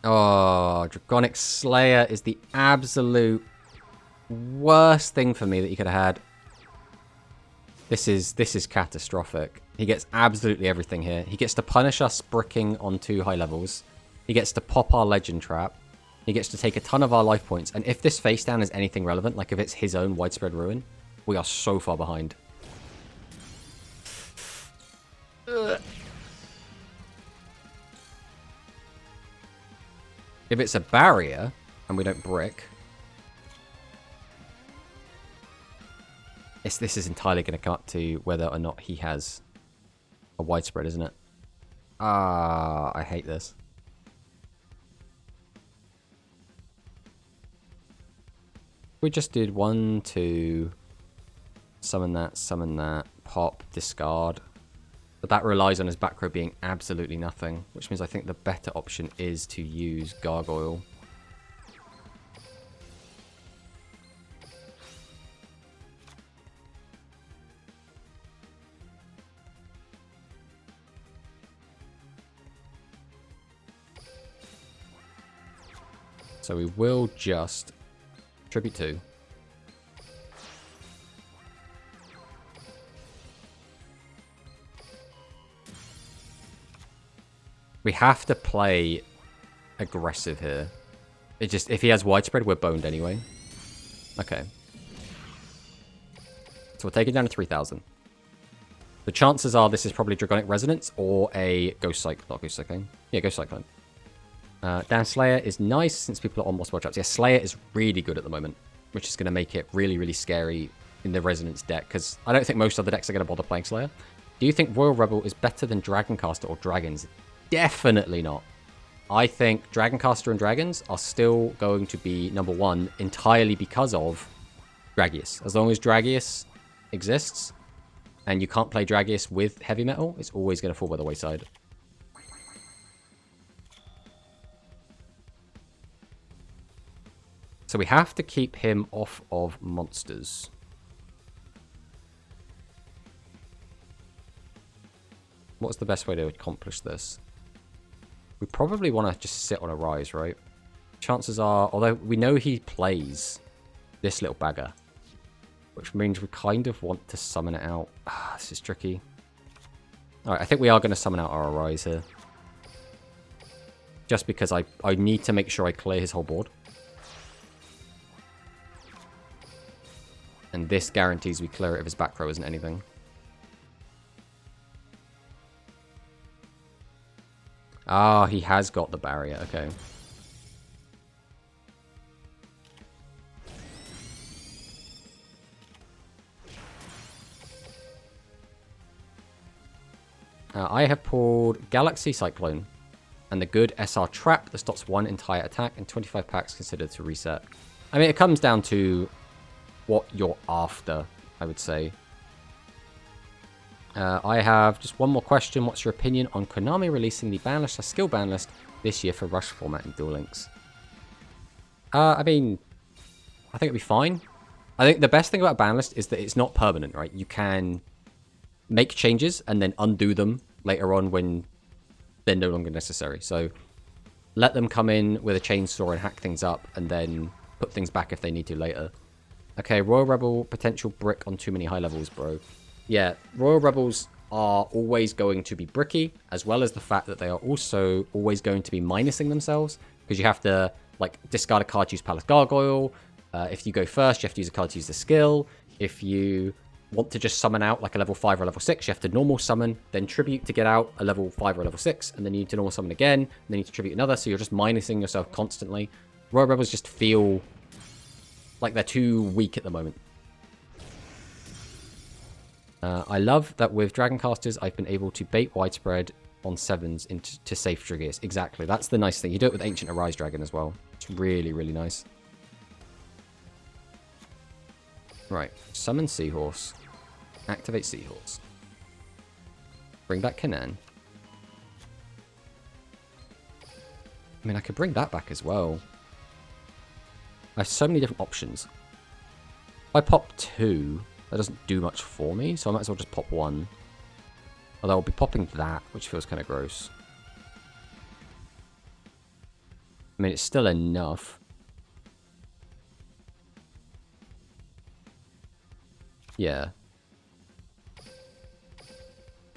Oh, Dragonic Slayer is the absolute worst thing for me that you could have had. This is catastrophic. He gets absolutely everything here. He gets to punish us bricking on 2 high levels. He gets to pop our Legend Trap. He gets to take a ton of our life points. And if this face down is anything relevant, like if it's his own Widespread Ruin, we are so far behind. Ugh. If it's a barrier, and we don't brick... This is entirely going to cut to whether or not he has a widespread, isn't it? Ah, I hate this. We just did 1, 2, summon that, pop, discard. But that relies on his back row being absolutely nothing, which means I think the better option is to use Gargoyle. So we will just Tribute 2. We have to play aggressive here. It just, if he has widespread, we're boned anyway. Okay. So we'll take it down to 3,000. The chances are this is probably Dragonic Resonance or a Ghost Cyclone. Not Ghost Cyclone. Yeah, Ghost Cyclone. Down Slayer is nice since people are on more spell traps. Yeah, Slayer is really good at the moment, which is going to make it really, really scary in the Resonance deck, because I don't think most other decks are going to bother playing Slayer. Do you think Royal Rebel is better than Dragoncaster or Dragons? Definitely not. I think Dragoncaster and Dragons are still going to be number 1 entirely because of Dragius. As long as Dragius exists, and you can't play Dragius with Heavy Metal, it's always going to fall by the wayside. So we have to keep him off of monsters. What's the best way to accomplish this? We probably want to just sit on a rise, right? Chances are, although we know he plays this little bagger, which means we kind of want to summon it out. Ah, this is tricky. Alright, I think we are going to summon out our rise here. Just because I need to make sure I clear his whole board. And this guarantees we clear it if his back row isn't anything. Ah, he has got the barrier. Okay. I have pulled Galaxy Cyclone and the good SR Trap that stops 1 entire attack and 25 packs considered to reset. I mean, it comes down to what you're after, I would say. I have just one more question. What's your opinion on Konami releasing the ban list, skill ban list this year for Rush format in Duel Links? I mean, I think it'd be fine. I think the best thing about ban list is that it's not permanent, right? You can make changes and then undo them later on when they're no longer necessary. So let them come in with a chainsaw and hack things up and then put things back if they need to later. Okay, Royal Rebel potential brick on too many high levels, bro. Yeah, Royal Rebels are always going to be bricky, as well as the fact that they are also always going to be minusing themselves, because you have to like discard a card to use Palace Gargoyle. If you go first, you have to use a card to use the skill. If you want to just summon out like a level 5 or a level 6, you have to normal summon, then tribute to get out a level 5 or a level 6, and then you need to normal summon again, and then you need to tribute another, so you're just minusing yourself constantly. Royal Rebels just feel like they're too weak at the moment. I love that with Dragoncasters, I've been able to bait widespread on 7s into safe Drageus. Exactly, that's the nice thing. You do it with Ancient Arise Dragon as well. It's really, really nice. Right, summon Seahorse. Activate Seahorse. Bring back Kanan. I mean, I could bring that back as well. I have so many different options. If I pop 2, that doesn't do much for me, so I might as well just pop 1. Although I'll be popping that, which feels kind of gross. I mean, it's still enough. Yeah.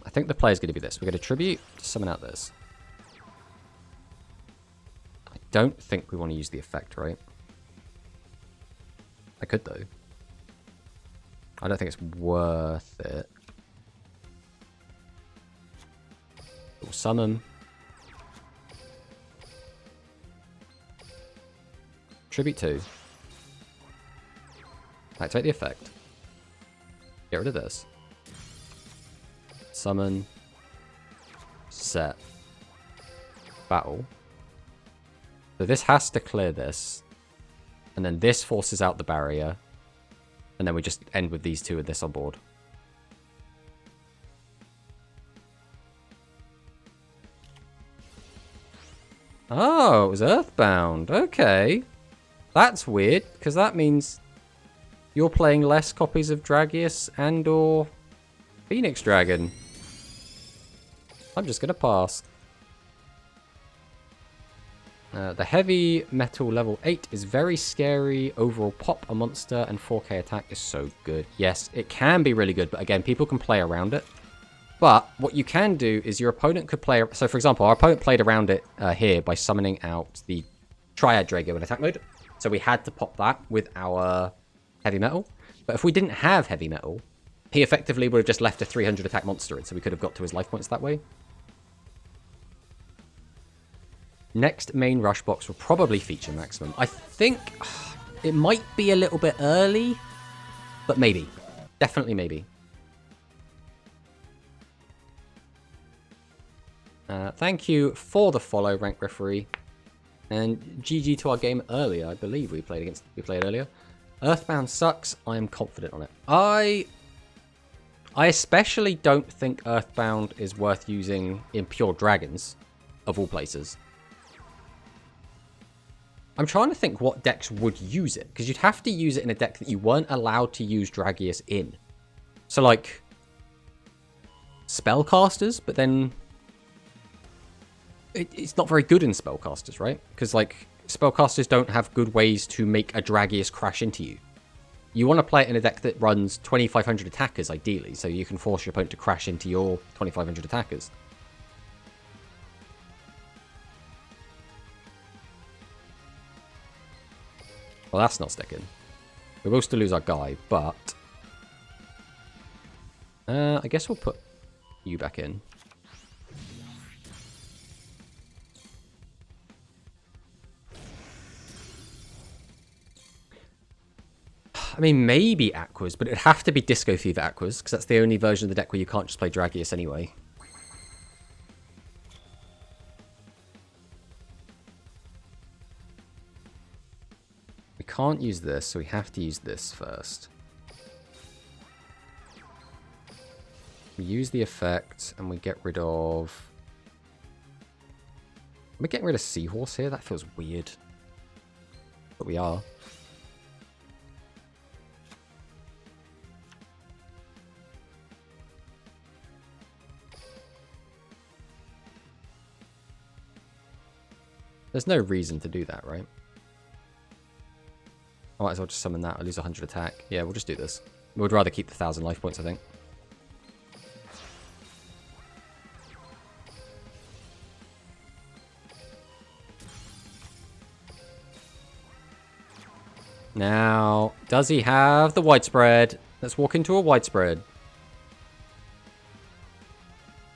I think the play is going to be this. We're going to tribute to summon out this. I don't think we want to use the effect, right? I could, though. I don't think it's worth it. We'll summon. Tribute 2. Activate the effect. Get rid of this. Summon. Set. Battle. So this has to clear this. And then this forces out the barrier. And then we just end with these two and this on board. Oh, it was Earthbound. Okay. That's weird, because that means you're playing less copies of Drageus and or Phoenix Dragon. I'm just going to pass. The heavy metal level 8 is very scary. Overall pop a monster and 4k attack is so good. Yes, it can be really good, but again, people can play around it. But what you can do is your opponent could play... So, for example, our opponent played around it here by summoning out the Triad Drago in attack mode. So we had to pop that with our heavy metal. But if we didn't have heavy metal, he effectively would have just left a 300 attack monster in, so we could have got to his life points that way. Next main rush box will probably feature maximum. I think it might be a little bit early, but maybe. Definitely maybe. Thank you for the follow, Rank Referee. And GG to our game earlier. I believe we played earlier. Earthbound sucks. I am confident on it. I especially don't think Earthbound is worth using in pure dragons, of all places. I'm trying to think what decks would use it, because you'd have to use it in a deck that you weren't allowed to use Drageus in. So, like, spellcasters, but then it's not very good in spellcasters, right? Because, like, spellcasters don't have good ways to make a Drageus crash into you. You want to play it in a deck that runs 2,500 attackers, ideally, so you can force your opponent to crash into your 2,500 attackers. Well, that's not sticking. We will still lose our guy, but... I guess we'll put you back in. I mean, maybe Aquas, but it'd have to be Disco Fever Aquas, because that's the only version of the deck where you can't just play Drageus anyway. We can't use this, so we have to use this first. We use the effect, and we get rid of... Are we getting rid of Seahorse here? That feels weird. But we are. There's no reason to do that, right? I might as well just summon that. I lose 100 attack. Yeah, we'll just do this. We would rather keep the 1,000 life points, I think. Now, does he have the widespread? Let's walk into a widespread.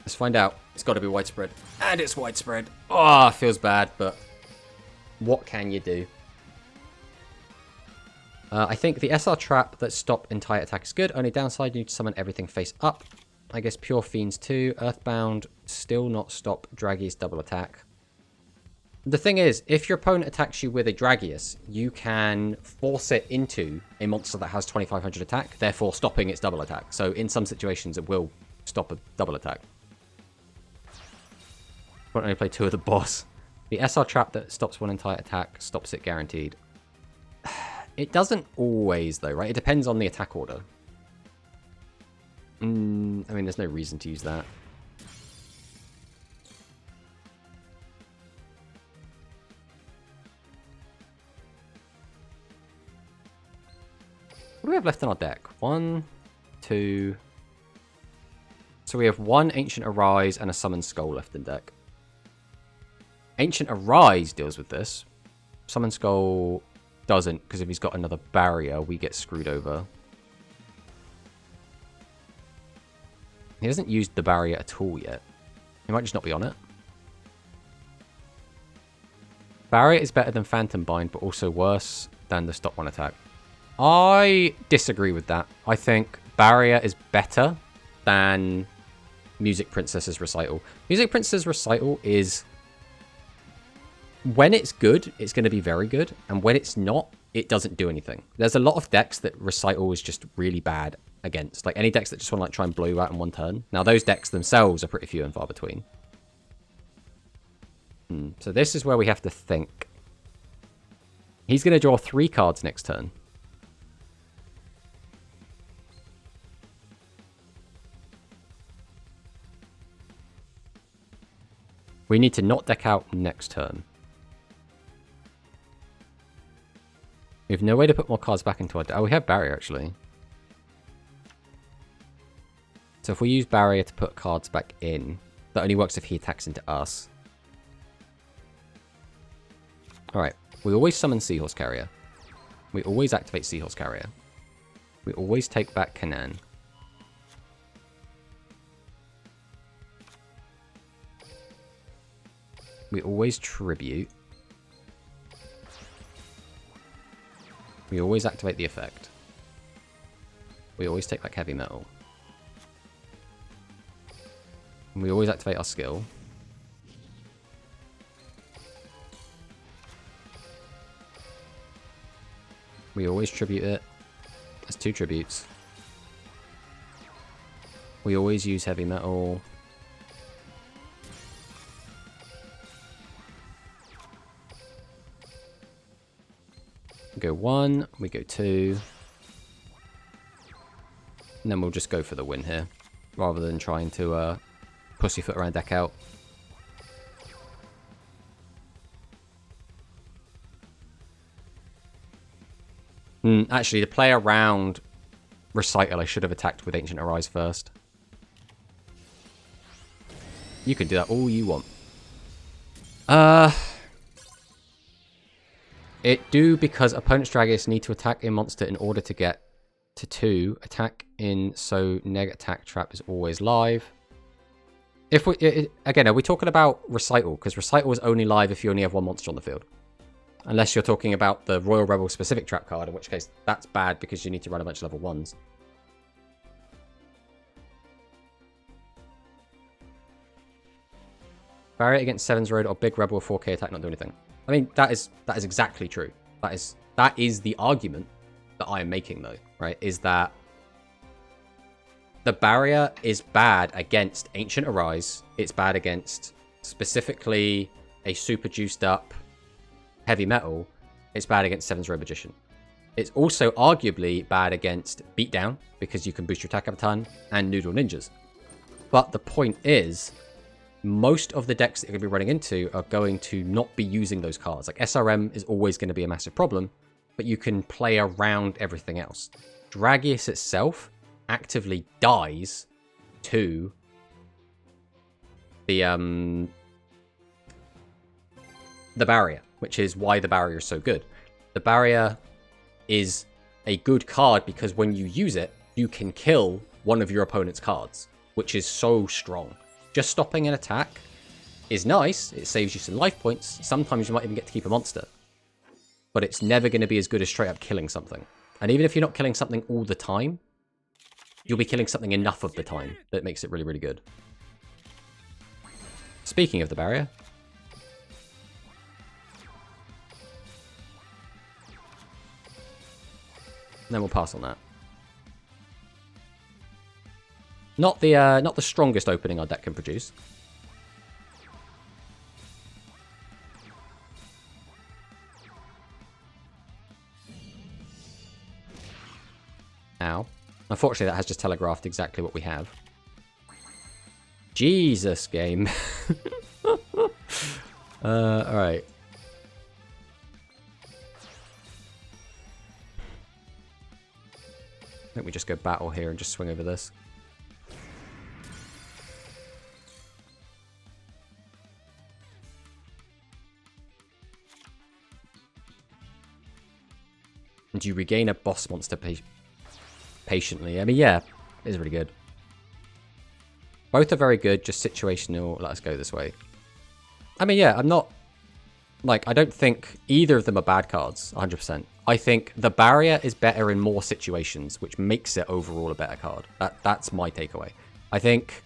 Let's find out. It's got to be widespread. And it's widespread. Oh, feels bad, but what can you do? I think the SR trap that stop entire attack is good. Only downside, you need to summon everything face up. I guess Pure Fiends too. Earthbound, still not stop Dragius double attack. The thing is, if your opponent attacks you with a Dragius, you can force it into a monster that has 2500 attack, therefore stopping its double attack. So in some situations, it will stop a double attack. Won't only play 2 of the boss. The SR trap that stops one entire attack stops it guaranteed. It doesn't always, though, right? It depends on the attack order. I mean, there's no reason to use that. What do we have left in our deck? 1, 2... So we have 1 Ancient Arise and a Summon Skull left in deck. Ancient Arise deals with this. Summon Skull doesn't, because if he's got another barrier, we get screwed over. He hasn't used the barrier at all yet. He might just not be on it. Barrier is better than Phantom Bind, but also worse than the stop one attack. I disagree with that. I think Barrier is better than Music Princess's Recital. Music Princess's Recital is... when it's good, it's going to be very good. And when it's not, it doesn't do anything. There's a lot of decks that Recital is just really bad against. Like any decks that just want to like try and blow you out in one turn. Now those decks themselves are pretty few and far between. So this is where we have to think. He's going to draw 3 cards next turn. We need to not deck out next turn. We have no way to put more cards back into our deck. Oh, we have Barrier, actually. So if we use Barrier to put cards back in, that only works if he attacks into us. Alright, we always summon Seahorse Carrier. We always activate Seahorse Carrier. We always take back Canaan. We always Tribute. We always activate the effect. We always take back Heavy Metal. And we always activate our skill. We always Tribute it. There's 2 tributes. We always use Heavy Metal. We go 1, we go 2. And then we'll just go for the win here. Rather than trying to pussyfoot around deck out. Actually, to play around Recital, I should have attacked with Ancient Arise first. You can do that all you want. It do because opponent's Dragius need to attack a monster in order to get to 2. Attack in so neg attack trap is always live. If we again, are we talking about Recital? Because Recital is only live if you only have 1 monster on the field. Unless you're talking about the Royal Rebel specific trap card, in which case that's bad because you need to run a bunch of level 1s. Barrier against 7's Road or Big Rebel with 4k attack not do anything. I mean, that is exactly true. That is the argument that I am making, though, right? Is that the Barrier is bad against Ancient Arise. It's bad against specifically a super juiced up Heavy Metal. It's bad against 7's Road Magician. It's also arguably bad against Beatdown because you can boost your attack up a ton, and Noodle Ninjas. But the point is, most of the decks that you're going to be running into are going to not be using those cards. Like SRM is always going to be a massive problem, but you can play around everything else. Dragius itself actively dies to the Barrier, which is why the Barrier is so good. The Barrier is a good card because when you use it, you can kill one of your opponent's cards, which is so strong. Just stopping an attack is nice. It saves you some life points. Sometimes you might even get to keep a monster. But it's never going to be as good as straight up killing something. And even if you're not killing something all the time, you'll be killing something enough of the time that makes it really, really good. Speaking of the barrier. Then we'll pass on that. Not the strongest opening our deck can produce. Ow. Unfortunately, that has just telegraphed exactly what we have. Jesus, game. Alright. I think we just go battle here and just swing over this. And you regain a boss monster patiently. I mean, yeah, it is really good. Both are very good, just situational. Let us go this way. I mean, yeah, I'm not... Like, I don't think either of them are bad cards, 100%. I think the barrier is better in more situations, which makes it overall a better card. That's my takeaway. I think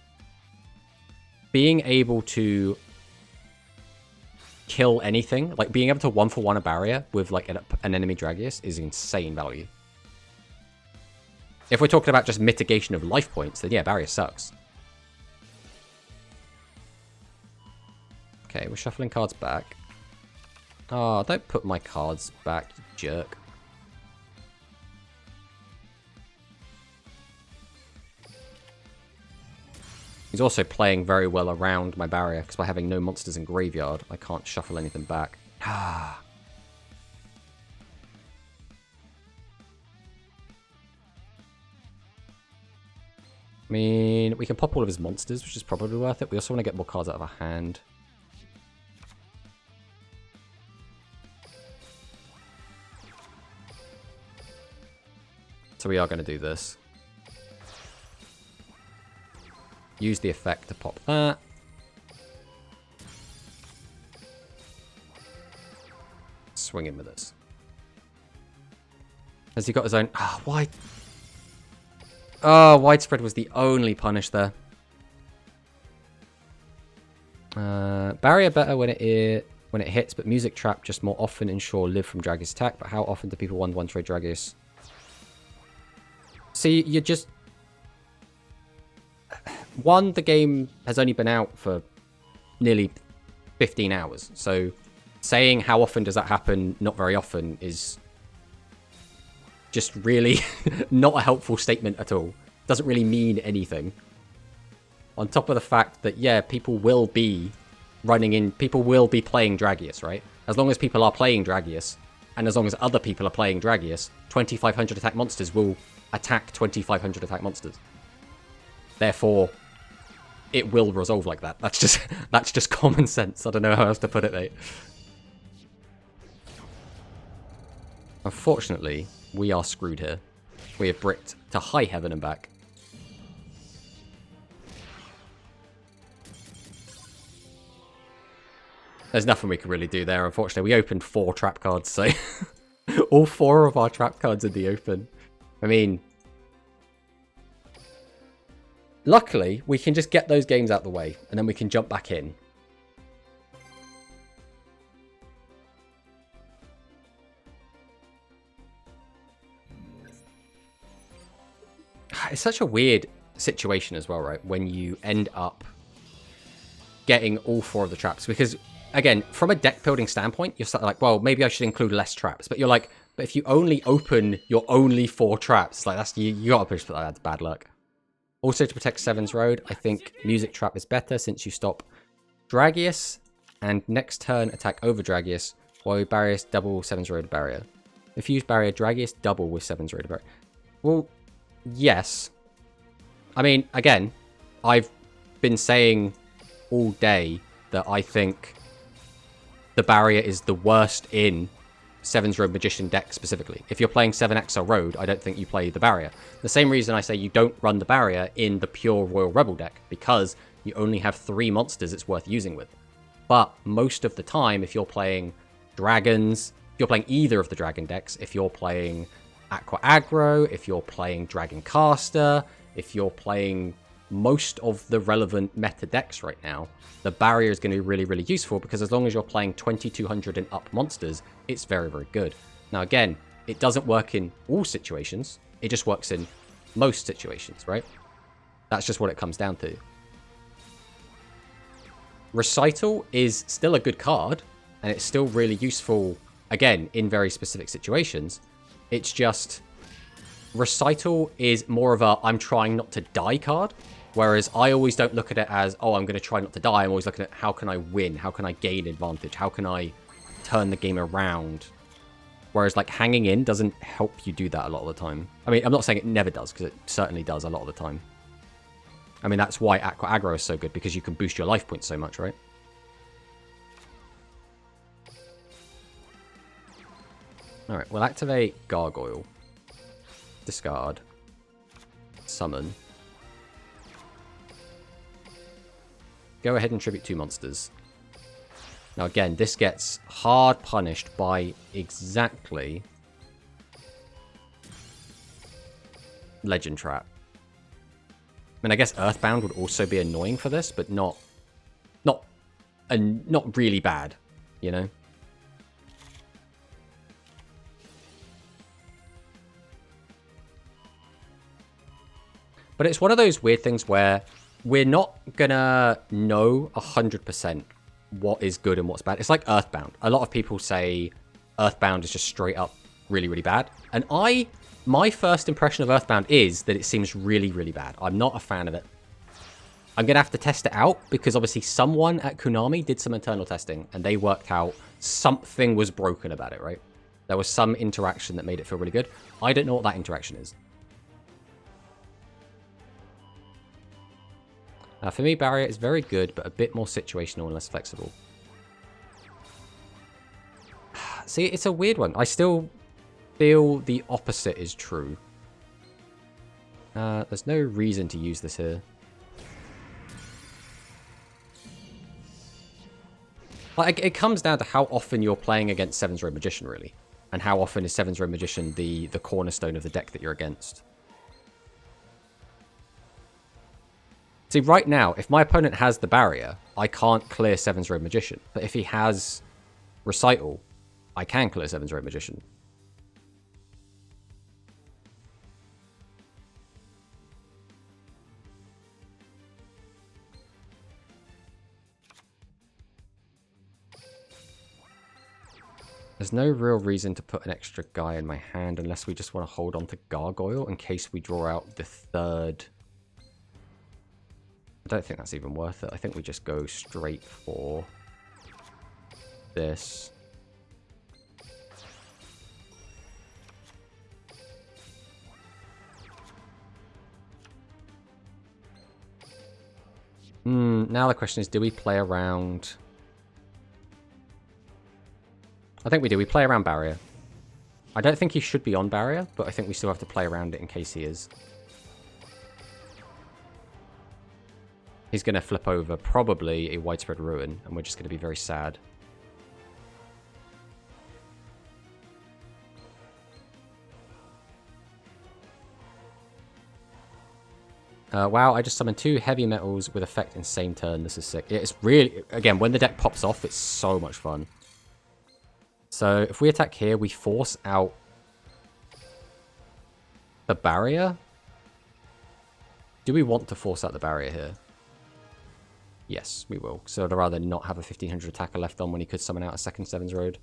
being able to kill anything, like being able to 1-for-1 a barrier with like an enemy Dragius is insane value. If we're talking about just mitigation of life points, then yeah, barrier sucks. Okay, we're shuffling cards back. Oh, don't put my cards back, you jerk. He's also playing very well around my barrier, because by having no monsters in graveyard, I can't shuffle anything back. Ah. I mean, we can pop all of his monsters, which is probably worth it. We also want to get more cards out of our hand. So we are going to do this. Use the effect to pop that. Swing in with this. Has he got his own... Ah, why... Oh, Widespread was the only punish there. Barrier better when it hits, but Music Trap just more often ensure live from Dragius attack. But how often do people 1-1 trade Dragius? See, you just... One, the game has only been out for nearly 15 hours. So saying how often does that happen, not very often, is just really not a helpful statement at all. Doesn't really mean anything. On top of the fact that, yeah, people will be people will be playing Dragius, right? As long as people are playing Dragius, and as long as other people are playing Dragius, 2500 attack monsters will attack 2500 attack monsters. Therefore, it will resolve like that. That's just common sense. I don't know how else to put it, mate. Unfortunately, we are screwed here. We have bricked to high heaven and back. There's nothing we can really do there, unfortunately. We opened 4 trap cards, so... all 4 of our trap cards in the open. I mean... Luckily, we can just get those games out the way, and then we can jump back in. It's such a weird situation as well, right? When you end up getting all 4 of the traps. Because, again, from a deck building standpoint, you're like, well, maybe I should include less traps. But you're like, but if you only open your only 4 traps, like that's you gotta push for that. That's bad luck. Also, to protect Seven's Road, I think Music Trap is better since you stop Dragius and next turn attack over Dragius while Barriers double Seven's Road barrier. If you use barrier, Dragius double with Seven's Road barrier. Well, yes. I mean, again, I've been saying all day that I think the barrier is the worst in Seven's Road Magician deck specifically. If you're playing 7XL Road, I don't think you play the barrier. The same reason I say you don't run the barrier in the pure Royal Rebel deck, because you only have 3 monsters it's worth using with. But most of the time, if you're playing dragons, if you're playing either of the dragon decks, if you're playing Aqua Aggro, if you're playing Dragon Caster, if you're playing most of the relevant meta decks right now, the barrier is going to be really, really useful, because as long as you're playing 2200 and up monsters, it's very, very good. Now, again, it doesn't work in all situations. It just works in most situations, right? That's just what it comes down to. Recital is still a good card, and it's still really useful, again, in very specific situations. It's just, Recital is more of a I'm trying not to die card, whereas I always don't look at it as, oh, I'm going to try not to die. I'm always looking at how can I win? How can I gain advantage? How can I turn the game around? Whereas, like, hanging in doesn't help you do that a lot of the time. I mean, I'm not saying it never does, because it certainly does a lot of the time. I mean, that's why Aqua Aggro is so good, because you can boost your life points so much, right? Alright, we'll activate Gargoyle. Discard. Summon. Go ahead and tribute 2 monsters. Now again, this gets hard punished by exactly Legend Trap. I mean, I guess Earthbound would also be annoying for this, but not really bad, you know? But it's one of those weird things where we're not gonna know 100% what is good and what's bad. It's like Earthbound. A lot of people say Earthbound is just straight up really, really bad. And my first impression of Earthbound is that it seems really, really bad. I'm not a fan of it. I'm going to have to test it out, because obviously someone at Konami did some internal testing and they worked out something was broken about it, right? There was some interaction that made it feel really good. I don't know what that interaction is. For me, Barrier is very good, but a bit more situational and less flexible. See, it's a weird one. I still feel the opposite is true. There's no reason to use this here. Like, it comes down to how often you're playing against Seven's Road Magician, really. And how often is Seven's Road Magician the cornerstone of the deck that you're against. See, right now, if my opponent has the barrier, I can't clear Seven's Road Magician. But if he has Recital, I can clear Seven's Road Magician. There's no real reason to put an extra guy in my hand unless we just want to hold on to Gargoyle in case we draw out the third. I don't think that's even worth it. I think we just go straight for this. Now the question is, do we play around? I think we do. We play around Barrier. I don't think he should be on Barrier, but I think we still have to play around it in case he is. He's going to flip over probably a Widespread Ruin, and we're just going to be very sad. Wow, I just summoned 2 heavy metals with effect in same turn. This is sick. It's really, again, when the deck pops off, it's so much fun. So if we attack here, we force out the barrier. Do we want to force out the barrier here? Yes, we will. So I'd rather not have a 1500 attacker left on when he could summon out a second Seven's Road.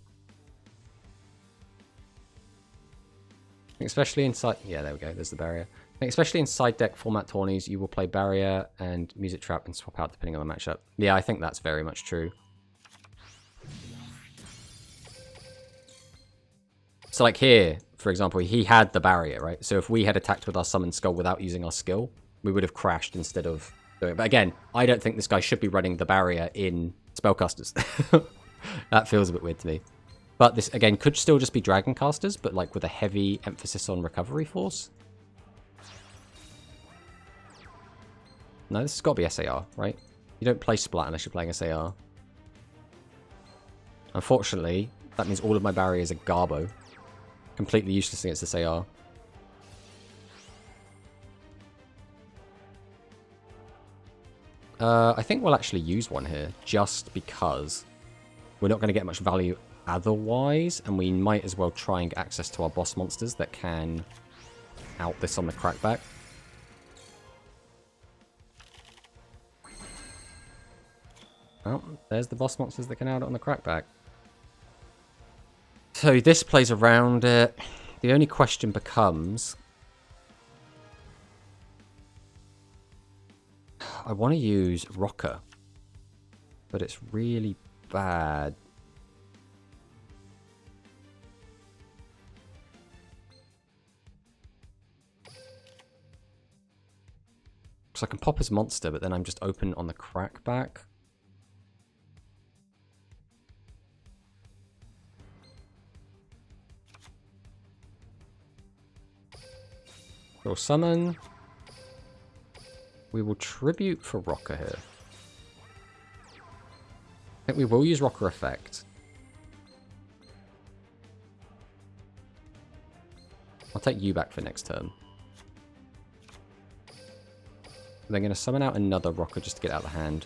Especially inside... Yeah, there we go. There's the barrier. Especially in side deck format tourneys, you will play Barrier and Music Trap and swap out depending on the matchup. Yeah, I think that's very much true. So like here, for example, he had the barrier, right? So if we had attacked with our Summon Skull without using our skill, we would have crashed instead of doing it. But again, I don't think this guy should be running the barrier in Spellcasters. That feels a bit weird to me. But this, again, could still just be Dragon Casters, but like with a heavy emphasis on Recovery Force. No, this has got to be SAR, right? You don't play Splat unless you're playing SAR. Unfortunately, that means all of my barriers are Garbo. Completely useless against this AR. I think we'll actually use one here, just because we're not going to get much value otherwise, and we might as well try and get access to our boss monsters that can out this on the crackback. Well, there's the boss monsters that can out it on the crackback. So this plays around it. The only question becomes... I want to use Rocker, but it's really bad. So I can pop his monster, but then I'm just open on the crackback. We'll summon. We will tribute for Rocker here. I think we will use Rocker Effect. I'll take you back for next turn. They're going to summon out another Rocker just to get out of the hand.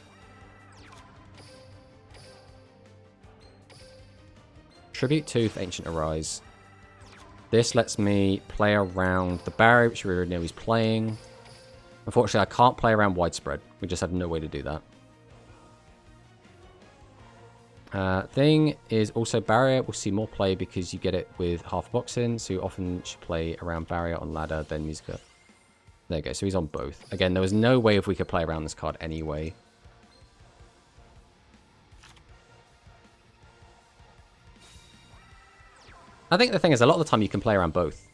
Tribute Tooth, Ancient Arise. This lets me play around the barrier, which we already know he's playing. Unfortunately, I can't play around Widespread. We just have no way to do that. Thing is also barrier. We'll see more play because you get it with half box in, so you often should play around barrier on ladder, then Musica. There you go, so he's on both. Again, there was no way if we could play around this card anyway. I think the thing is, a lot of the time you can play around both.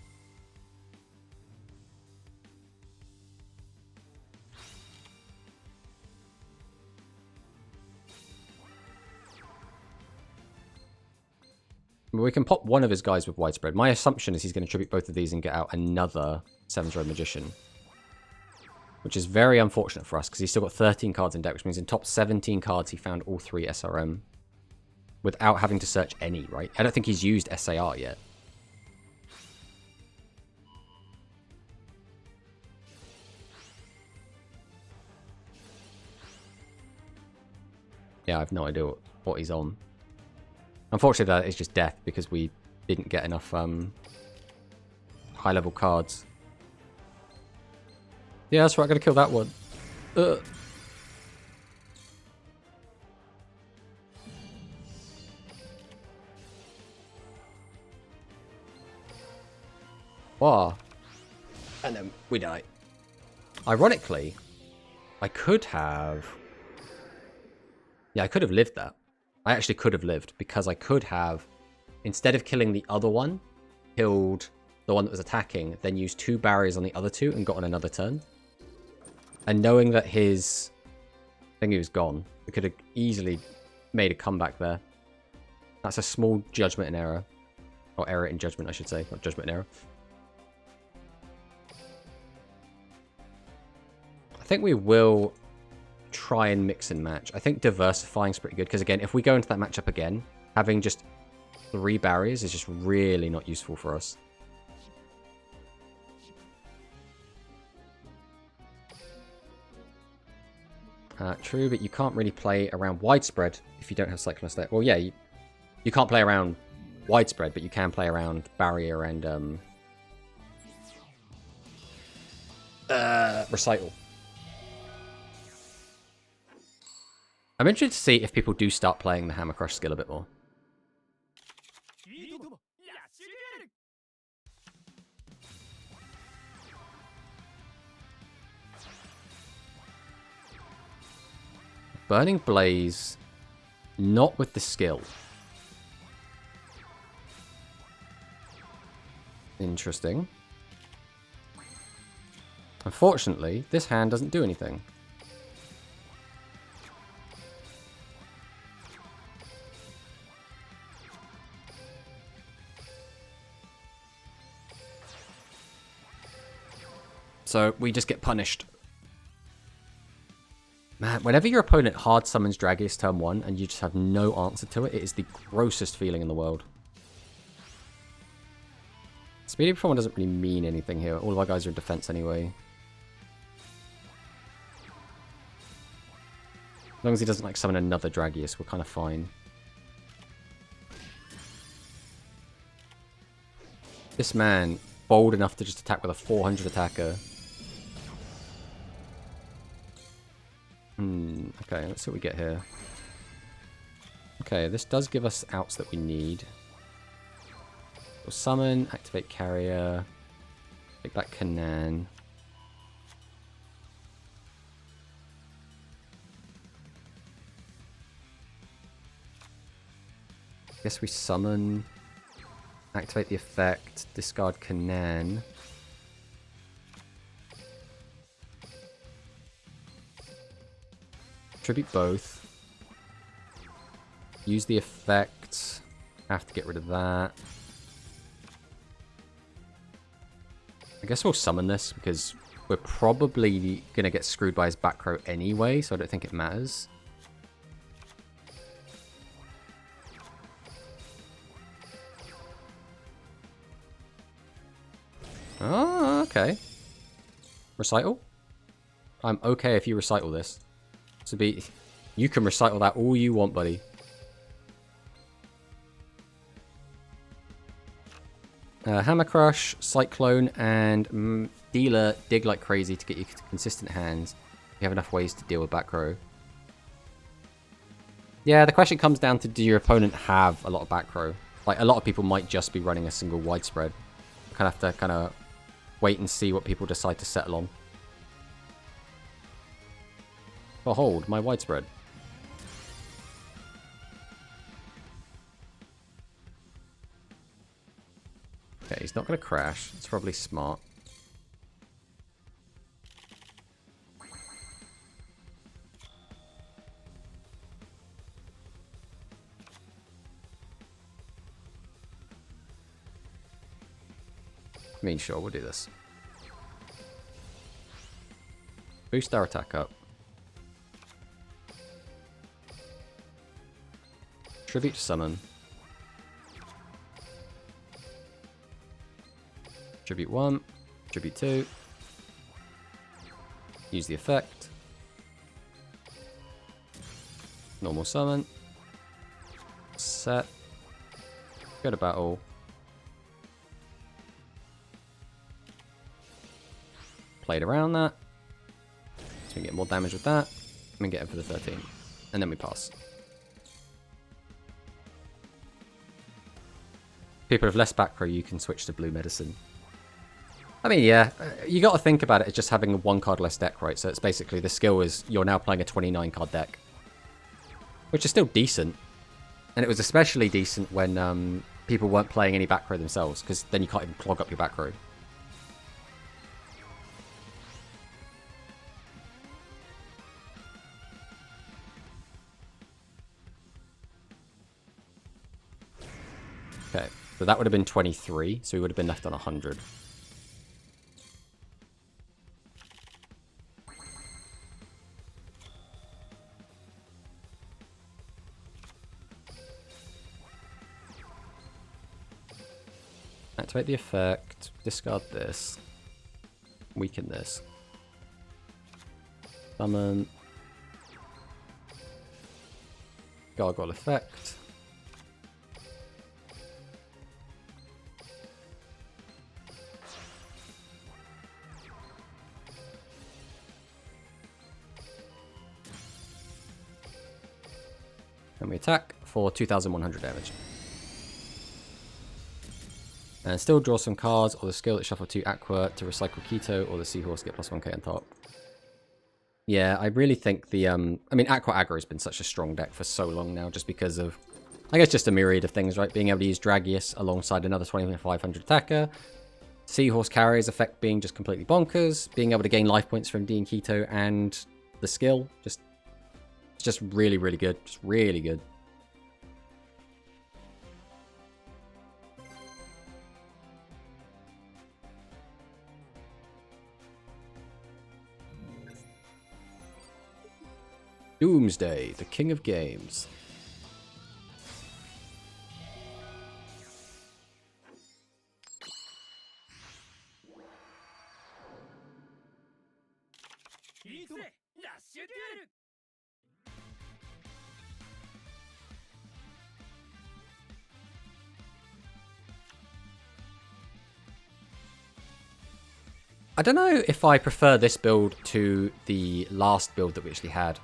We can pop one of his guys with Widespread. My assumption is he's going to tribute both of these and get out another 7th-row Magician. Which is very unfortunate for us, because he's still got 13 cards in deck, which means in top 17 cards he found all 3 SRM. Without having to search any, right? I don't think he's used SAR yet. Yeah, I have no idea what he's on. Unfortunately, that is just death, because we didn't get enough high-level cards. Yeah, that's right, I gotta kill that one. Wow. And then we die. Ironically, I could have... Yeah, I could have lived that. I actually could have lived, because I could have, instead of killing the other one, killed the one that was attacking, then used 2 barriers on the other 2 and got on another turn. And knowing that his thingy was gone, we could have easily made a comeback there. That's a small judgment in error. Or error in judgment, I should say. Not judgment in error. I think we will try and mix and match. I think diversifying is pretty good, because again, if we go into that matchup again, having just 3 barriers is just really not useful for us. True, but you can't really play around Widespread if you don't have Cyclone there. Well, yeah, you can't play around Widespread, but you can play around barrier and Recital. I'm interested to see if people do start playing the Hammer Crush skill a bit more. Burning Blaze, not with the skill. Interesting. Unfortunately, this hand doesn't do anything. So we just get punished. Man, whenever your opponent hard summons Dragius turn 1 and you just have no answer to it, it is the grossest feeling in the world. Speedy Performer doesn't really mean anything here. All of our guys are in defense anyway. As long as he doesn't like summon another Dragius, we're kind of fine. This man, bold enough to just attack with a 400 attacker. Okay, let's see what we get here. Okay, this does give us outs that we need. We'll summon, activate carrier, take back Canaan. Guess we summon, activate the effect, discard Canaan. Tribute both. Use the effect. Have to get rid of that. I guess we'll summon this because we're probably going to get screwed by his back row anyway, so I don't think it matters. Oh, okay. Recital? I'm okay if you recital this. So you can recital that all you want, buddy. Hammer Crush, Cyclone, and Dealer dig like crazy to get you consistent hands. You have enough ways to deal with back row. Yeah, the question comes down to, do your opponent have a lot of back row? Like, a lot of people might just be running a single widespread. You kind of have to wait and see what people decide to settle on. Behold, my widespread. Okay, he's not going to crash. It's probably smart. I mean, sure, we'll do this. Boost our attack up. Tribute to summon. Tribute 1. Tribute 2. Use the effect. Normal summon. Set. Go to battle. Played around that. So we can get more damage with that. And then get it for the 13. And then we pass. People with less back row, you can switch to blue medicine. I mean, yeah, you got to think about it as just having a 1 card less deck, right? So it's basically, the skill is you're now playing a 29 card deck. Which is still decent. And it was especially decent when people weren't playing any back row themselves, because then you can't even clog up your back row. Okay, so that would have been 23, so we would have been left on 100. Activate the effect, discard this, weaken this, summon, gargoyle effect, and we attack for 2,100 damage. And still draw some cards, or the skill that shuffle 2 Aqua to recycle Keto, or the Seahorse get plus 1k on top. Yeah, I really think the, I mean, Aqua Aggro has been such a strong deck for so long now, just because of, I guess, just a myriad of things, right? Being able to use Dragius alongside another 2,500 attacker, Seahorse carries effect being just completely bonkers, being able to gain life points from D and Keto, and the skill, it's just really, really good. Just really good. Doomsday, the king of games. I don't know if I prefer this build to the last build that we actually had.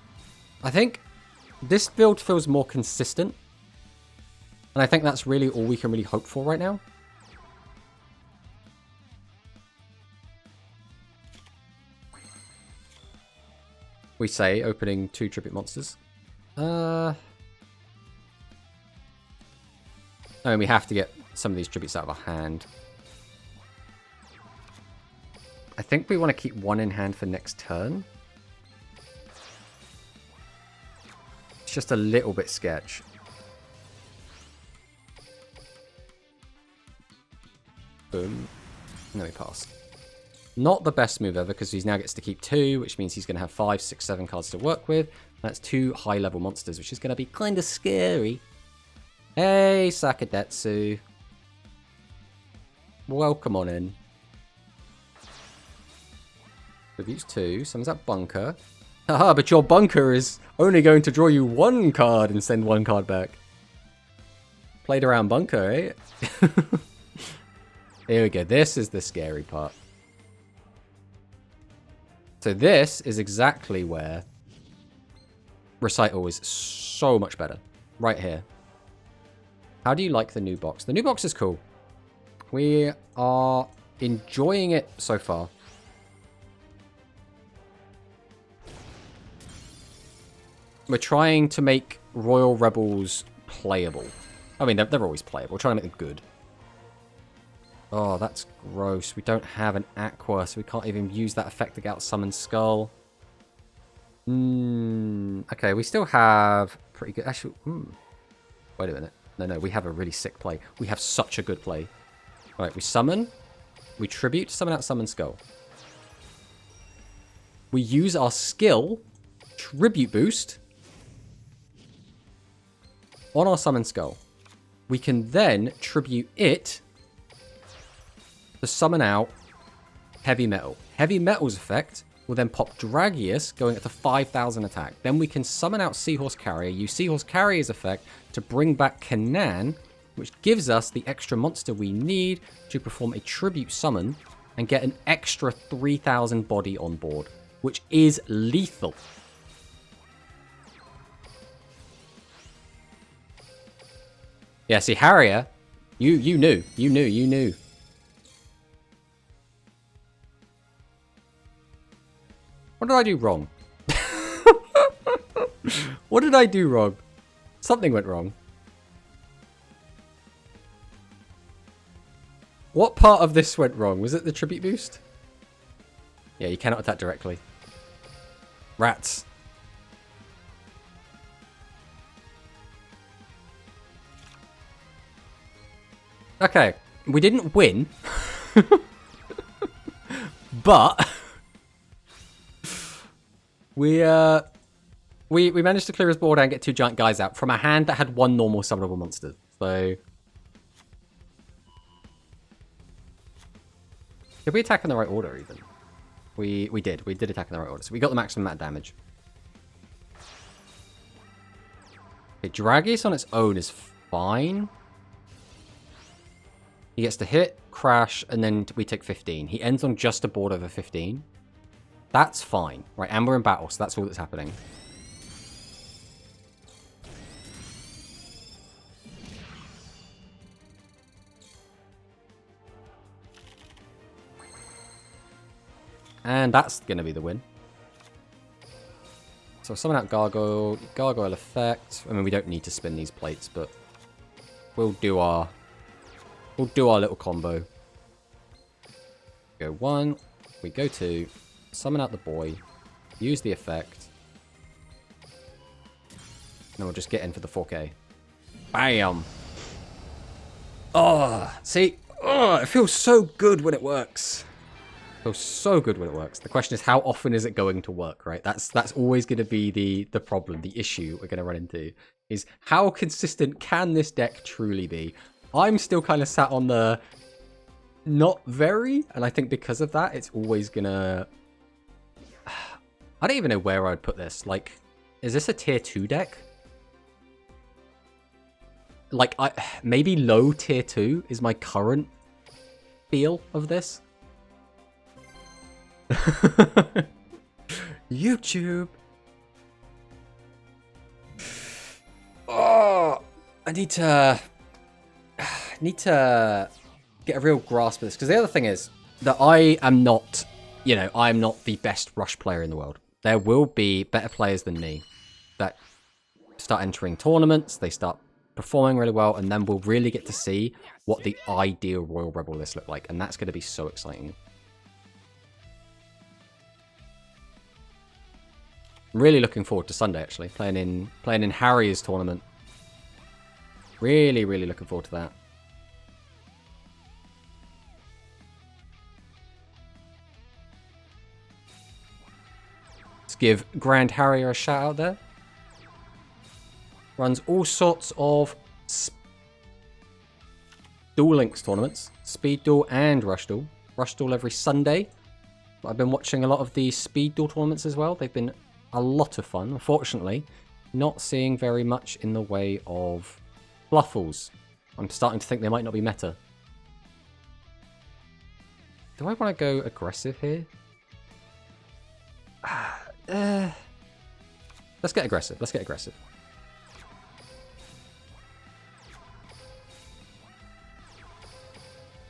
I think this build feels more consistent. And I think that's really all we can really hope for right now. We say opening 2 tribute monsters. I mean, we have to get some of these tributes out of our hand. I think we want to keep 1 in hand for next turn. It's just a little bit sketch. Boom. No, he passed. Not the best move ever, because he now gets to keep 2, which means he's going to have 5, 6, 7 cards to work with. That's 2 high-level monsters, which is going to be kind of scary. Hey, Sakadetsu. Welcome on in. Reviews 2, summons out Bunker. Haha, but your Bunker is only going to draw you 1 card and send 1 card back. Played around Bunker, eh? Here we go. This is the scary part. So this is exactly where Recital is so much better. Right here. How do you like the new box? The new box is cool. We are enjoying it so far. We're trying to make Royal Rebels playable. I mean, they're always playable. We're trying to make them good. Oh, that's gross. We don't have an Aqua, so we can't even use that effect to get out Summon Skull. Okay, we still have pretty good... Actually, wait a minute. No, we have a really sick play. We have such a good play. Alright, we summon. We tribute, summon out Summon Skull. We use our skill, Tribute Boost, on our Summon Skull. We can then tribute it to summon out Heavy Metal. Heavy Metal's effect will then pop Dragius, going up to 5,000 attack. Then we can summon out Seahorse Carrier, use Seahorse Carrier's effect to bring back Kanan, which gives us the extra monster we need to perform a tribute summon and get an extra 3,000 body on board, which is lethal. Yeah, see, Harrier, you knew. What did I do wrong? What did I do wrong? Something went wrong. What part of this went wrong? Was it the tribute boost? Yeah, you cannot attack directly. Rats. Okay, we didn't win. But we managed to clear his board and get 2 giant guys out from a hand that had 1 normal summonable monster. So did we attack in the right order even? We did. We did attack in the right order. So we got the maximum amount of damage. Okay, Dragius on its own is fine. He gets to hit, crash, and then we take 15. He ends on just a board over 15. That's fine. Right, and we're in battle, so that's all that's happening. And that's going to be the win. So summon out Gargoyle effect. I mean, we don't need to spin these plates, but we'll do our little combo. Go 1, we go 2, summon out the boy, use the effect, and we'll just get in for the 4K. Bam! Oh, see? Oh, it feels so good when it works. Feels so good when it works. The question is, how often is it going to work, right? That's always going to be the problem, the issue we're going to run into, is how consistent can this deck truly be? I'm still kind of sat on the not very, and I think because of that, it's always going to... I don't even know where I'd put this. Like, is this a tier 2 deck? Like, maybe low tier 2 is my current feel of this. YouTube. Oh, I need to get a real grasp of this, because the other thing is that I am not, you know, I'm not the best Rush player in the world. There will be better players than me that start entering tournaments, they start performing really well, and then we'll really get to see what the ideal Royal Rebel list look like, and that's going to be so exciting. I'm really looking forward to Sunday, actually, playing in Harry's tournament. Really, really looking forward to that. Let's give Grand Harrier a shout out there. Runs all sorts of Duel Links tournaments. Speed Duel and Rush Duel. Rush Duel every Sunday. But I've been watching a lot of the Speed Duel tournaments as well. They've been a lot of fun. Unfortunately, not seeing very much in the way of Fluffles. I'm starting to think they might not be meta. Do I want to go aggressive here? Let's get aggressive. Let's get aggressive.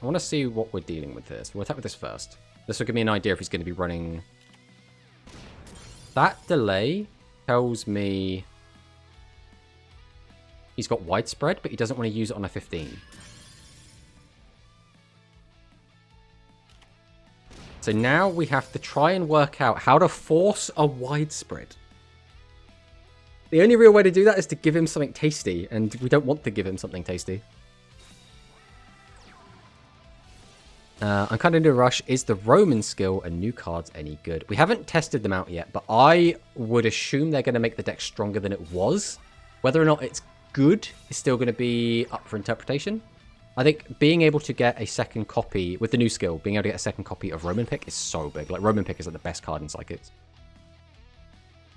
I want to see what we're dealing with here. So we'll attack with this first. This will give me an idea if he's going to be running... That delay tells me he's got widespread, but he doesn't want to use it on a 15. So now we have to try and work out how to force a widespread. The only real way to do that is to give him something tasty, and we don't want to give him something tasty. I'm kind of into Rush. Is the Roman skill and new cards any good? We haven't tested them out yet, but I would assume they're going to make the deck stronger than it was. Whether or not it's good is still going to be up for interpretation. I think being able to get a second copy, with the new skill, being able to get a second copy of Roman Pick is so big. Like, Roman Pick is like the best card in Psychics.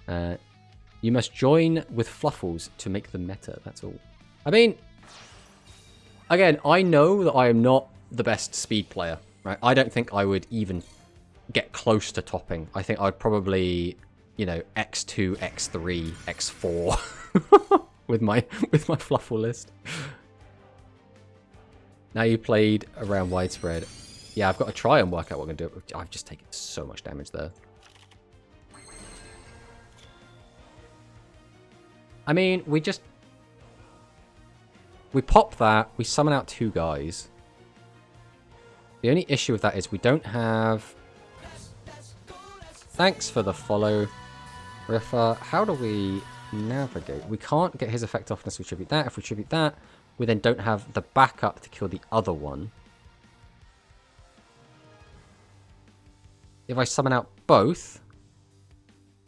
You must join with Fluffles to make the meta, that's all. I mean, again, I know that I am not the best speed player, right? I don't think I would even get close to topping. I think I'd probably, you know, X2, X3, X4 with my Fluffle list. Now you played around widespread. Yeah, I've got to try and work out what I'm going to do. I've just taken so much damage there. I mean, we pop that, we summon out 2 guys. The only issue with that is we don't have... Thanks for the follow, Riffa. How do we navigate? We can't get his effect off unless we tribute that. If we tribute that, we then don't have the backup to kill the other one. If I summon out both,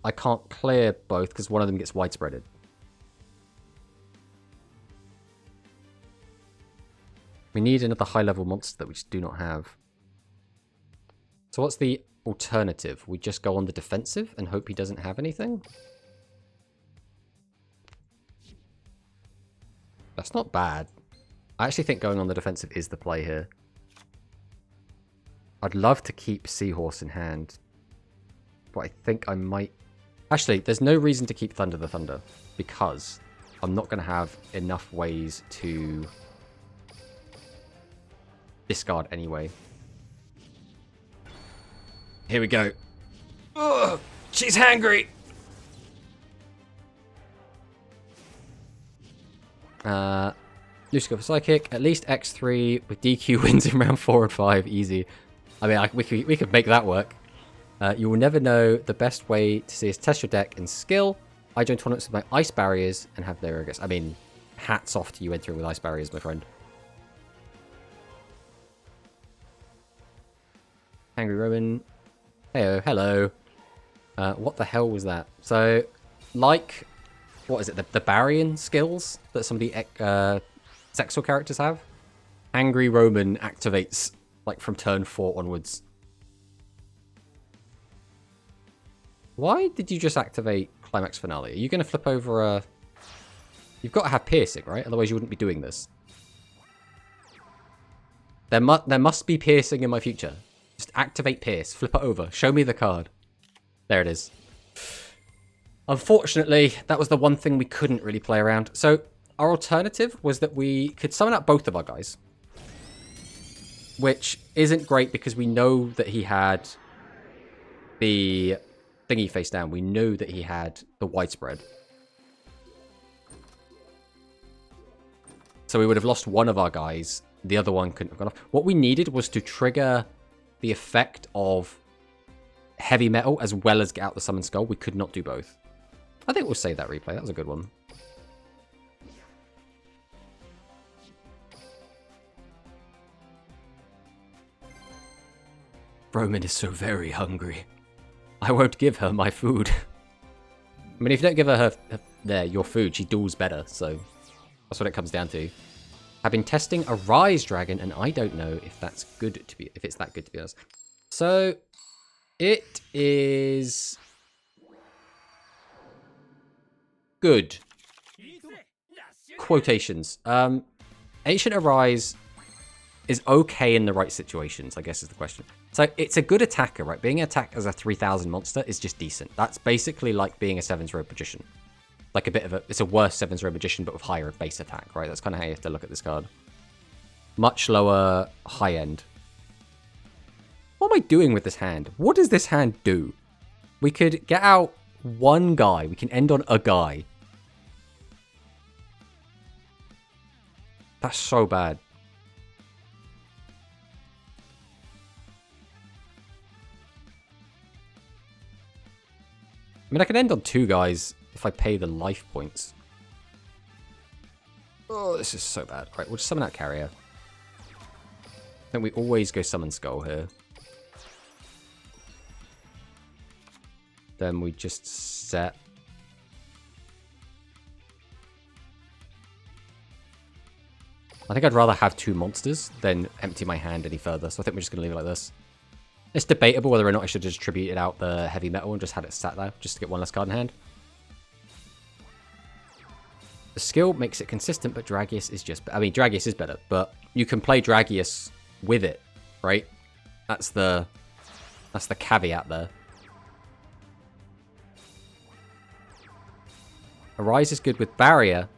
I can't clear both because one of them gets widespreaded. We need another high-level monster that we just do not have. So what's the alternative? We just go on the defensive and hope he doesn't have anything? That's not bad. I actually think going on the defensive is the play here. I'd love to keep Seahorse in hand, but I think I might... Actually, there's no reason to keep Thunder the Thunder, because I'm not going to have enough ways to discard anyway. Here we go. Ugh, she's hangry! Lucifer for Psychic. At least X3 with DQ wins in round 4 and 5. Easy. I mean, we could make that work. You will never know the best way to see us test your deck and skill. I join tournaments with my ice barriers and have their I mean, hats off to you entering with ice barriers, my friend. Angry Roman. Heyo, hello. What the hell was that? So, like, what is it? The Barian skills that some of the Zexal characters have? Angry Roman activates, like, from turn 4 onwards. Why did you just activate Climax Finale? Are you going to flip over a... You've got to have piercing, right? Otherwise you wouldn't be doing this. There must be piercing in my future. Just activate pierce. Flip it over. Show me the card. There it is. Unfortunately, that was the one thing we couldn't really play around. So our alternative was that we could summon out both of our guys. Which isn't great because we know that he had the thingy face down. We knew that he had the widespread. So we would have lost one of our guys. The other one couldn't have gone off. What we needed was to trigger the effect of heavy metal as well as get out the summon skull. We could not do both. I think we'll save that replay. That was a good one. Roman is so very hungry. I won't give her my food. I mean, if you don't give her your food, she duels better. So that's what it comes down to. I've been testing a Rise Dragon, and I don't know if that's good to be, if it's that good to be honest. So it is good. Quotations. Ancient Arise is okay in the right situations, I guess is the question. So it's a good attacker, right? Being an attack as a 3000 monster is just decent. That's basically like being a 7's Rogue Magician. Like a bit of a, it's a worse 7's Rogue Magician, but with higher base attack, right? That's kind of how you have to look at this card. Much lower high end. What am I doing with this hand? What does this hand do? We could get out one guy. We can end on a guy. That's so bad. I mean, I can end on 2 guys if I pay the life points. Oh, this is so bad. Right, we'll just summon out Carrier. I think we always go summon Skull here. Then we just set. I think I'd rather have 2 monsters than empty my hand any further. So I think we're just going to leave it like this. It's debatable whether or not I should have distributed out the heavy metal and just had it sat there just to get one less card in hand. The skill makes it consistent, but Dragius is just... I mean, Dragius is better, but you can play Dragius with it, right? That's the caveat there. Arise is good with Barrier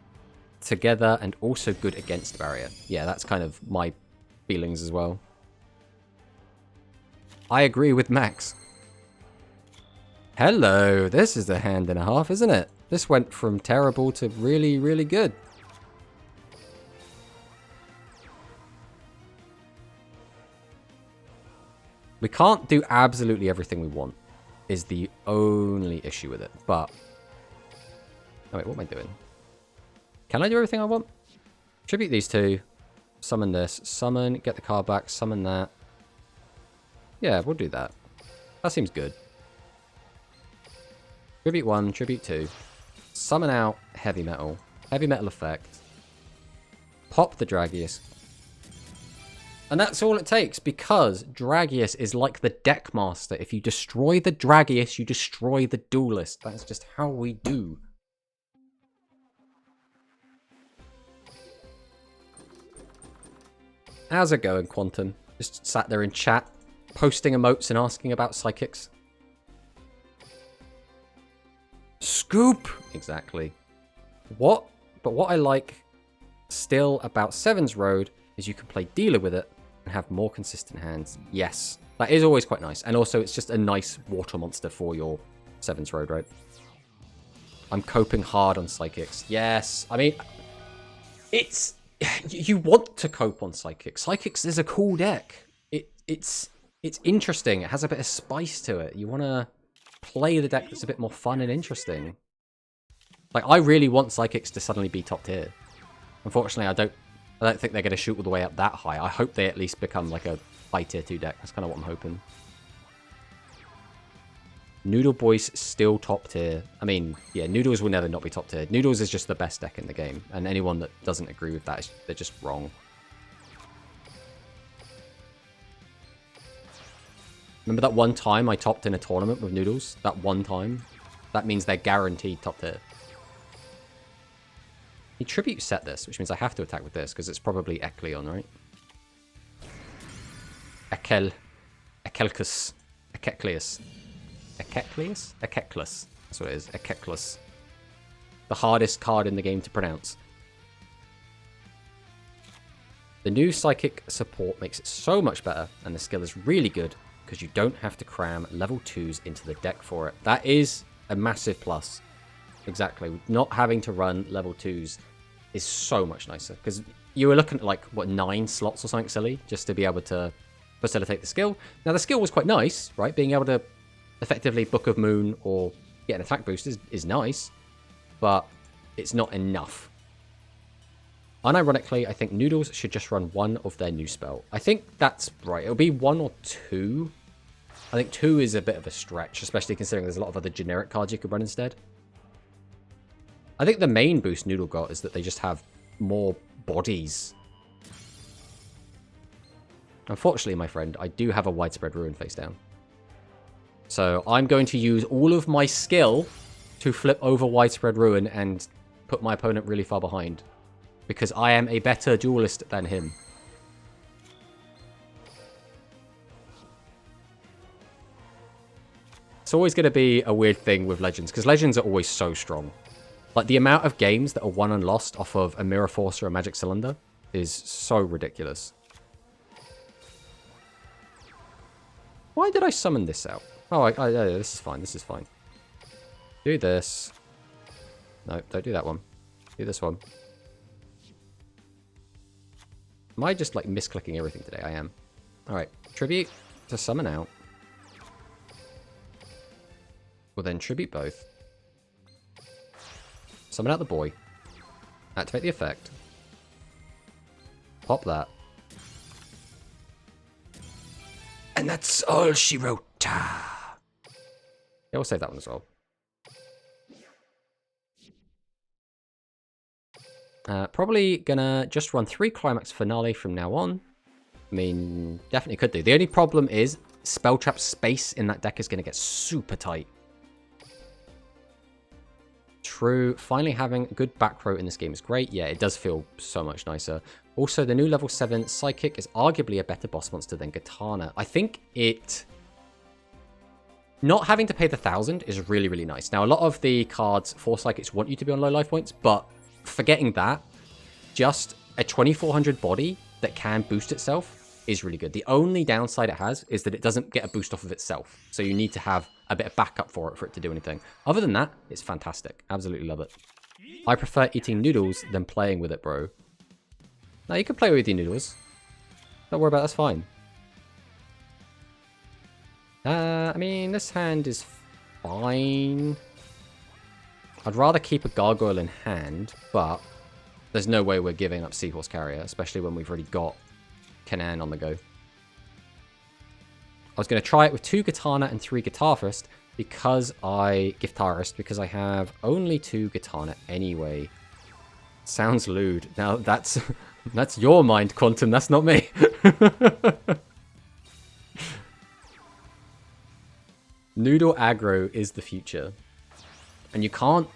together and also good against Barrier. Yeah, that's kind of my feelings as well. I agree with Max. Hello, this is a hand and a half, isn't it? This went from terrible to really, really good. We can't do absolutely everything we want, is the only issue with it. But, oh wait, what am I doing? Can I do everything I want? Tribute these 2, summon this, summon, get the card back, summon that. Yeah, we'll do that. That seems good. Tribute 1, Tribute 2. Summon out Heavy Metal. Heavy Metal effect. Pop the Dragius. And that's all it takes, because Dragius is like the deck master. If you destroy the Dragius, you destroy the Duelist. That's just how we do. How's it going, Quantum? Just sat there in chat, posting emotes and asking about psychics. Scoop! Exactly. But what I like still about 7's Road is you can play Dealer with it and have more consistent hands. Yes, that is always quite nice. And also, it's just a nice water monster for your 7's Road, right? I'm coping hard on Psychics. Yes, I mean, it's... You want to cope on Psychics. Psychics is a cool deck. It's interesting. It has a bit of spice to it. You want to play the deck that's a bit more fun and interesting. Like, I really want Psychics to suddenly be top tier. Unfortunately, I don't think they're going to shoot all the way up that high. I hope they at least become like a high tier 2 deck. That's kind of what I'm hoping. Noodle Boy's still top tier. I mean, yeah, Noodles will never not be top tier. Noodles is just the best deck in the game, and anyone that doesn't agree with that, they're just wrong. Remember that one time I topped in a tournament with Noodles? That one time? That means they're guaranteed top tier. He tribute set this, which means I have to attack with this, because it's probably Ekleon, right? Ekelkus. Ekekleus. Ekekleus? Ekekleus. That's what it is. Ekekleus. The hardest card in the game to pronounce. The new Psychic support makes it so much better, and the skill is really good, because you don't have to cram level 2s into the deck for it. That is a massive plus. Exactly. Not having to run level 2s is so much nicer, because you were looking at like, what, 9 slots or something silly, just to be able to facilitate the skill. Now, the skill was quite nice, right? Being able to effectively Book of Moon or get an attack boost is nice, but it's not enough. Unironically, I think Noodles should just run one of their new spell. I think that's right. It'll be 1 or 2. I think 2 is a bit of a stretch, especially considering there's a lot of other generic cards you could run instead. I think the main boost Noodle got is that they just have more bodies. Unfortunately, my friend, I do have a Widespread Ruin face down. So I'm going to use all of my skill to flip over Widespread Ruin and put my opponent really far behind, because I am a better duelist than him. It's always going to be a weird thing with Legends, because Legends are always so strong. Like, the amount of games that are won and lost off of a Mirror Force or a Magic Cylinder is so ridiculous. Why did I summon this out? Oh, this is fine. This is fine. Do this. No, don't do that one. Do this one. Am I just, like, misclicking everything today? I am. Alright. Tribute to summon out. We'll then tribute both. Summon out the boy. Activate the effect. Pop that. And that's all she wrote. Yeah, we'll save that one as well. Probably gonna just run 3 Climax Finale from now on. I mean, definitely could do. The only problem is Spell Trap space in that deck is gonna get super tight. True. Finally having a good back row in this game is great. Yeah, it does feel so much nicer. Also, the new level 7 Psychic is arguably a better boss monster than Katana. I think it... Not having to pay the 1,000 is really, really nice. Now, a lot of the cards for Psychics want you to be on low life points, but forgetting that, just a 2400 body that can boost itself is really good. The only downside it has is that it doesn't get a boost off of itself. So you need to have a bit of backup for it to do anything. Other than that, it's fantastic. Absolutely love it. I prefer eating noodles than playing with it, bro. Now, you can play with your noodles. Don't worry about it, that's fine. I mean, this hand is fine. I'd rather keep a Gargoyle in hand, but there's no way we're giving up Seahorse Carrier, especially when we've already got Kanan on the go. I was going to try it with 2 Katana and 3 Guitarist because I have only 2 Katana anyway. Sounds lewd. Now that's that's your mind, Quantum. That's not me. Noodle aggro is the future. And you can't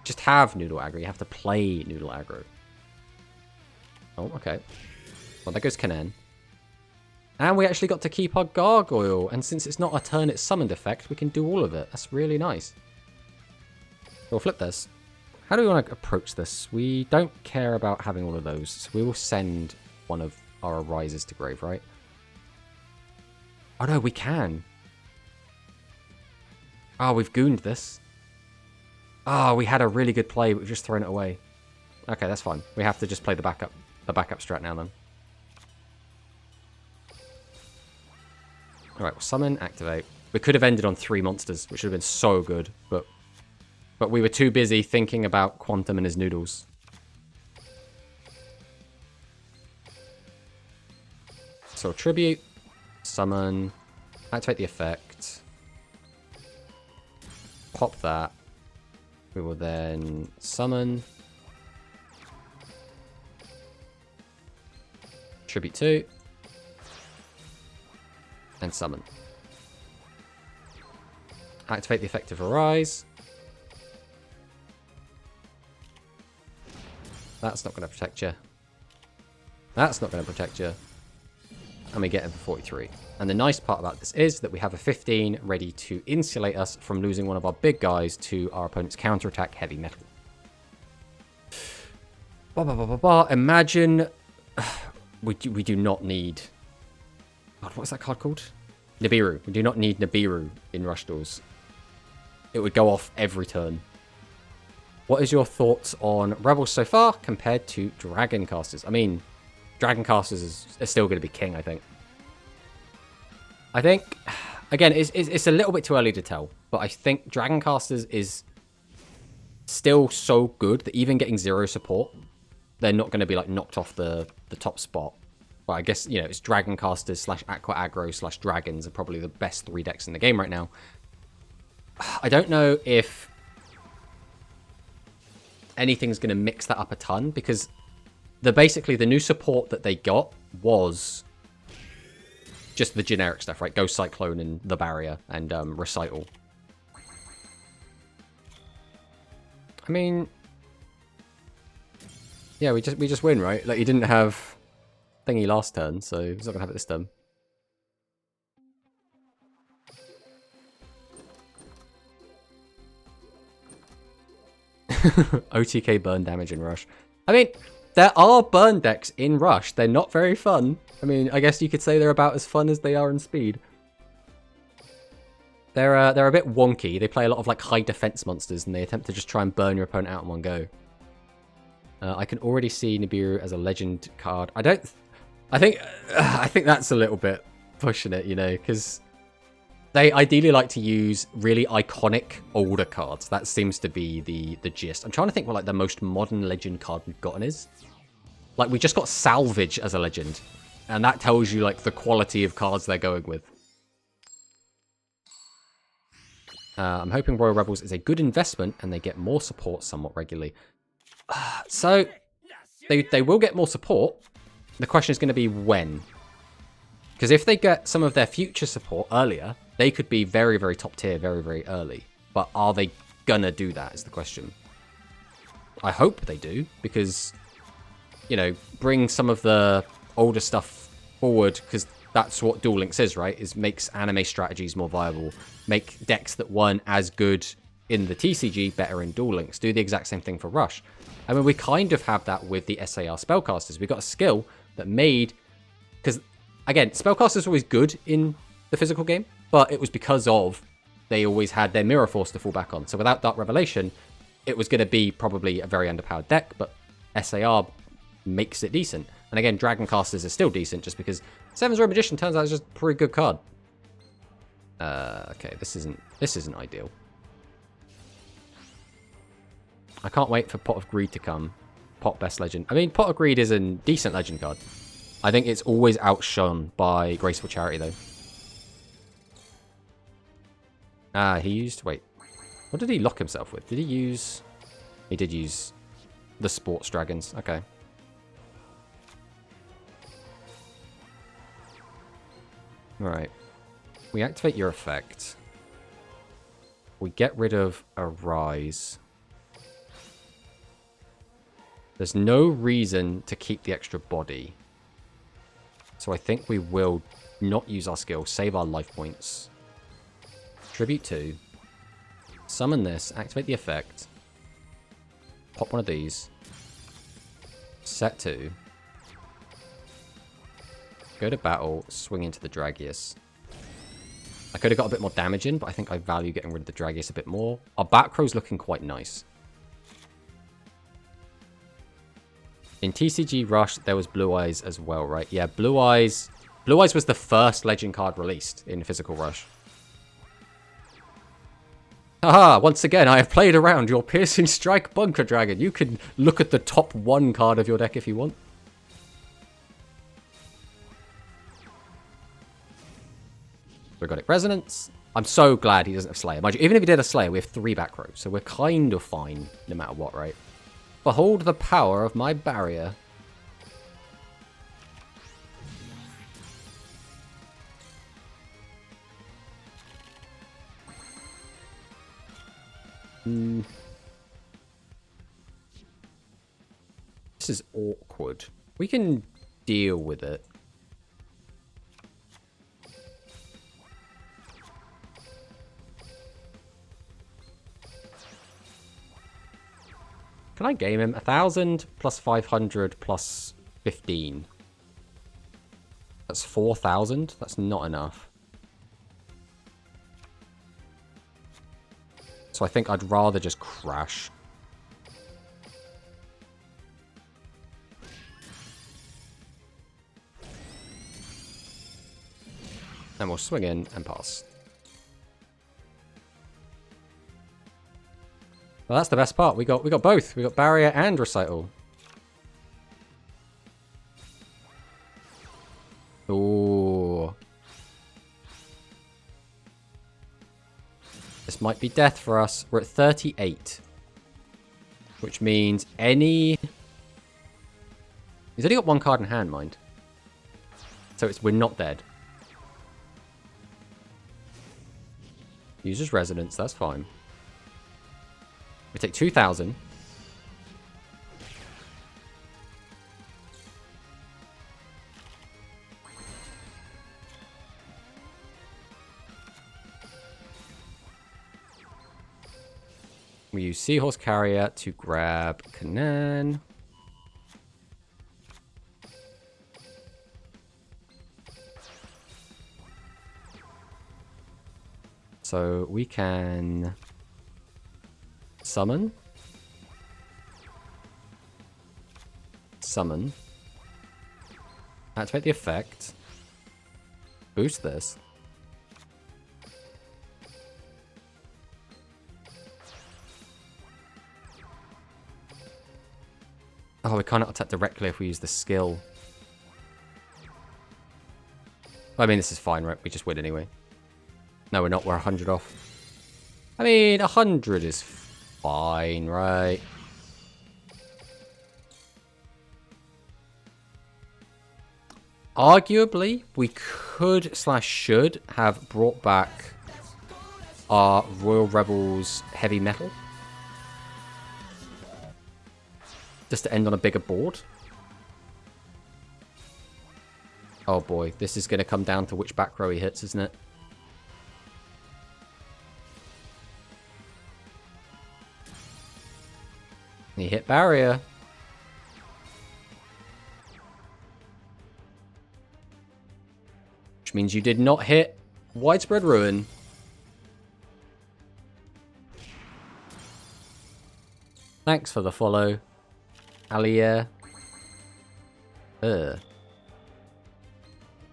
just have Noodle aggro. You have to play Noodle aggro. Oh, okay. Well, there goes Kanan. And we actually got to keep our Gargoyle. And since it's not a turn it's summoned effect, we can do all of it. That's really nice. We'll flip this. How do we want to approach this? We don't care about having all of those. So we will send one of our Arises to grave, right? Oh no, we can. Oh, we've gooned this. Oh, we had a really good play, but we've just thrown it away. Okay, that's fine. We have to just play the backup strat now then. Alright, we'll summon, activate. We could have ended on 3 monsters, which would have been so good, but we were too busy thinking about Quantum and his noodles. So tribute, summon, activate the effect. pop that. We will then summon. Tribute 2. And summon. Activate the effect of Arise. That's not going to protect you. That's not going to protect you. And we get him for 43. And the nice part about this is that we have a 15 ready to insulate us from losing one of our big guys to our opponent's counterattack heavy metal. Imagine... We do not need... God, what's that card called? Nibiru. We do not need Nibiru in Rush Duels. It would go off every turn. What is your thoughts on Rebels so far compared to Dragon Casters? I mean, Dragon Casters are still going to be king, I think. I think, again, it's a little bit too early to tell, but I think Dragon Casters is still so good that even getting 0 support, they're not going to be like knocked off the top spot. But I guess, you know, it's Dragon Casters / Aqua Aggro / Dragons are probably the best 3 decks in the game right now. I don't know if anything's going to mix that up a ton, because basically the new support that they got was just the generic stuff, right? Ghost Cyclone and the Barrier and Recital. I mean, yeah, we just win, right? Like, he didn't have thingy last turn, so he's not gonna have it this turn. OTK burn damage in Rush. I mean, there are burn decks in Rush. They're not very fun. I mean, I guess you could say they're about as fun as they are in Speed. They're a bit wonky. They play a lot of like high defense monsters, and they attempt to just try and burn your opponent out in one go. I can already see Nibiru as a legend card. I think that's a little bit pushing it, you know, because they ideally like to use really iconic older cards. That seems to be the gist. I'm trying to think what like the most modern legend card we've gotten is. Like, we just got Salvage as a legend, and that tells you like the quality of cards they're going with. I'm hoping Royal Rebels is a good investment and they get more support somewhat regularly. So they will get more support. The question is going to be when. Because if they get some of their future support earlier, they could be very, very top tier very, very early. But are they going to do that is the question. I hope they do, because, you know, bring some of the older stuff forward, because that's what Duel Links is, right? Is makes anime strategies more viable. Make decks that weren't as good in the TCG better in Duel Links. Do the exact same thing for Rush. I mean, we kind of have that with the SAR Spellcasters. We got a skill that made... Because, again, Spellcasters are always good in the physical game, but it was because of they always had their Mirror Force to fall back on. So without Dark Revelation, it was going to be probably a very underpowered deck, but SAR makes it decent. And again, Dragon Casters is still decent, just because Seven's Row Magician turns out is just a pretty good card. Okay, this isn't ideal. I can't wait for Pot of Greed to come. Pot Best Legend. I mean, Pot of Greed is a decent legend card. I think it's always outshone by Graceful Charity, though. He used... Wait. What did he lock himself with? Did he use... He did use the Sports Dragons. Okay. Alright. We activate your effect. We get rid of Arise. There's no reason to keep the extra body. So I think we will not use our skill, save our life points. Tribute 2. Summon this, activate the effect. Pop one of these. Set 2. Go to battle, swing into the Dragius. I could have got a bit more damage in, but I think I value getting rid of the Dragius a bit more. Our Batcrow's looking quite nice. In TCG Rush, there was Blue Eyes as well, right? Yeah, Blue Eyes. Blue Eyes was the first legend card released in Physical Rush. Haha, once again, I have played around your Piercing Strike Bunker Dragon. You can look at the top 1 card of your deck if you want. Ergodic Resonance. I'm so glad he doesn't have Slayer. Mind you, even if he did a Slayer, we have 3 back rows, so we're kind of fine no matter what, right? Behold the power of my barrier. This is awkward. We can deal with it. Can I game him? 1,000 plus 500 plus 15. That's 4,000. That's not enough. So I think I'd rather just crash. And we'll swing in and pass. Well, that's the best part. We got both. We got barrier and recital. Ooh. This might be death for us. We're at 38. Which means any... He's only got 1 card in hand, mind. So we're not dead. Uses resonance, that's fine. We take 2,000. We use Seahorse Carrier to grab Kanan. So we can summon. Summon. Activate the effect. Boost this. Oh, we can't attack directly if we use the skill. I mean, this is fine, right? We just win anyway. No, we're not. We're 100 off. I mean, 100 is fine, right? Arguably, we could / should have brought back our Royal Rebels heavy metal. Just to end on a bigger board. Oh boy, this is going to come down to which back row he hits, isn't it? He hit barrier. Which means you did not hit Widespread Ruin. Thanks for the follow, Allier.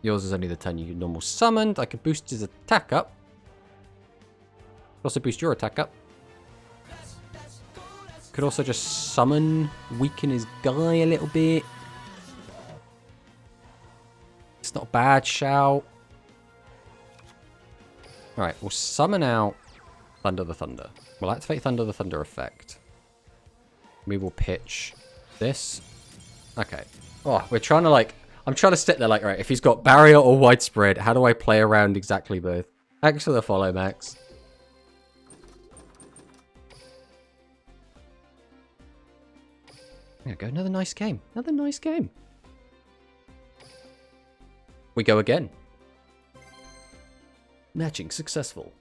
Yours is only the turn you normal summoned. I could boost his attack up. Also boost your attack up. Could also just summon, weaken his guy a little bit. It's not a bad shout. Alright, we'll summon out Thunder the Thunder. We'll activate Thunder the Thunder effect. We will pitch this. Okay. Oh, we're trying to like... I'm trying to sit there like, right, if he's got barrier or widespread, how do I play around exactly both? Thanks for the follow, Max. There we go, another nice game. Another nice game. We go again. Matching successful.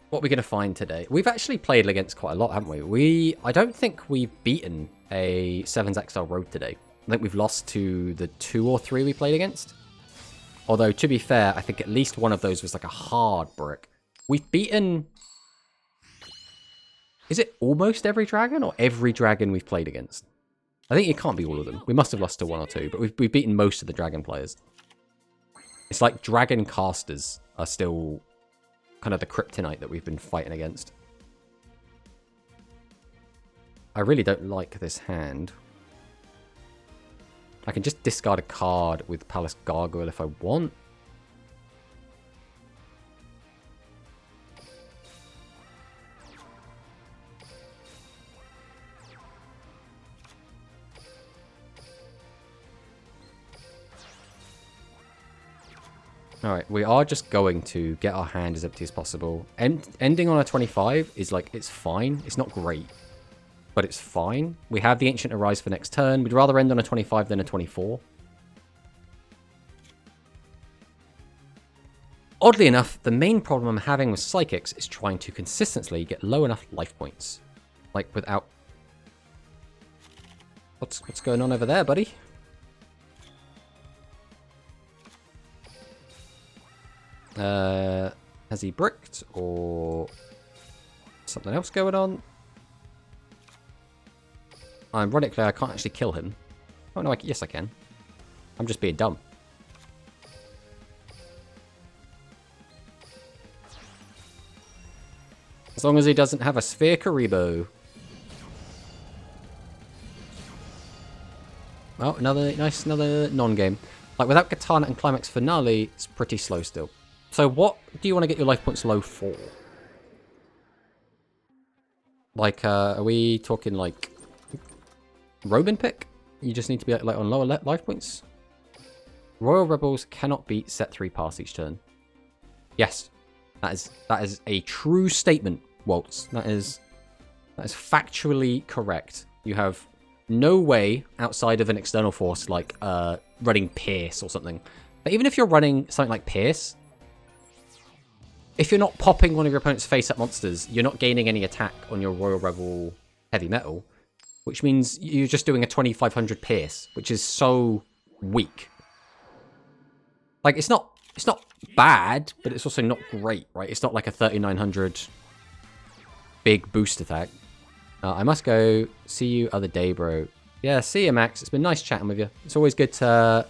What are we going to find today? We've actually played against quite a lot, haven't we? I don't think we've beaten a Sevens Exile Road today. I think we've lost to the 2 or 3 we played against. Although, to be fair, I think at least one of those was like a hard brick. We've beaten... Is it almost every dragon or every dragon we've played against? I think it can't be all of them. We must have lost to 1 or 2, but we've beaten most of the dragon players. It's like dragon casters are still kind of the kryptonite that we've been fighting against. I really don't like this hand. I can just discard a card with Palace Gargoyle if I want. Alright, we are just going to get our hand as empty as possible. Ending on a 25 is like, it's fine. It's not great, but it's fine. We have the Ancient Arise for next turn. We'd rather end on a 25 than a 24. Oddly enough, the main problem I'm having with Psychics is trying to consistently get low enough life points. Like, without... What's going on over there, buddy? Has he bricked or something else going on? Ironically, I can't actually kill him. Oh no, yes I can. I'm just being dumb. As long as he doesn't have a Sphere Karibo. Oh, another non-game. Like, without Katana and Climax Finale, it's pretty slow still. So what do you want to get your life points low for? Like, are we talking, like, Robin pick? You just need to be, like on lower life points? Royal Rebels cannot beat set 3 pass each turn. Yes. That is a true statement, Waltz. That is factually correct. You have no way outside of an external force like running Pierce or something. But even if you're running something like Pierce, if you're not popping one of your opponent's face-up monsters, you're not gaining any attack on your Royal Rebel Heavy Metal, which means you're just doing a 2500 Pierce, which is so weak. Like, it's not bad, but it's also not great, right? It's not like a 3900 big boost attack. I must go. See you other day, bro. Yeah, see you, Max. It's been nice chatting with you. It's always good to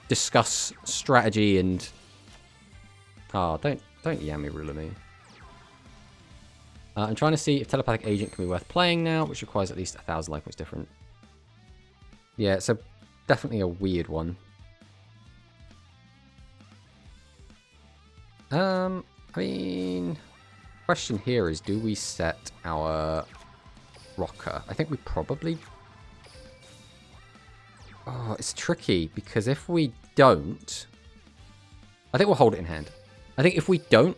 discuss strategy and... Oh, don't Yami ruler me. I'm trying to see if Telepathic Agent can be worth playing now, which requires at least 1,000 life points different. Yeah, it's definitely a weird one. I mean, question here is, do we set our rocker? I think we probably... Oh, it's tricky, because if we don't... I think we'll hold it in hand. I think if we don't,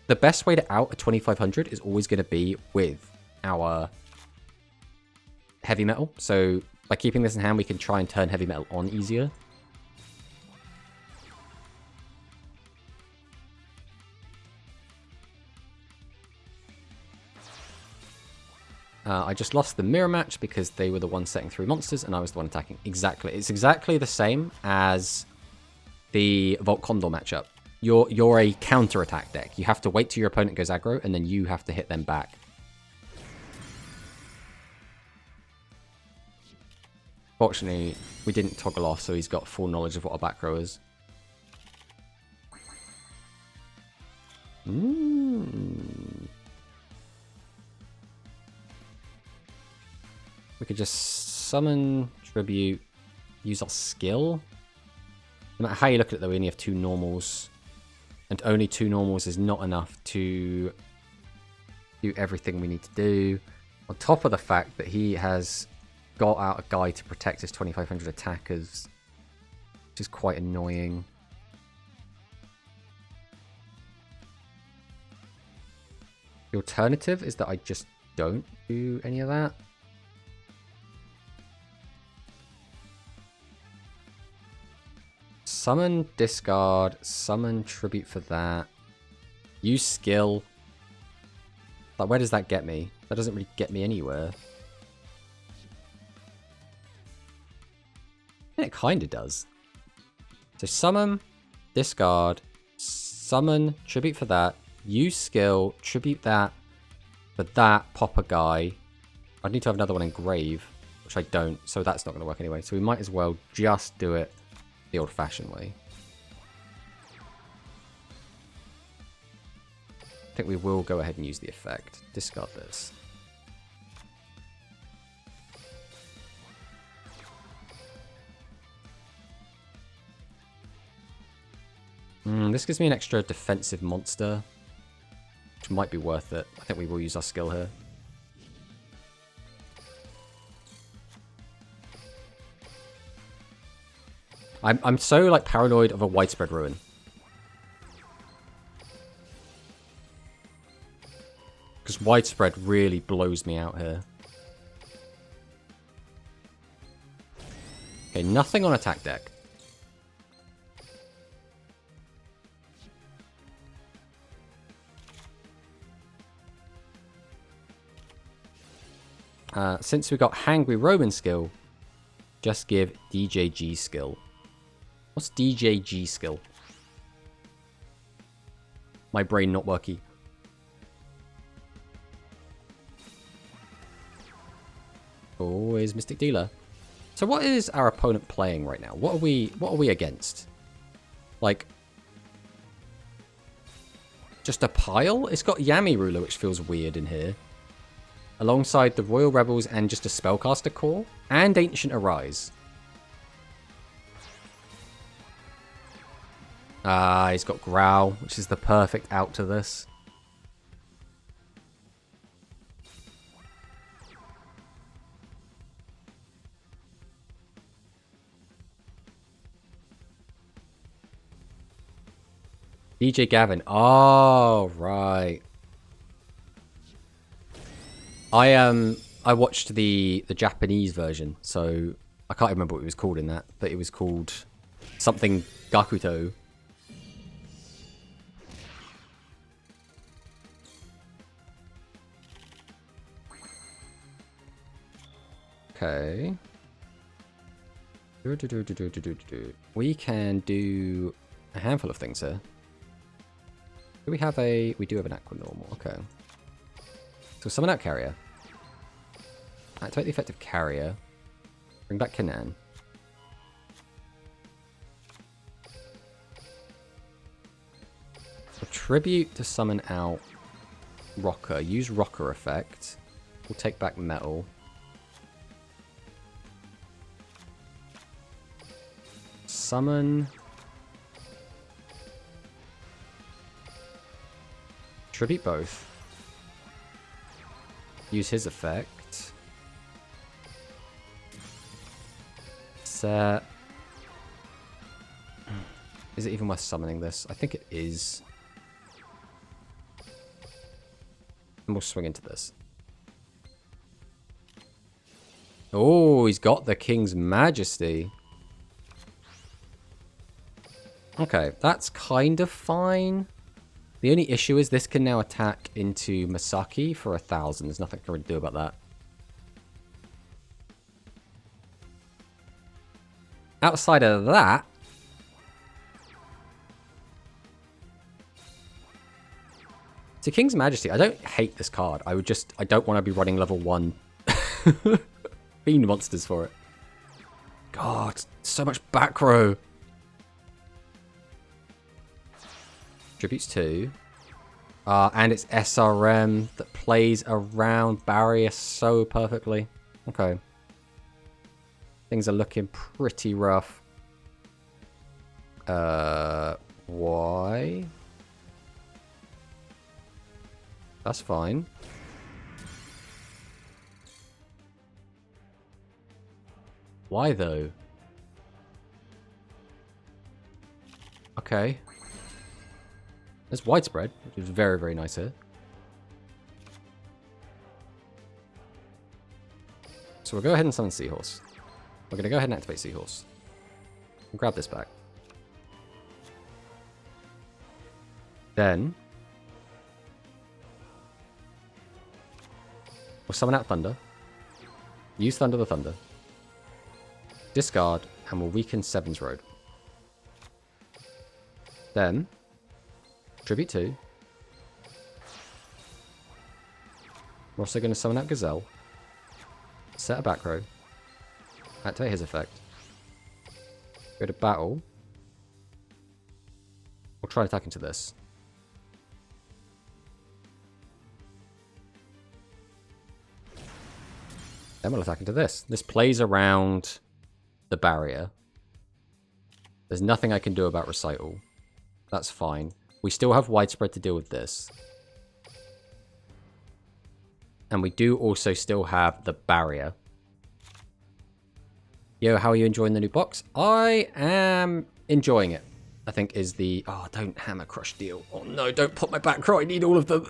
the best way to out a 2500 is always going to be with our heavy metal. So by keeping this in hand, we can try and turn heavy metal on easier. I just lost the mirror match because they were the ones setting 3 monsters and I was the one attacking. Exactly. It's exactly the same as the Volt Condor matchup. You're a counter-attack deck. You have to wait till your opponent goes aggro and then you have to hit them back. Fortunately, we didn't toggle off, so he's got full knowledge of what a back row is. We could just summon, tribute, use our skill. No matter how you look at it, though, we only have 2 normals. And only 2 normals is not enough to do everything we need to do. On top of the fact that he has got out a guy to protect his 2500 attackers, which is quite annoying. The alternative is that I just don't do any of that. Summon, discard, summon, tribute for that. Use skill. Like, where does that get me? That doesn't really get me anywhere. Yeah, it kind of does. So summon, discard, summon, tribute for that. Use skill, tribute that. For that, pop a guy. I need to have another one engrave, which I don't, so that's not going to work anyway. So we might as well just do it the old-fashioned way. I think we will go ahead and use the effect. Discard this. This gives me an extra defensive monster, which might be worth it. I think we will use our skill here. I'm so, like, paranoid of a widespread ruin. Just widespread really blows me out here. Okay, nothing on attack deck. Since we got Hangry Roman skill, just give DJG skill. What's DJG skill? My brain not working. Always Mystic Dealer. So what is our opponent playing right now? What are we against? Like, just a pile? It's got Yami Ruler, which feels weird in here. Alongside the Royal Rebels and just a Spellcaster Core. And Ancient Arise. Ah, he's got Growl, which is the perfect out to this. DJ Gavin. Oh, right. I watched the Japanese version, so I can't remember what it was called in that, but it was called something Gakuto. Okay. We can do a handful of things here. Do we have a... We do have an Aqua Normal. Okay. So summon out Carrier. Activate the effect of Carrier. Bring back Kanan. Tribute to summon out Rocker. Use Rocker effect. We'll take back Metal. Summon... Tribute both. Use his effect. Set. Is it even worth summoning this? I think it is. And we'll swing into this. Oh, he's got the King's Majesty. Okay, that's kind of fine. The only issue is this can now attack into Masaki for 1,000. There's nothing I can really do about that. Outside of that... To King's Majesty, I don't hate this card. I don't want to be running level 1 Fiend monsters for it. God, so much back row. Tributes 2. And it's SRM that plays around barrier so perfectly. Okay. Things are looking pretty rough. Why? That's fine. Why though? Okay. There's widespread, which is very, very nice here. So we'll go ahead and summon Seahorse. We're going to go ahead and activate Seahorse. And grab this back. Then we'll summon out Thunder. Use Thunder the Thunder. Discard, and we'll weaken Seven's Road. Then Tribute 2. We're also going to summon out Gazelle. Set a back row. Activate his effect. Go to battle. We'll try attack into this. Then we'll attack into this. This plays around the barrier. There's nothing I can do about Recital. That's fine. We still have widespread to deal with this. And we do also still have the barrier. Yo, how are you enjoying the new box? I am enjoying it. I think is the... Oh, don't Hammer Crush deal. Oh no, don't pop my back row. I need all of them.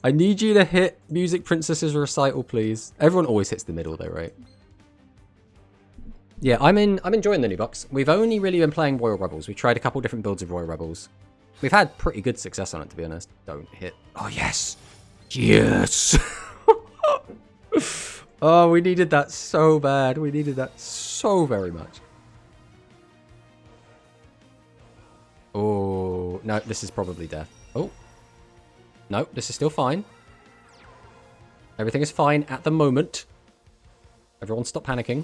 I need you to hit Music Princess's recital, please. Everyone always hits the middle though, right? Yeah, I'm enjoying the new box. We've only really been playing Royal Rebels. We tried a couple different builds of Royal Rebels. We've had pretty good success on it, to be honest. Don't hit. Oh, yes. Yes. Oh, we needed that so bad. We needed that so very much. Oh, no, this is probably death. Oh. No, this is still fine. Everything is fine at the moment. Everyone stop panicking.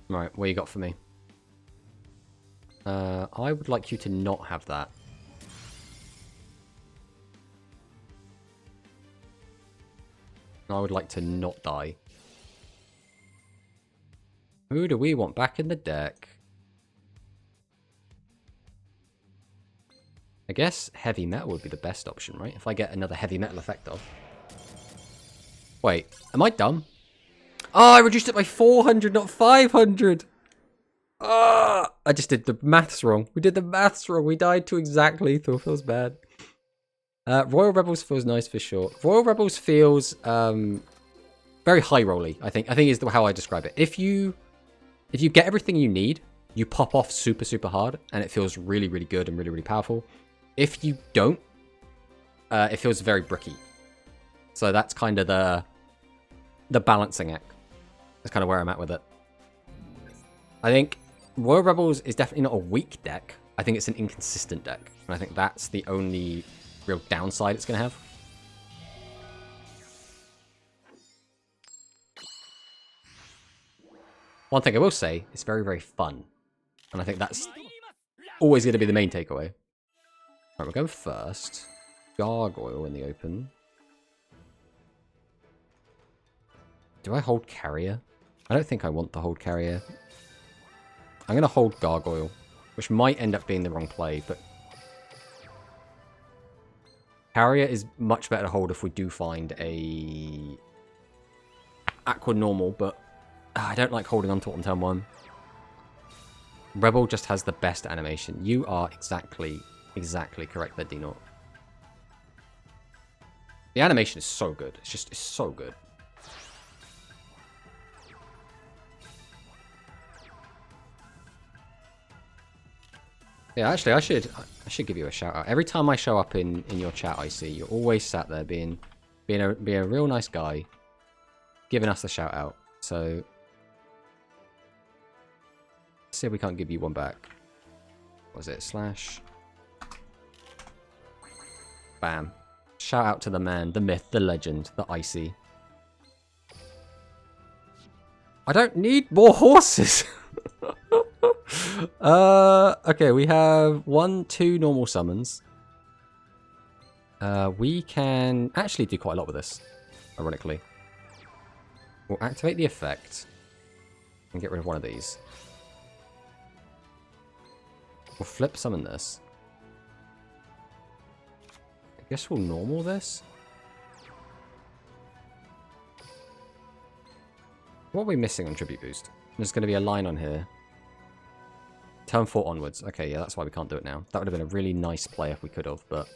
Right, what you got for me? I would like you to not have that. I would like to not die. Who do we want back in the deck? I guess heavy metal would be the best option, right? If I get another heavy metal effect off. Wait, am I dumb? Oh, I reduced it by 400, not 500. Ah, I just did the maths wrong. We did the maths wrong. We died to exact lethal. Feels bad. Royal Rebels feels nice for sure. Royal Rebels feels very high rolly. I think is how I describe it. If you get everything you need, you pop off super hard, and it feels really good and really powerful. If you don't, it feels very bricky. So that's kind of the balancing act. That's kind of where I'm at with it. I think Royal Rebels is definitely not a weak deck. I think it's an inconsistent deck. And I think that's the only real downside it's going to have. One thing I will say, it's very fun. And I think that's always going to be the main takeaway. Alright, we're going first. Gargoyle in the open. Do I hold Carrier? I don't think I want to hold Carrier. I'm going to hold Gargoyle, which might end up being the wrong play, but Carrier is much better to hold if we do find a Aqua normal, but I don't like holding onto it on turn 1. Rebel just has the best animation. You are exactly correct there, D-Naught. The animation is so good. It's so good. Yeah, actually, I should give you a shout out. Every time I show up in your chat, I see you're always sat there being a real nice guy, giving us a shout out. So let's see if we can't give you one back. What was it? Slash. Bam. Shout out to the man, the myth, the legend, the Icy. I don't need more horses. Okay, we have 2 normal summons. We can actually do quite a lot with this, ironically. We'll activate the effect and get rid of one of these. We'll flip summon this. I guess we'll normal this. What are we missing on Tribute Boost? There's going to be a line on here. Turn 4 onwards. Okay, yeah, that's why we can't do it now. That would have been a really nice play if we could have, but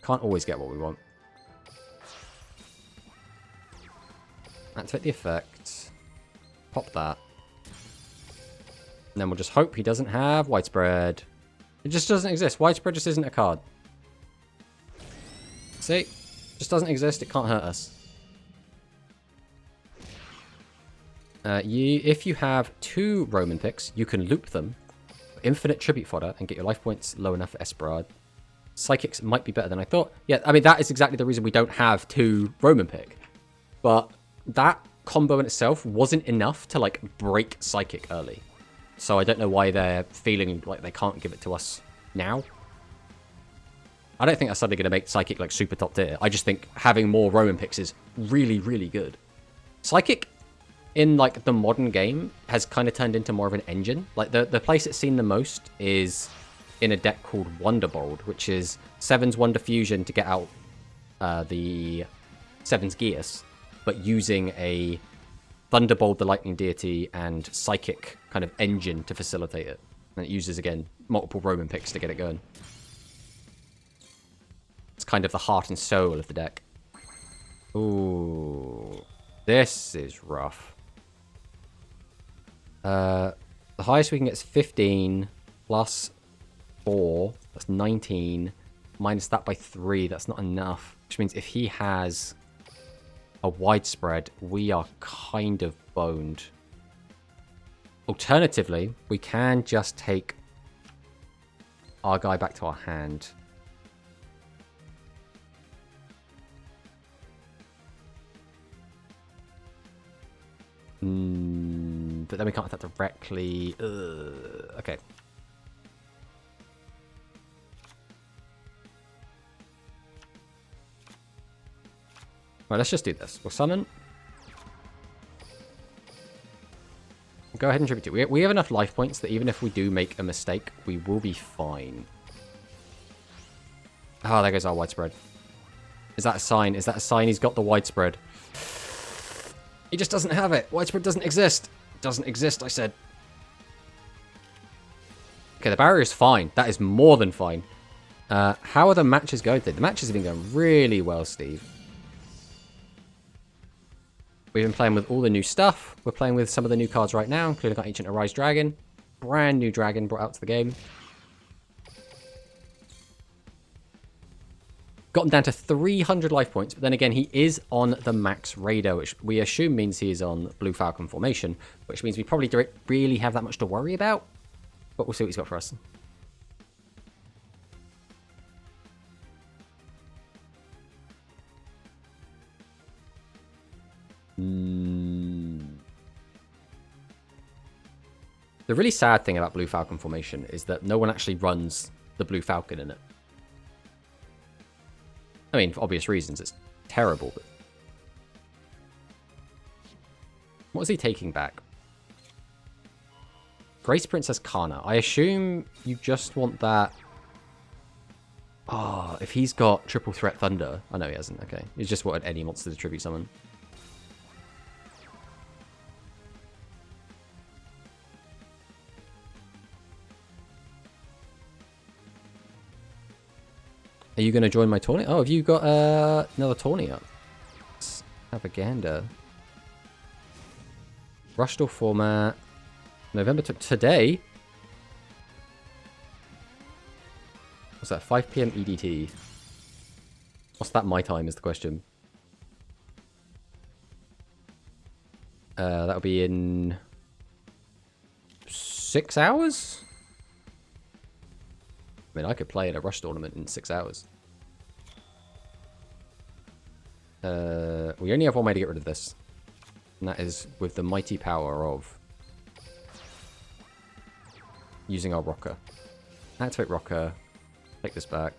can't always get what we want. Activate the effect. Pop that. And then we'll just hope he doesn't have Widespread. It just doesn't exist. Widespread just isn't a card. See? Just doesn't exist. It can't hurt us. If you have 2 Roman picks, you can loop them. Infinite Tribute Fodder and get your life points low enough for Esperard. Psychics might be better than I thought. Yeah, I mean, that is exactly the reason we don't have 2 Roman pick. But that combo in itself wasn't enough to, like, break Psychic early. So I don't know why they're feeling like they can't give it to us now. I don't think that's suddenly going to make Psychic, like, super top tier. I just think having more Roman picks is really good. Psychic in, like, the modern game has kind of turned into more of an engine. Like, the place it's seen the most is in a deck called Wonderbolt, which is 7's Wonder Fusion to get out the 7's Geas, but using a Thunderbolt, the lightning deity, and psychic kind of engine to facilitate it. And it uses, again, multiple Roman picks to get it going. It's kind of the heart and soul of the deck. Ooh. This is rough. The highest we can get is 15 plus 4. That's 19. Minus that by 3. That's not enough. Which means if he has a widespread, we are kind of boned. Alternatively, we can just take our guy back to our hand. But then we can't attack directly. Okay. Right, let's just do this. We'll summon. Go ahead and tribute it. We have enough life points that even if we do make a mistake, we will be fine. Oh, there goes our widespread. Is that a sign? Is that a sign he's got the widespread? He just doesn't have it. Widespread doesn't exist. It doesn't exist, I said. Okay, the barrier is fine. That is more than fine. How are the matches going today? The matches have been going really well, Steve. We've been playing with all the new stuff. We're playing with some of the new cards right now, including our Ancient Arise Dragon. Brand new dragon brought out to the game. Got him down to 300 life points, but then again, he is on the max radar, which we assume means he is on Blue Falcon formation, which means we probably don't really have that much to worry about. But we'll see what he's got for us. The really sad thing about Blue Falcon formation is that no one actually runs the Blue Falcon in it. I mean, for obvious reasons, it's terrible. But what is he taking back? Grace Princess Kana. I assume you just want that. Oh, if he's got Triple Threat Thunder. I know he hasn't. Okay. He's just wanted any monster to tribute summon. Are you going to join my tourney? Oh, have you got another tourney up? Let's have a gander. Rushdoor format. November today. What's that? 5 PM EDT. What's that my time is the question. That'll be in 6 hours? I mean, I could play in a Rush tournament in 6 hours. We only have one way to get rid of this. And that is with the mighty power of using our rocker. Activate rocker. Take this back.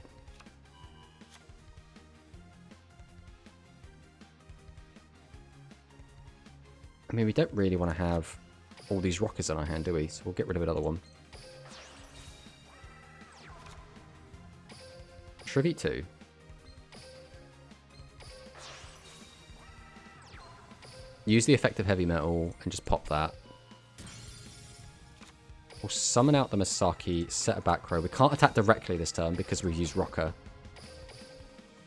I mean, we don't really want to have all these rockers on our hand, do we? So we'll get rid of another one. Tribute 2. Use the effect of heavy metal and just pop that. We'll summon out the Masaki, set a back row. We can't attack directly this turn because we've used Rocker.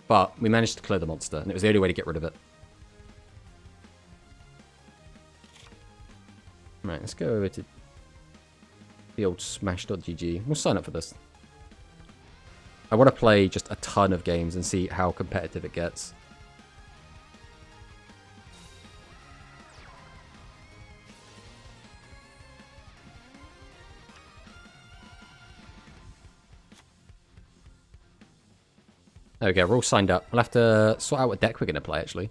But we managed to clear the monster, and it was the only way to get rid of it. Right, let's go over to the old smash.gg. We'll sign up for this. I want to play just a ton of games and see how competitive it gets. There we go, we're all signed up. We'll have to sort out what deck we're going to play, actually.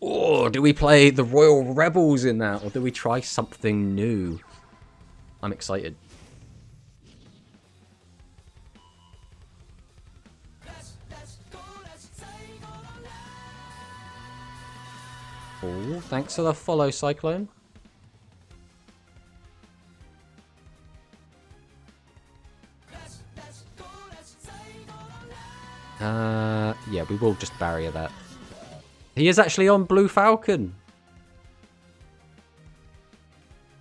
Oh, do we play the Royal Rebels in that? Or do we try something new? I'm excited. Oh, thanks for the follow, Cyclone. Yeah, we will just barrier that. He is actually on Blue Falcon.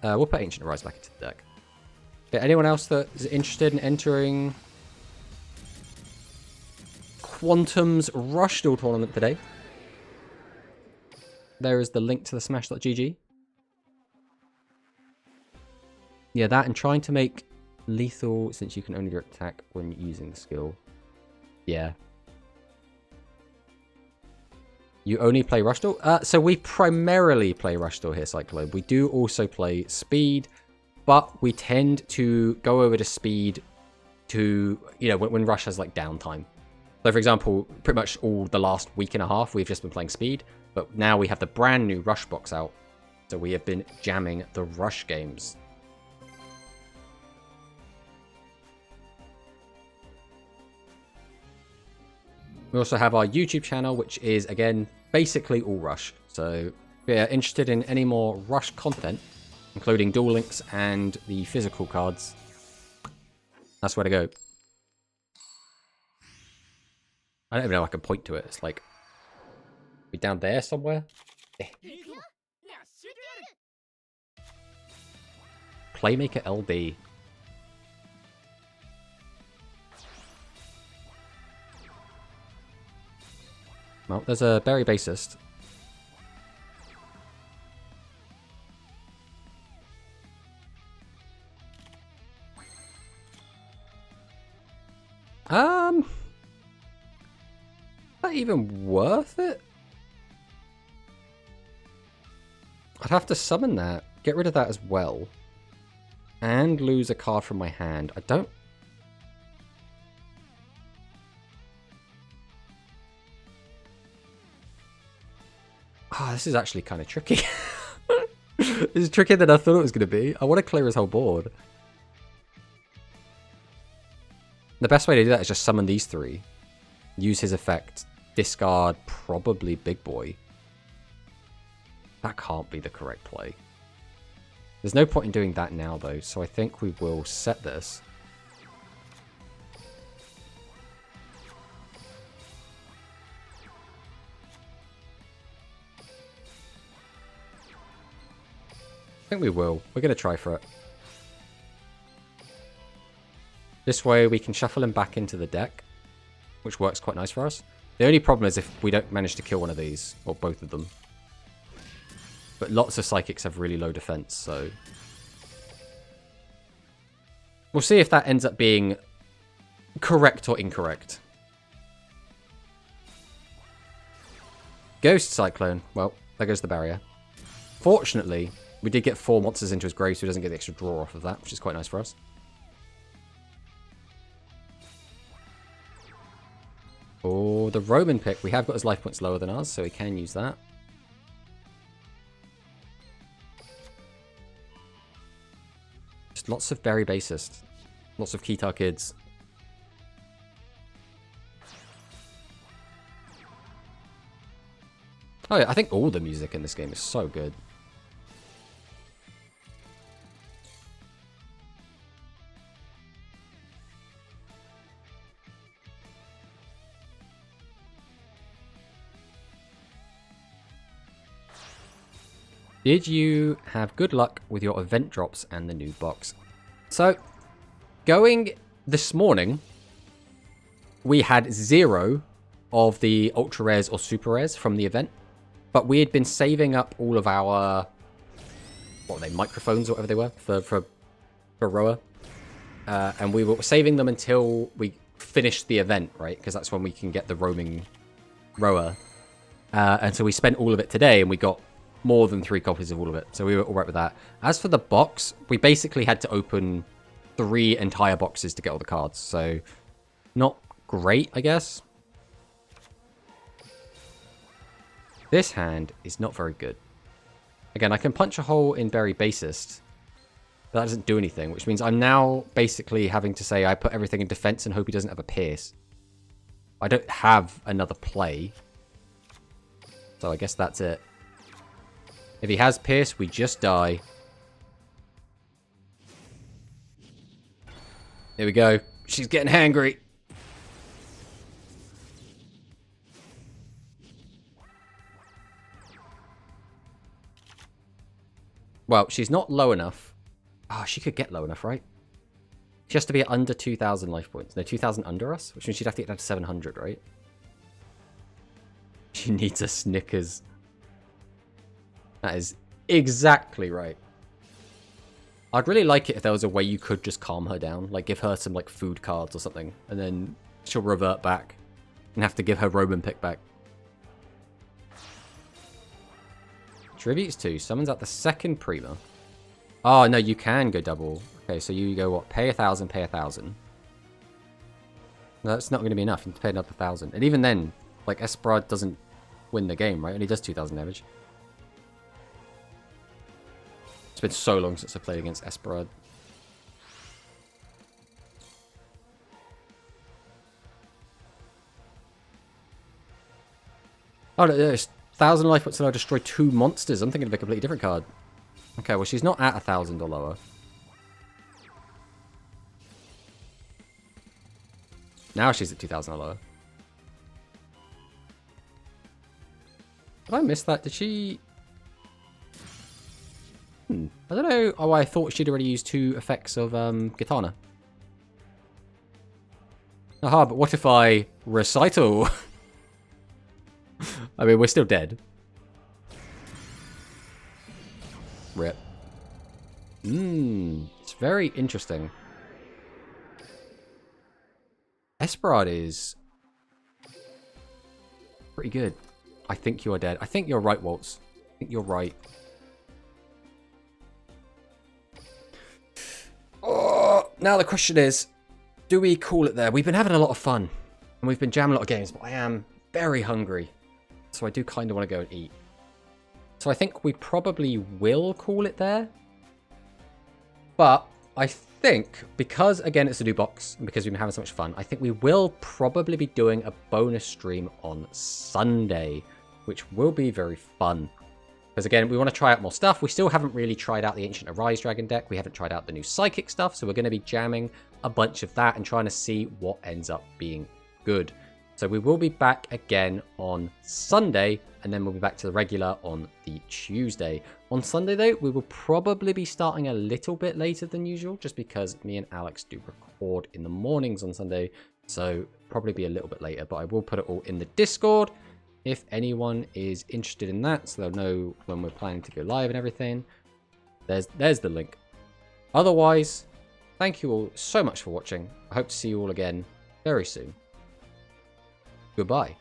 We'll put Ancient Rise back into the deck. Okay, anyone else that is interested in entering Quantum's Rush Duel tournament today? There is the link to the Smash.gg. Yeah, that and trying to make lethal since you can only direct attack when using the skill. Yeah. You only play Rush Duel? So we primarily play Rush Duel here, Cyclone. We do also play Speed, but we tend to go over to Speed to, you know, when Rush has like downtime. So for example, pretty much all the last week and a half, we've just been playing Speed, but now we have the brand new Rush box out. So we have been jamming the Rush games. We also have our YouTube channel, which is, again, basically all Rush. So if you're interested in any more Rush content, including Duel Links and the physical cards, that's where to go. I don't even know if I can point to it. It's like, we down there somewhere? Playmaker LD. Well, there's a Berry Bassist. Is that even worth it? I'd have to summon that, get rid of that as well, and lose a card from my hand. I don't... Ah, this is actually kind of tricky. This is trickier than I thought it was going to be. I want to clear his whole board. The best way to do that is just summon these three. Use his effect. Discard probably Big Boy. That can't be the correct play. There's no point in doing that now, though, so I think we will set this. I think we will. We're going to try for it. This way we can shuffle him back into the deck, which works quite nice for us. The only problem is if we don't manage to kill one of these, or both of them. But lots of Psychics have really low defense, so... We'll see if that ends up being correct or incorrect. Ghost Cyclone. Well, there goes the barrier. Fortunately, we did get 4 monsters into his grave, so he doesn't get the extra draw off of that, which is quite nice for us. Oh, the Roman pick. We have got his life points lower than ours, so we can use that. Just lots of Berry Bassist. Lots of Kitar Kids. Oh yeah, I think all the music in this game is so good. Did you have good luck with your event drops and the new box? So, going this morning, we had 0 of the ultra rares or super rares from the event, but we had been saving up all of our, what were they, microphones or whatever they were for Roa, and we were saving them until we finished the event, right? Because that's when we can get the roaming Roa, and so we spent all of it today, and we got more than 3 copies of all of it, so we were alright with that. As for the box, we basically had to open 3 entire boxes to get all the cards, so not great, I guess. This hand is not very good. Again, I can punch a hole in Berry Bassist, but that doesn't do anything, which means I'm now basically having to say I put everything in defense and hope he doesn't have a Pierce. I don't have another play, so I guess that's it. If he has Pierce, we just die. There we go. She's getting hangry. Well, she's not low enough. Oh, she could get low enough, right? She has to be at under 2,000 life points. No, 2,000 under us, which means she'd have to get down to 700, right? She needs a Snickers. That is exactly right. I'd really like it if there was a way you could just calm her down. Like, give her some, like, food cards or something. And then she'll revert back. And have to give her Roman pick back. Tributes 2. Summons out the second Prima. Oh, no, you can go double. Okay, so you go, what? Pay 1,000, pay 1,000. No, that's not going to be enough. You need to pay another 1,000. And even then, like, Esperard doesn't win the game, right? It only does 2,000 damage. It's been so long since I played against Esperard. Oh, no, there's 1,000 life points and I destroy 2 monsters. I'm thinking of a completely different card. Okay, well, she's not at 1,000 or lower. Now she's at 2,000 or lower. Did I miss that? Did she... I don't know. Oh, I thought she'd already used 2 effects of Gitana. Aha, but what if I Recital? I mean, we're still dead. Rip. It's very interesting. Esperard is pretty good. I think you are dead. I think you're right, Waltz. I think you're right. Oh, now the question is, do we call it there? We've been having a lot of fun. And we've been jamming a lot of games, but I am very hungry. So I do kind of want to go and eat. So I think we probably will call it there. But I think, because, again, it's a new box, and because we've been having so much fun, I think we will probably be doing a bonus stream on Sunday, which will be very fun. Because, again, we want to try out more stuff. We still haven't really tried out the Ancient Arise Dragon deck. We haven't tried out the new Psychic stuff, so we're going to be jamming a bunch of that and trying to see what ends up being good. So we will be back again on Sunday, and then we'll be back to the regular on the Tuesday. On Sunday, though, we will probably be starting a little bit later than usual, just because me and Alex do record in the mornings on Sunday, so probably be a little bit later, but I will put it all in the Discord if anyone is interested in that, so they'll know when we're planning to go live and everything. There's the link. Otherwise, thank you all so much for watching. I hope to see you all again very soon. Goodbye.